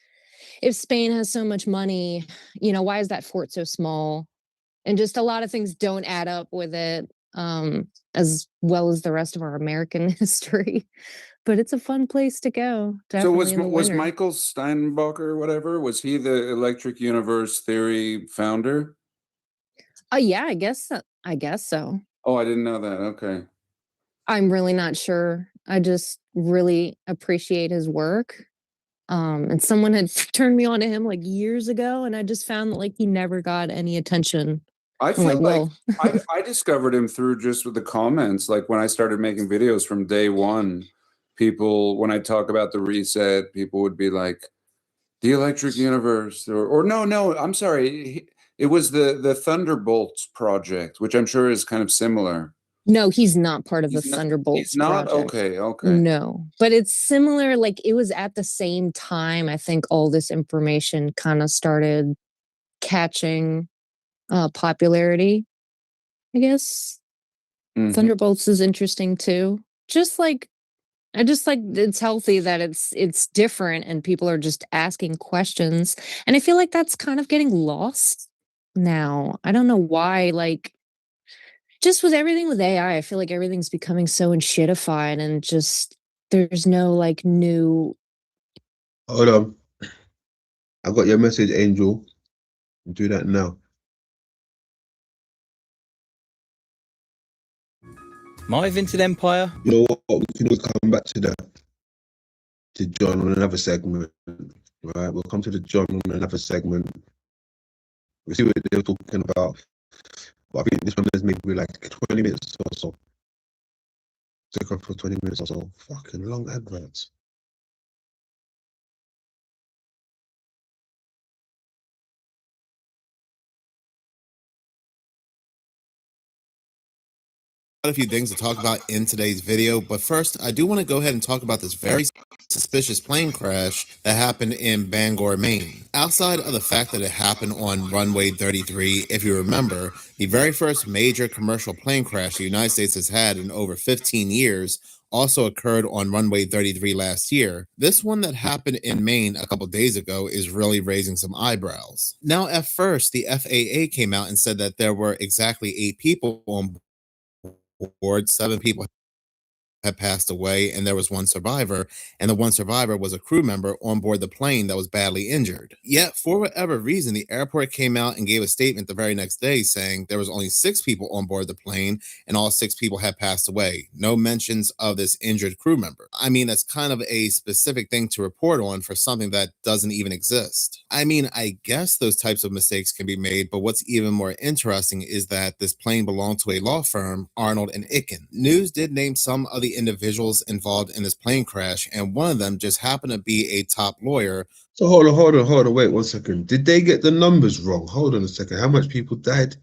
If Spain has so much money, why is that fort so small? And just a lot of things don't add up with it, as well as the rest of our American history. but it's a fun place to go. So Definitely in the was winter. Michael Steinbacher or whatever, was he the electric universe theory founder? Oh yeah, I guess so. I guess so. Oh, I didn't know that. Okay. I'm really not sure. I just really appreciate his work. And someone had turned me on to him like years ago, and I just found that like he never got any attention. I I'm feel like, like well, I discovered him through just with the comments. Like when I started making videos from day one, people, when I talk about the reset, people would be like, the electric universe, or no, I'm sorry. It was the Thunderbolts project, which I'm sure is kind of similar. no, he's not part of the He's Thunderbolts not? project. Okay, okay. No, but it's similar. Like it was at the same time. I think all this information kind of started catching popularity. I guess Mhm. Thunderbolts is interesting too. Just like I just like it's healthy that it's different and people are just asking questions. And I feel like that's kind of getting lost now. I don't know why. Like just with everything with AI, I feel like everything's becoming so enshittified and just there's no like new. Hold on. I got your message, Angel. Do that now. My Vinted Empire. You know what? We can always come back to that. To John on another segment. Right? We'll come to the John on another segment. We see what they're talking about. But I think this one is maybe like 20 minutes or so. Take up for 20 minutes or so. Fucking long adverts. A few things to talk about in today's video, but first I do want to go ahead and talk about this very suspicious plane crash that happened in Bangor, Maine. Outside of the fact that it happened on runway 33, if you remember, the very first major commercial plane crash the United States has had in over 15 years also occurred on runway 33 last year. This one that happened in Maine a couple days ago is really raising some eyebrows. Now, at first, the FAA came out and said that there were exactly 8 people on board, 7 people had passed away, and there was 1 survivor, and the 1 survivor was a crew member on board the plane that was badly injured. Yet, for whatever reason, the airport came out and gave a statement the very next day saying there was only 6 people on board the plane, and all 6 people had passed away. No mentions of this injured crew member. I mean, that's kind of a specific thing to report on for something that doesn't even exist. I mean, I guess those types of mistakes can be made, but what's even more interesting is that this plane belonged to a law firm, Arnold and Icken. News did name some of the individuals involved in this plane crash, and one of them just happened to be a top lawyer. So hold on, wait 1 second. Did they get the numbers wrong? Hold on a second. How much people died?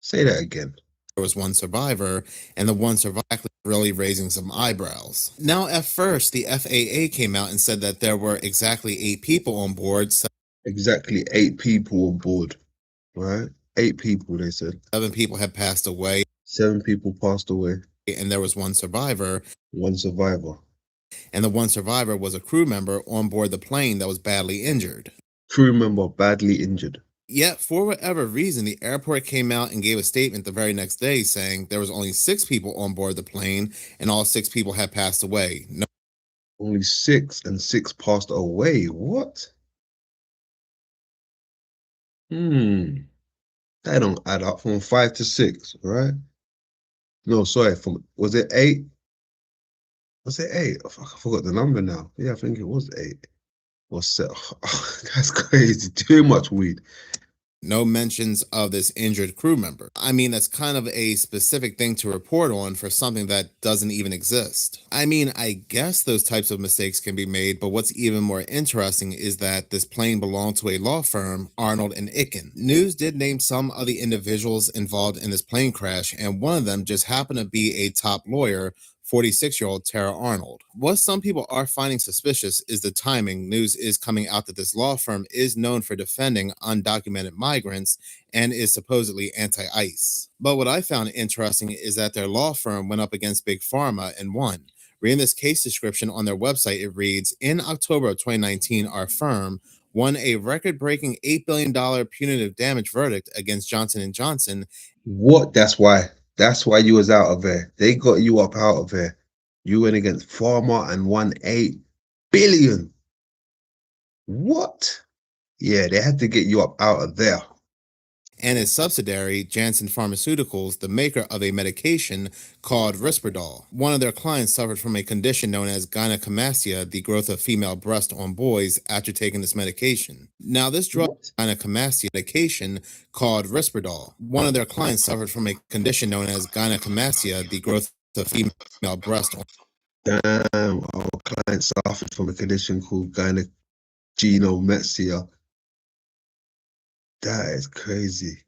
Say that again. There was 1 survivor, and the 1 survivor really raising some eyebrows. Now, at first, the FAA came out and said that there were exactly 8 people on board. Exactly 8 people on board, right? 8 people, they said. 7 people had passed away. 7 people passed away. And there was 1 survivor. 1 survivor. And the 1 survivor was a crew member on board the plane that was badly injured. Crew member badly injured. Yet, for whatever reason, the airport came out and gave a statement the very next day saying there was only 6 people on board the plane, and all 6 people had passed away. No. Only 6 and 6 passed away. What? That don't add up. From 5 to 6, right? No, sorry. Was it 8? Was it 8? Oh, fuck, I forgot the number now. Yeah, I think it was 8. Or 7. Oh, that's crazy. Too much weed. No mentions of this injured crew member. I mean, that's kind of a specific thing to report on for something that doesn't even exist. I mean, I guess those types of mistakes can be made, but what's even more interesting is that this plane belonged to a law firm, Arnold and Icken. News did name some of the individuals involved in this plane crash, and one of them just happened to be a top lawyer, 46-year-old Tara Arnold. What some people are finding suspicious is the timing. News is coming out that this law firm is known for defending undocumented migrants and is supposedly anti-ICE. But what I found interesting is that their law firm went up against Big Pharma and won. Reading this case description on their website, it reads, in October of 2019, our firm won a record-breaking $8 billion punitive damage verdict against Johnson & Johnson. What? That's why you was out of there. They got you up out of there. You went against Pharma and won 8 billion. What? Yeah, they had to get you up out of there. And its subsidiary, Janssen Pharmaceuticals, the maker of a medication called Risperdal. One of their clients suffered from a condition known as gynecomastia, the growth of female breast on boys after taking this medication. Now, this drug, gynecomastia medication called Risperdal. One of their clients suffered from a condition known as gynecomastia, the growth of female breast on. Damn, our client suffered from a condition called gynecomastia. That is crazy.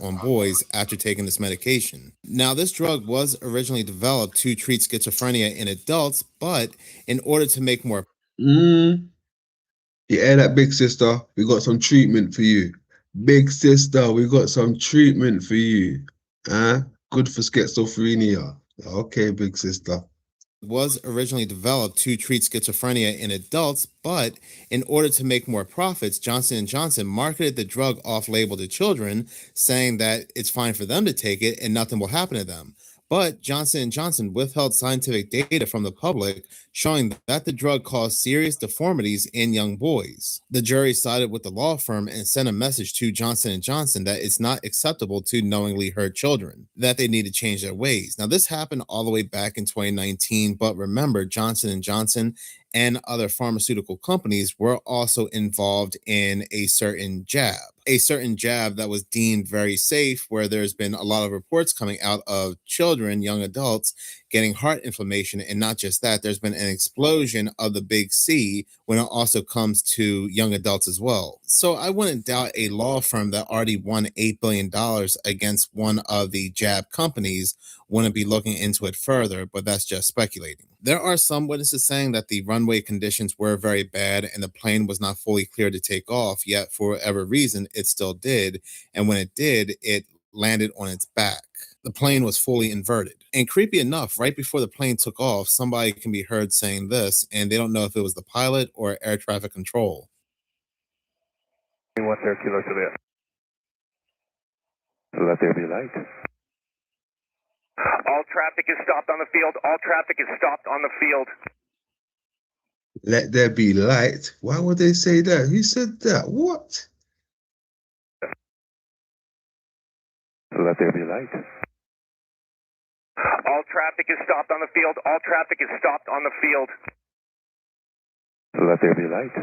On boys after taking this medication. Now, this drug was originally developed to treat schizophrenia in adults, but in order to make more. You hear that, big sister? We got some treatment for you. Big sister, we got some treatment for you. Huh? Good for schizophrenia. Okay, big sister. Was originally developed to treat schizophrenia in adults, but in order to make more profits, Johnson & Johnson marketed the drug off-label to children, saying that it's fine for them to take it and nothing will happen to them. But Johnson & Johnson withheld scientific data from the public, showing that the drug caused serious deformities in young boys. The jury sided with the law firm and sent a message to Johnson & Johnson that it's not acceptable to knowingly hurt children, that they need to change their ways. Now, this happened all the way back in 2019, but remember, Johnson & Johnson and other pharmaceutical companies were also involved in a certain jab that was deemed very safe, where there's been a lot of reports coming out of children, young adults, getting heart inflammation. And not just that, there's been an explosion of the big C when it also comes to young adults as well. So I wouldn't doubt a law firm that already won $8 billion against one of the jab companies wouldn't be looking into it further, but that's just speculating. There are some witnesses saying that the runway conditions were very bad and the plane was not fully cleared to take off, yet for whatever reason, it still did. And when it did, it landed on its back. The plane was fully inverted. And creepy enough, right before the plane took off, somebody can be heard saying this, and they don't know if it was the pilot or air traffic control. 1 kilo to the let there be light. All traffic is stopped on the field. All traffic is stopped on the field. Let there be light. Why would they say that? Who said that? What? Let there be light. All traffic is stopped on the field. All traffic is stopped on the field. Let there be light.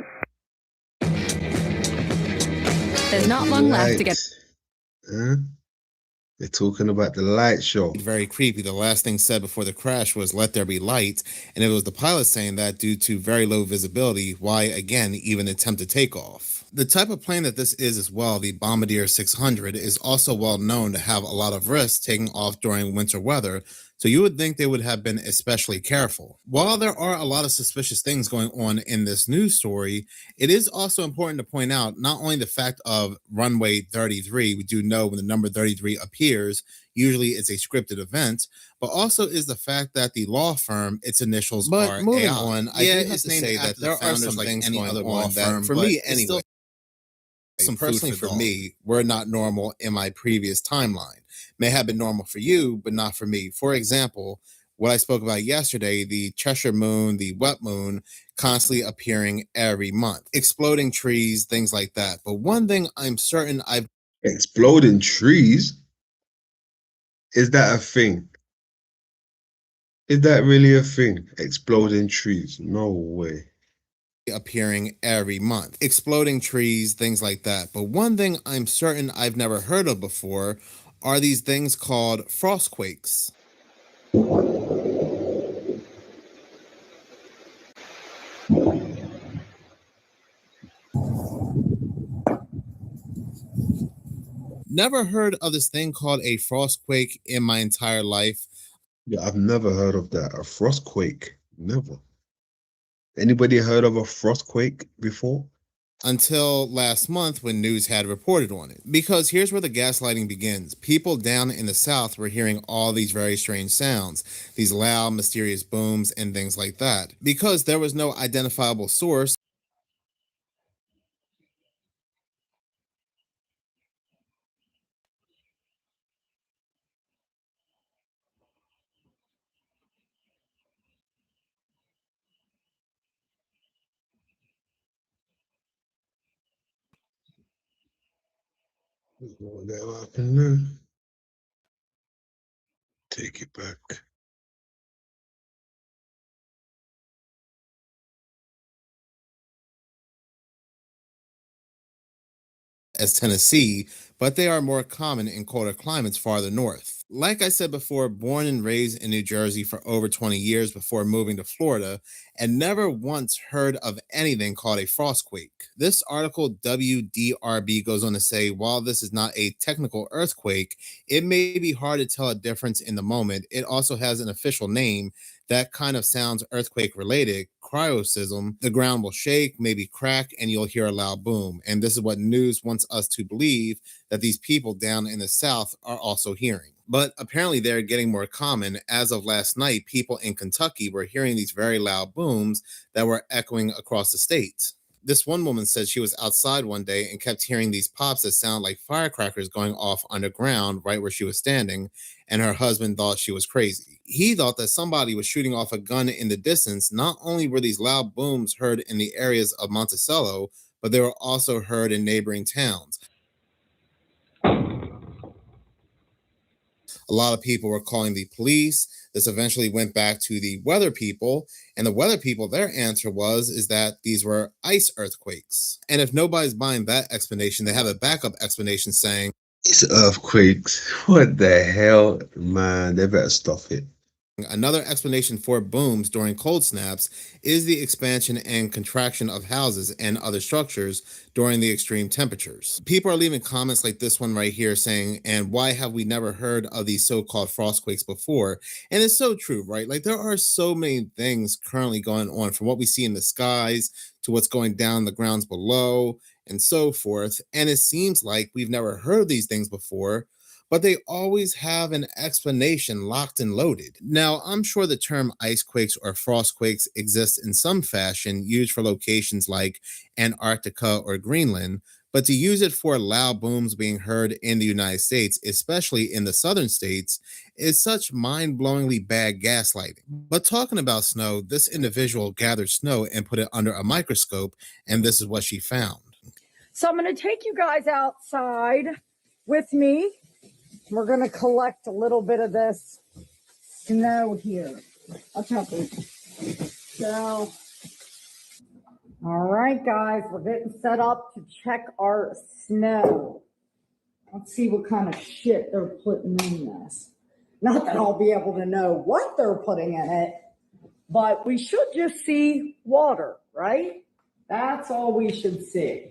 There's not long left to get. Huh? They're talking about the light show. Very creepy. The last thing said before the crash was "let there be light," and it was the pilot saying that due to very low visibility, why again even attempt to take off. The type of plane that this is as well, the Bombardier 600, is also well known to have a lot of risks taking off during winter weather, so you would think they would have been especially careful. While there are a lot of suspicious things going on in this news story, it is also important to point out not only the fact of runway 33, we do know when the number 33 appears, usually it's a scripted event, but also is the fact that the law firm, its initials are moving AI. on, I do have to say that there are some things going on that, for me anyway, personally for me, were not normal in my previous timeline. May have been normal for you, but not for me. For example, what I spoke about yesterday, the Cheshire Moon, the wet moon, constantly appearing every month, exploding trees, things like that. But one thing I'm certain I've... Exploding trees? Is that a thing? Is that really a thing? Exploding trees? No way. Appearing every month, exploding trees, things like that. But one thing I'm certain I've never heard of before are these things called frostquakes. Never heard of this thing called a frostquake in my entire life. Yeah, I've never heard of that. A frostquake. Never. Anybody heard of a frostquake before? Until last month when news had reported on it. Because here's where the gaslighting begins. People down in the South were hearing all these very strange sounds, these loud, mysterious booms and things like that. Because there was no identifiable source, Whatever happened there? Take it back. As Tennessee, but they are more common in colder climates farther north. Like I said before, born and raised in New Jersey for over 20 years before moving to Florida, and never once heard of anything called a frostquake. This article, WDRB, goes on to say, while this is not a technical earthquake, it may be hard to tell a difference in the moment. It also has an official name that kind of sounds earthquake related, cryosism. The ground will shake, maybe crack, and you'll hear a loud boom. And this is what news wants us to believe that these people down in the South are also hearing. But apparently they're getting more common. As of last night, people in Kentucky were hearing these very loud booms that were echoing across the state. This one woman said she was outside one day and kept hearing these pops that sound like firecrackers going off underground right where she was standing, and her husband thought she was crazy. He thought that somebody was shooting off a gun in the distance. Not only were these loud booms heard in the areas of Monticello, but they were also heard in neighboring towns. A lot of people were calling the police. This eventually went back to the weather people, and the weather people, their answer is that these were ice earthquakes. And if nobody's buying that explanation, they have a backup explanation saying, It's earthquakes. What the hell? Man, they better stop it. Another explanation for booms during cold snaps is the expansion and contraction of houses and other structures during the extreme temperatures. People are leaving comments like this one right here saying, and why have we never heard of these so-called frostquakes before? And it's so true, right? Like there are so many things currently going on, from what we see in the skies to what's going down the grounds below and so forth. And it seems like we've never heard of these things before, but they always have an explanation locked and loaded. Now, I'm sure the term icequakes or frostquakes exists in some fashion, used for locations like Antarctica or Greenland, but to use it for loud booms being heard in the United States, especially in the southern states, is such mind-blowingly bad gaslighting. But talking about snow, this individual gathered snow and put it under a microscope, and this is what she found. So I'm going to take you guys outside with me. We're going to collect a little bit of this snow here. Okay. So, all right, guys, we're getting set up to check our snow. Let's see what kind of shit they're putting in this. Not that I'll be able to know what they're putting in it, but we should just see water, right? That's all we should see.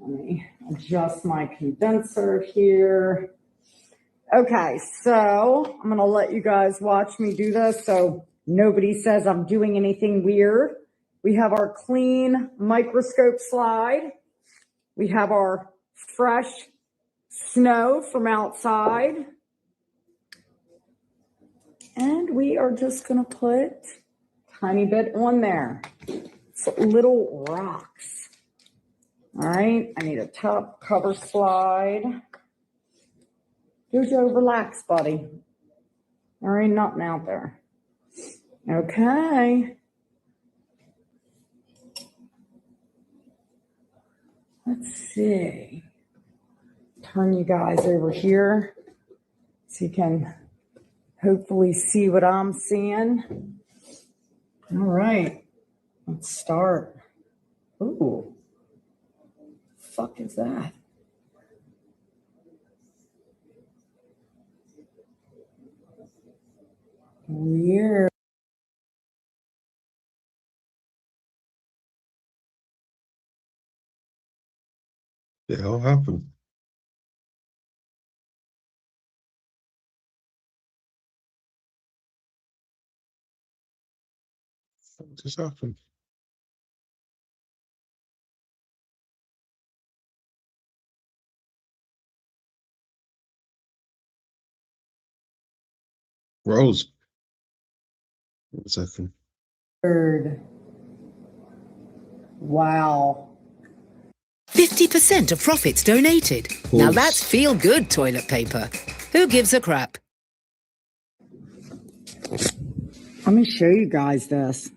Let me adjust my condenser here. Okay, so I'm gonna let you guys watch me do this so nobody says I'm doing anything weird. We have our clean microscope slide. We have our fresh snow from outside. And we are just gonna put a tiny bit on there. It's little rocks. All right, I need a top cover slide. Jojo, relax, buddy. There ain't nothing out there. Okay. Let's see. Turn you guys over here so you can hopefully see what I'm seeing. All right, let's start. Ooh. Fuck is that? Weird. The hell happened? What just happened? Rose. 1 second. Wow. 50% of profits donated. Now that's feel good toilet paper. Who gives a crap? Let me show you guys this.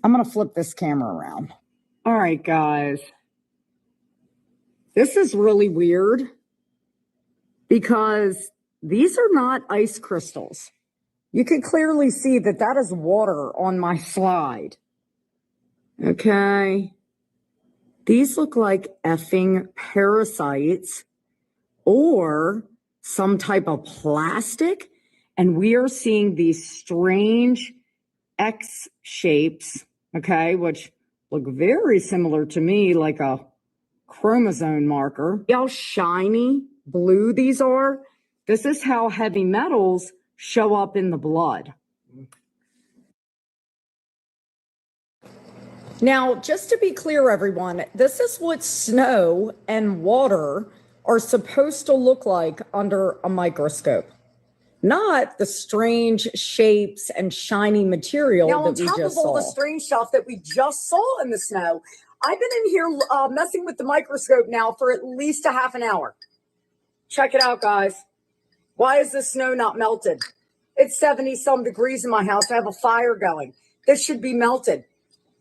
I'm going to flip this camera around. All right, guys. This is really weird because these are not ice crystals. You can clearly see that that is water on my slide. Okay. These look like effing parasites or some type of plastic. And we are seeing these strange X shapes, okay, which look very similar to me, like a chromosome marker. See how shiny blue these are? This is how heavy metals show up in the blood. Now, just to be clear, everyone, this is what snow and water are supposed to look like under a microscope, not the strange shapes and shiny material Now, on that we top just of all the saw. strange stuff that we just saw in the snow, I've been in here messing with the microscope now for at least a half an hour. Check it out, guys. Why is the snow not melted? It's 70-some degrees in my house. I have a fire going. This should be melted.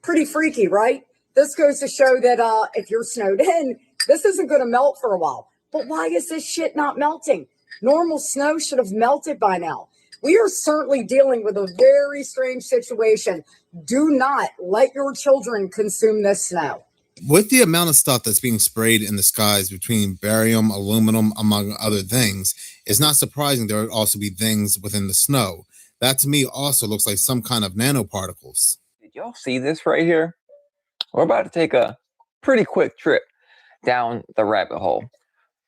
Pretty freaky, right? This goes to show that if you're snowed in, this isn't going to melt for a while. But why is this shit not melting? Normal snow should have melted by now. We are certainly dealing with a very strange situation. Do not let your children consume this snow. With the amount of stuff that's being sprayed in the skies between barium, aluminum, among other things, it's not surprising there would also be things within the snow. That to me also looks like some kind of nanoparticles. Did y'all see this right here? We're about to take a pretty quick trip down the rabbit hole.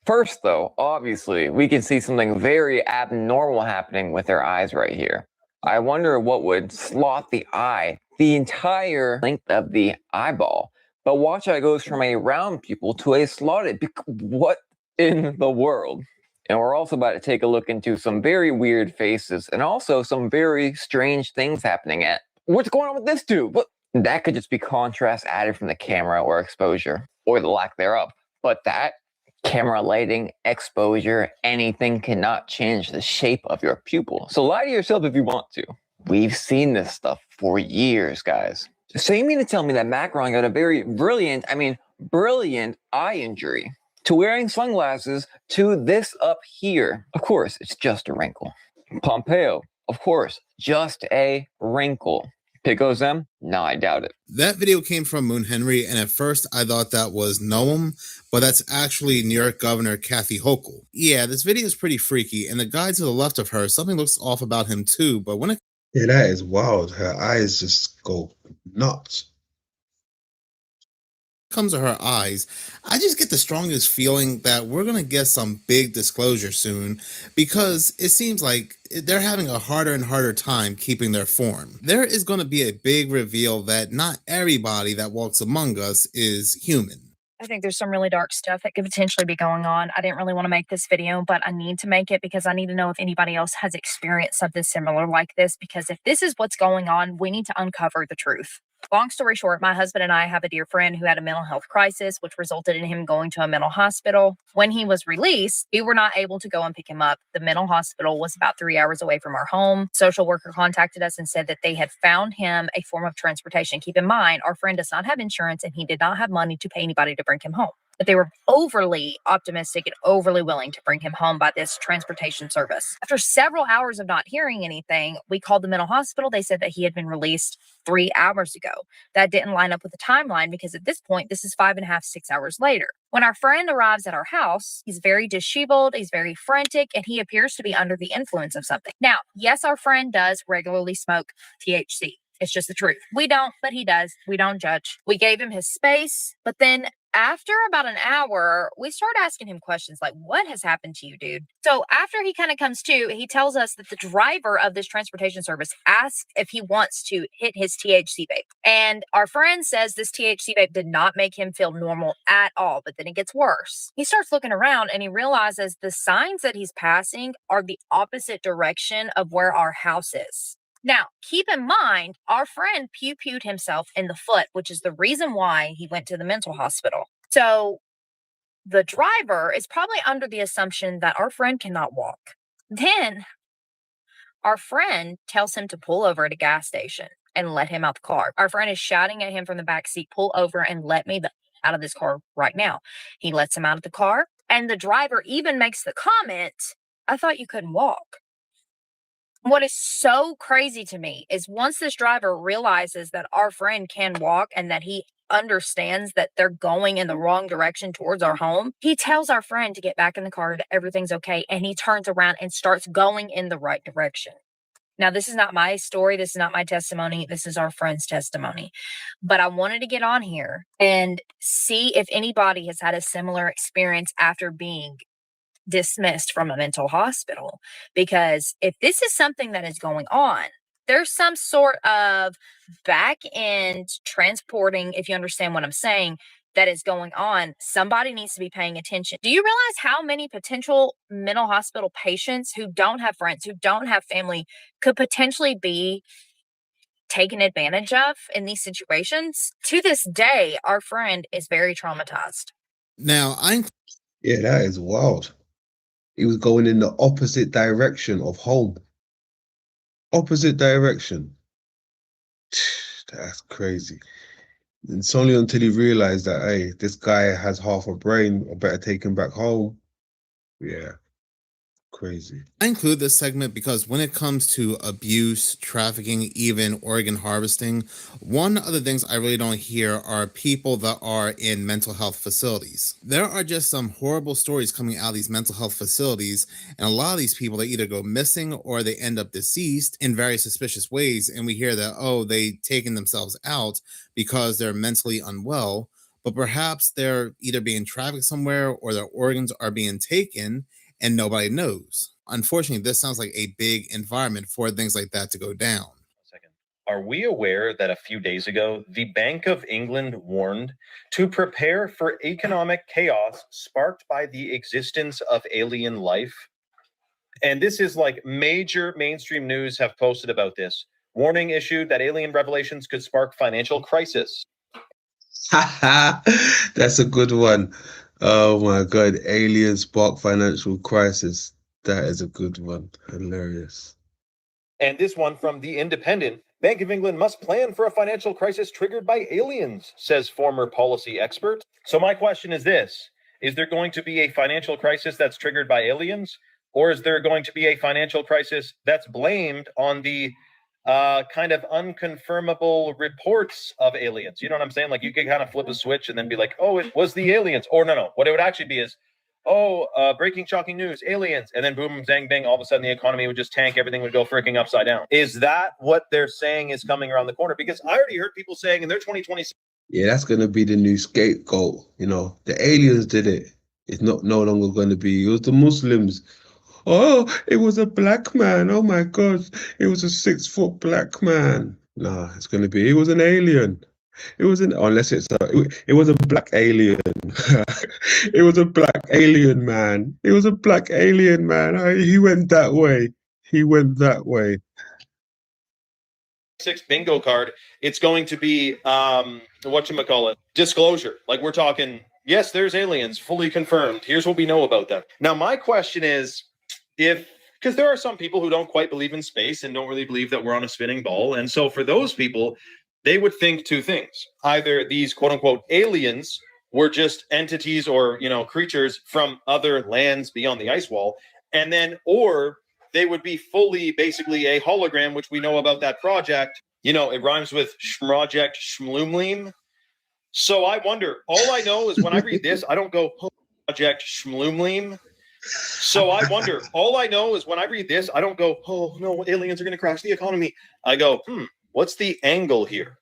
First, though, obviously, we can see something very abnormal happening with our eyes right here. I wonder what would slot the eye the entire length of the eyeball. But watch how it goes from a round pupil to a slotted. What in the world? And we're also about to take a look into some very weird faces and also some very strange things happening at. What's going on with this dude? What? That could just be contrast added from the camera or exposure or the lack thereof. But that camera lighting, exposure, anything cannot change the shape of your pupil. So lie to yourself if you want to. We've seen this stuff for years, guys. So you mean to tell me that Macron got a very brilliant eye injury to wearing sunglasses to this up here? Of course, it's just a wrinkle. Pompeo, of course, just a wrinkle. Picos them? No, I doubt it. That video came from Moon Henry, and at first I thought that was Noam, but that's actually New York Governor Kathy Hochul. Yeah, this video is pretty freaky, and the guy to the left of her, something looks off about him too, but when it Yeah, that is wild. Her eyes just go nuts. comes to her eyes, I just get the strongest feeling that we're going to get some big disclosure soon, because it seems like they're having a harder and harder time keeping their form. There is going to be a big reveal that not everybody that walks among us is human. I think there's some really dark stuff that could potentially be going on. I didn't really want to make this video, but I need to make it because I need to know if anybody else has experienced something similar like this, because if this is what's going on, we need to uncover the truth. Long story short, my husband and I have a dear friend who had a mental health crisis, which resulted in him going to a mental hospital. When he was released, we were not able to go and pick him up. The mental hospital was about 3 hours away from our home. Social worker contacted us and said that they had found him a form of transportation. Keep in mind, our friend does not have insurance and he did not have money to pay anybody to bring him home. But they were overly optimistic and overly willing to bring him home by this transportation service. After several hours of not hearing anything, we called the mental hospital. They said that he had been released 3 hours ago. That didn't line up with the timeline because at this point, this is 5.5, 6 hours later. When our friend arrives at our house, he's very disheveled, he's very frantic, and he appears to be under the influence of something. Now, yes, our friend does regularly smoke THC. It's just the truth. We don't, but he does. We don't judge. We gave him his space, but then after about an hour, we start asking him questions like, what has happened to you, dude? So after he kind of comes to, he tells us that the driver of this transportation service asked if he wants to hit his THC vape. And our friend says this THC vape did not make him feel normal at all, but then it gets worse. He starts looking around and he realizes the signs that he's passing are the opposite direction of where our house is. Now, keep in mind, our friend pew-pewed himself in the foot, which is the reason why he went to the mental hospital. So the driver is probably under the assumption that our friend cannot walk. Then our friend tells him to pull over at a gas station. and let him out the car. Our friend is shouting at him from the back seat, pull over and let me out of this car right now. He lets him out of the car, and the driver even makes the comment, I thought you couldn't walk. What is so crazy to me is once this driver realizes that our friend can walk and that he understands that they're going in the wrong direction towards our home, he tells our friend to get back in the car, that everything's okay, and he turns around and starts going in the right direction. Now, this is not my story. This is not my testimony. This is our friend's testimony. But I wanted to get on here and see if anybody has had a similar experience after being dismissed from a mental hospital. Because if this is something that is going on, there's some sort of back end transporting, if you understand what I'm saying, that is going on. Somebody needs to be paying attention. Do you realize how many potential mental hospital patients who don't have friends, who don't have family, could potentially be taken advantage of in these situations? To this day, our friend is very traumatized. Now, Yeah, that is wild. He was going in the opposite direction of home. Opposite direction. That's crazy. It's only until he realized that, hey, this guy has half a brain, I better take him back home. Yeah, crazy. I include this segment because when it comes to abuse, trafficking, even organ harvesting, one of the things I really don't hear are people that are in mental health facilities. There are just some horrible stories coming out of these mental health facilities, and a lot of these people, they either go missing or they end up deceased in very suspicious ways, and we hear that, oh, they've taken themselves out because they're mentally unwell, but perhaps they're either being trafficked somewhere or their organs are being taken and nobody knows. Unfortunately, this sounds like a big environment for things like that to go down. Are we aware that a few days ago, the Bank of England warned to prepare for economic chaos sparked by the existence of alien life? And this is like major mainstream news have posted about this. Warning issued that alien revelations could spark financial crisis. That's a good one. Oh my God, alien spark financial crisis. That is a good one. Hilarious. And this one from The Independent. Bank of England must plan for a financial crisis triggered by aliens, says former policy expert. So my question is this. Is there going to be a financial crisis that's triggered by aliens? Or is there going to be a financial crisis that's blamed on the kind of unconfirmable reports of aliens? You know what I'm saying? Like you could kind of flip a switch and then be like, oh, it was the aliens. Or no. What it would actually be is, breaking shocking news, aliens. And then boom, zang, bang, all of a sudden the economy would just tank. Everything would go freaking upside down. Is that what they're saying is coming around the corner? Because I already heard people saying in their 2020. Yeah, that's going to be the new scapegoat. You know, the aliens did it. It's no longer going to be, it was the Muslims. Oh, it was a black man. Oh my God. It was a 6-foot black man. Nah, it's going to be, it was an alien. It was unless it was a black alien. It was a black alien man. It was a black alien man. He went that way. He went that way. 6 bingo card. It's going to be, whatchamacallit, disclosure. Like we're talking, yes, there's aliens, fully confirmed. Here's what we know about them. Now, my question is, because there are some people who don't quite believe in space and don't really believe that we're on a spinning ball. And so for those people, they would think two things. Either these quote unquote aliens were just entities or, creatures from other lands beyond the ice wall. And then, or they would be fully basically a hologram, which we know about that project. It rhymes with Schmroject Schmloomleem. So I wonder, all I know is when I read this, I don't go Project Schmloomleem. So I wonder, all I know is when I read this, I don't go, oh no, aliens are going to crash the economy. I go, what's the angle here?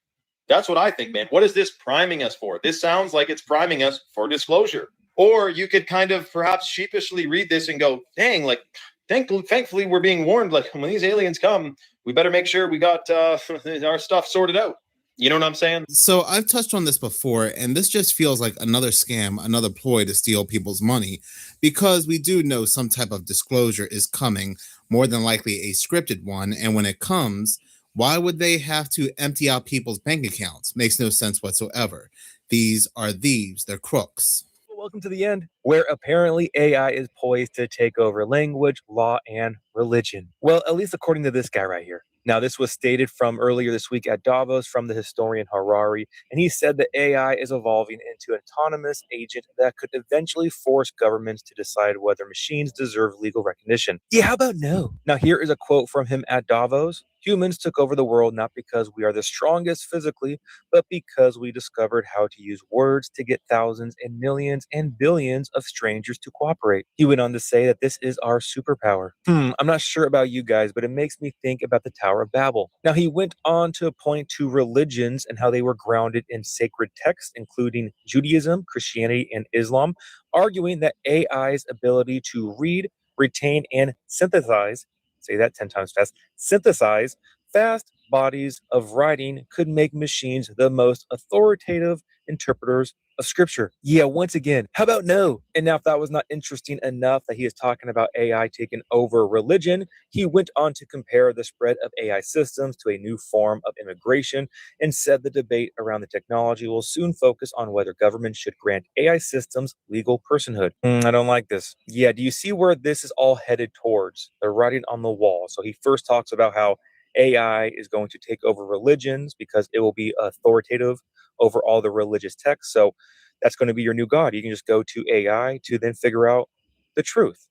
That's what I think, man. What is this priming us for? This sounds like it's priming us for disclosure. Or you could kind of perhaps sheepishly read this and go, dang, like, thankfully we're being warned, like when these aliens come, we better make sure we got our stuff sorted out. You know what I'm saying? So I've touched on this before, and this just feels like another scam, another ploy to steal people's money, because we do know some type of disclosure is coming, more than likely a scripted one. And when it comes, why would they have to empty out people's bank accounts? Makes no sense whatsoever. These are thieves. They're crooks. welcome to the end, where apparently AI is poised to take over language, law, and religion. Well, at least according to this guy right here. Now, this was stated from earlier this week at Davos from the historian Harari, and he said that AI is evolving into an autonomous agent that could eventually force governments to decide whether machines deserve legal recognition. Yeah, how about no? Now, here is a quote from him at Davos. Humans took over the world not because we are the strongest physically, but because we discovered how to use words to get thousands and millions and billions of strangers to cooperate. He went on to say that this is our superpower. I'm not sure about you guys, but it makes me think about the Tower of Babel. Now, he went on to point to religions and how they were grounded in sacred texts, including Judaism, Christianity, and Islam, arguing that AI's ability to read, retain, and synthesize, say that 10 times fast, synthesize fast bodies of writing could make machines the most authoritative interpreters of scripture. Yeah, once again, how about no? And now, if that was not interesting enough that he is talking about AI taking over religion, he went on to compare the spread of AI systems to a new form of immigration and said the debate around the technology will soon focus on whether governments should grant AI systems legal personhood. I don't like this. Yeah, do you see where this is all headed towards? The writing on the wall. So he first talks about how AI is going to take over religions because it will be authoritative over all the religious texts. So that's going to be your new God. You can just go to AI to then figure out the truth.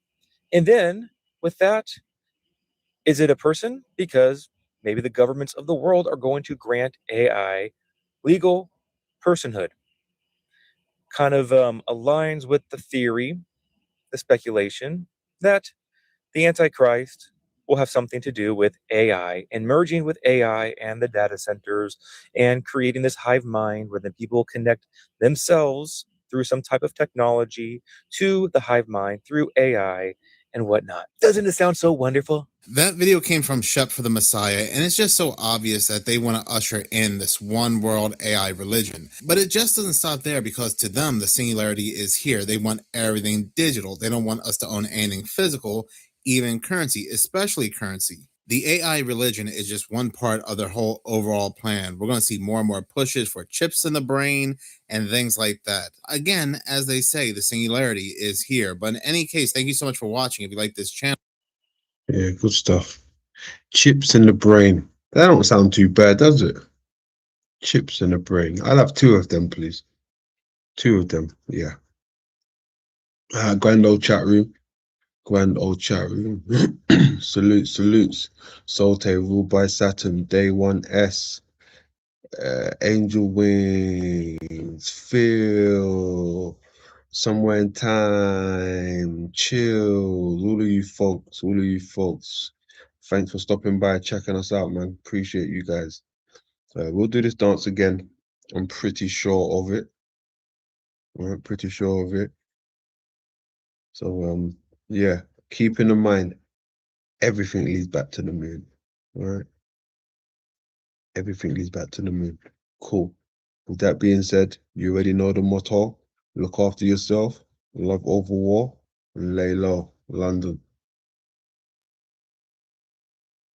And then with that, is it a person? Because maybe the governments of the world are going to grant AI legal personhood. Kind of aligns with the theory, the speculation that the Antichrist will have something to do with AI and merging with AI and the data centers and creating this hive mind where then people connect themselves through some type of technology to the hive mind through AI and whatnot. Doesn't it sound so wonderful? That video came from Shep for the Messiah, and it's just so obvious that they want to usher in this one world AI religion. But it just doesn't stop there, because to them, the singularity is here. They want everything digital. They don't want us to own anything physical, even currency, especially currency. The AI religion is just one part of their whole overall plan. We're going to see more and more pushes for chips in the brain and things like that. Again, as they say, the singularity is here. But in any case, thank you so much for watching. If you like this channel, Yeah, good stuff. Chips in the brain. That don't sound too bad, does it? Chips in the brain. I'll have 2 of them, please. 2 of them, yeah. Grand old chat room. Grand old chat room. Salutes. Solte ruled by Saturn. Day 1S. Angel Wings. Phil. Somewhere in time. Chill. All of you folks. Thanks for stopping by, checking us out, man. Appreciate you guys. We'll do this dance again. I'm pretty sure of it. I'm pretty sure of it. So, yeah, keeping in mind, everything leads back to the moon. All right. Everything leads back to the moon. Cool. With that being said, you already know the motto. Look after yourself, love over war, and lay low. London.